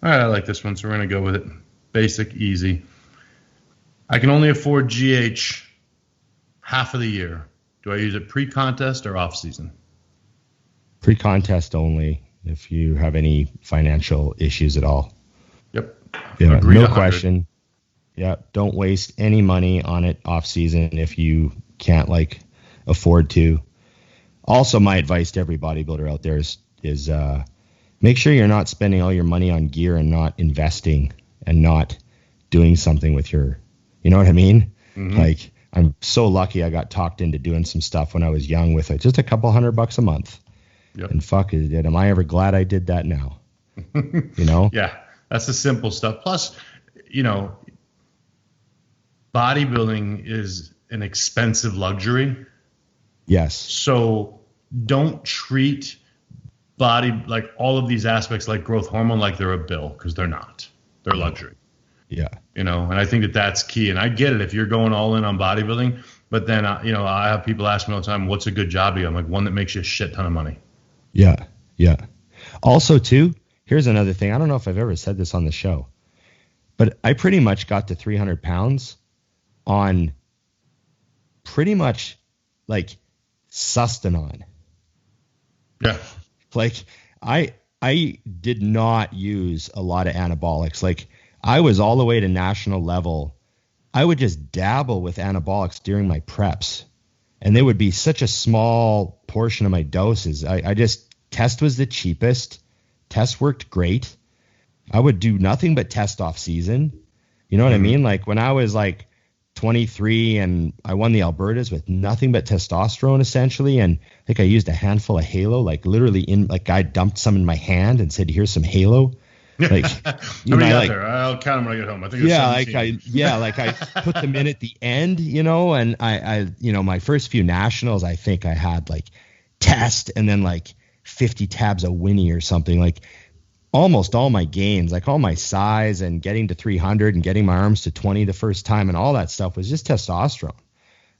Speaker 2: right. I like this one. So we're going to go with it. Basic, easy. I can only afford GH half of the year. Do I use it pre-contest or off-season?
Speaker 1: Pre-contest only if you have any financial issues at all.
Speaker 2: Yep.
Speaker 1: Yeah, no question. Yeah, don't waste any money on it off-season if you can't afford to. Also, my advice to every bodybuilder out there is make sure you're not spending all your money on gear and not investing and not doing something with you know what I mean? Mm-hmm. Like, I'm so lucky I got talked into doing some stuff when I was young with just a couple $100 a month.
Speaker 2: Yep.
Speaker 1: And fuck it, am I ever glad I did that now? You know?
Speaker 2: Yeah, that's the simple stuff. Plus, you know, bodybuilding is an expensive luxury.
Speaker 1: Yes.
Speaker 2: So don't treat like all of these aspects like growth hormone like they're a bill, because they're not. They're luxury.
Speaker 1: Yeah.
Speaker 2: You know, and I think that that's key. And I get it if you're going all in on bodybuilding, but then, you know, I have people ask me all the time, what's a good job to you? I'm like, one that makes you a shit ton of money.
Speaker 1: Yeah. Yeah. Also, too, here's another thing. I don't know if I've ever said this on the show, but I pretty much got to 300 pounds on pretty much like sustanon.
Speaker 2: Yeah.
Speaker 1: Like I did not use a lot of anabolics. Like, I was all the way to national level. I would just dabble with anabolics during my preps, and they would be such a small portion of my doses. Test was the cheapest. Test worked great. I would do nothing but test off season. You know what I mean? Like, when I was like 23 and I won the Albertas with nothing but testosterone essentially, and I think I used a handful of Halo, like literally I dumped some in my hand and said, here's some Halo. Like,
Speaker 2: you know, I'll count them when I get home. I think it was
Speaker 1: I put them in at the end, you know, and I you know, my first few nationals, I think I had like test and then like 50 tabs of Winnie or something. Like, almost all my gains, like all my size and getting to 300 and getting my arms to 20 the first time and all that stuff was just testosterone.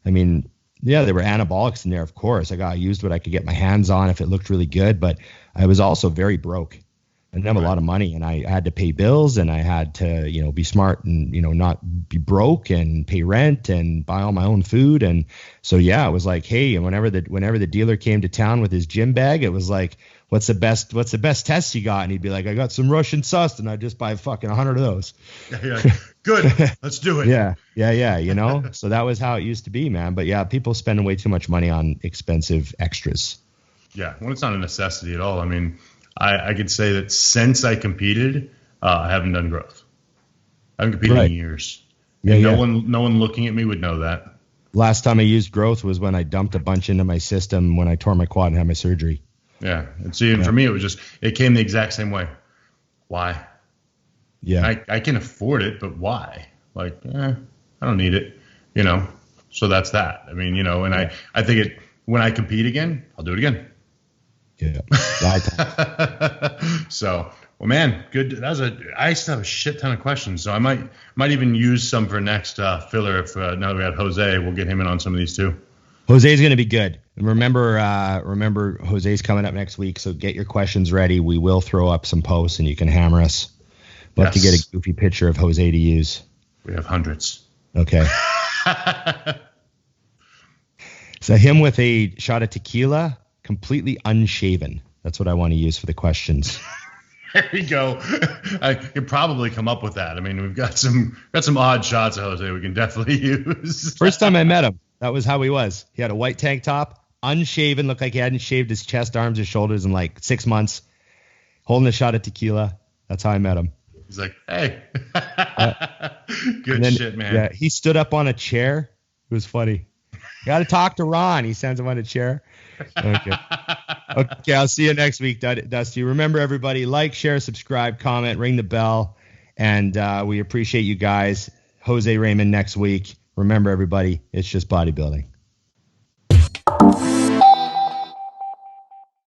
Speaker 1: I mean, yeah, there were anabolics in there, of course. I used what I could get my hands on if it looked really good, but I was also very broke. I didn't have a lot of money, and I had to pay bills, and I had to, you know, be smart and, you know, not be broke and pay rent and buy all my own food. And so, yeah, it was like, hey, and whenever the dealer came to town with his gym bag, it was like, what's the best test you got? And he'd be like, I got some Russian sus, and I'd just buy fucking 100 of those.
Speaker 2: Yeah. Good. Let's do it.
Speaker 1: Yeah. You know, so that was how it used to be, man. But yeah, people spend way too much money on expensive extras.
Speaker 2: Yeah. Well, it's not a necessity at all. I mean, I could say that since I competed, I haven't done growth. I haven't competed in years.
Speaker 1: Yeah,
Speaker 2: no one looking at me would know that.
Speaker 1: Last time I used growth was when I dumped a bunch into my system when I tore my quad and had my surgery.
Speaker 2: Yeah. And see, and for me, it came the exact same way. Why?
Speaker 1: Yeah.
Speaker 2: I can afford it, but why? Like, I don't need it, you know? So that's that. I mean, you know, and I think when I compete again, I'll do it again.
Speaker 1: Yeah.
Speaker 2: So, well, man, good. I used to have a shit ton of questions, so I might even use some for next filler. If now that we had Jose, we'll get him in on some of these too.
Speaker 1: Jose's going to be good. And remember Jose's coming up next week, so get your questions ready. We will throw up some posts, and you can hammer us. We'll have to get a goofy picture of Jose to use.
Speaker 2: We have hundreds.
Speaker 1: Okay. So him with a shot of tequila, completely unshaven. That's what I want to use for the questions.
Speaker 2: There you go. I could probably come up with that. I mean, we've got some odd shots of Jose we can definitely use.
Speaker 1: First time I met him, that was how he was. He had a white tank top, unshaven, looked like he hadn't shaved his chest, arms, or shoulders in like 6 months, holding a shot of tequila. That's how I met him.
Speaker 2: He's like, hey. Good shit, man.
Speaker 1: Yeah, he stood up on a chair. It was funny. Got to talk to Ron. He sends him on a chair. Okay, I'll see you next week, Dusty. Remember, everybody, like, share, subscribe, comment, ring the bell, and we appreciate you guys. Jose Raymond next week. Remember, everybody, it's just bodybuilding.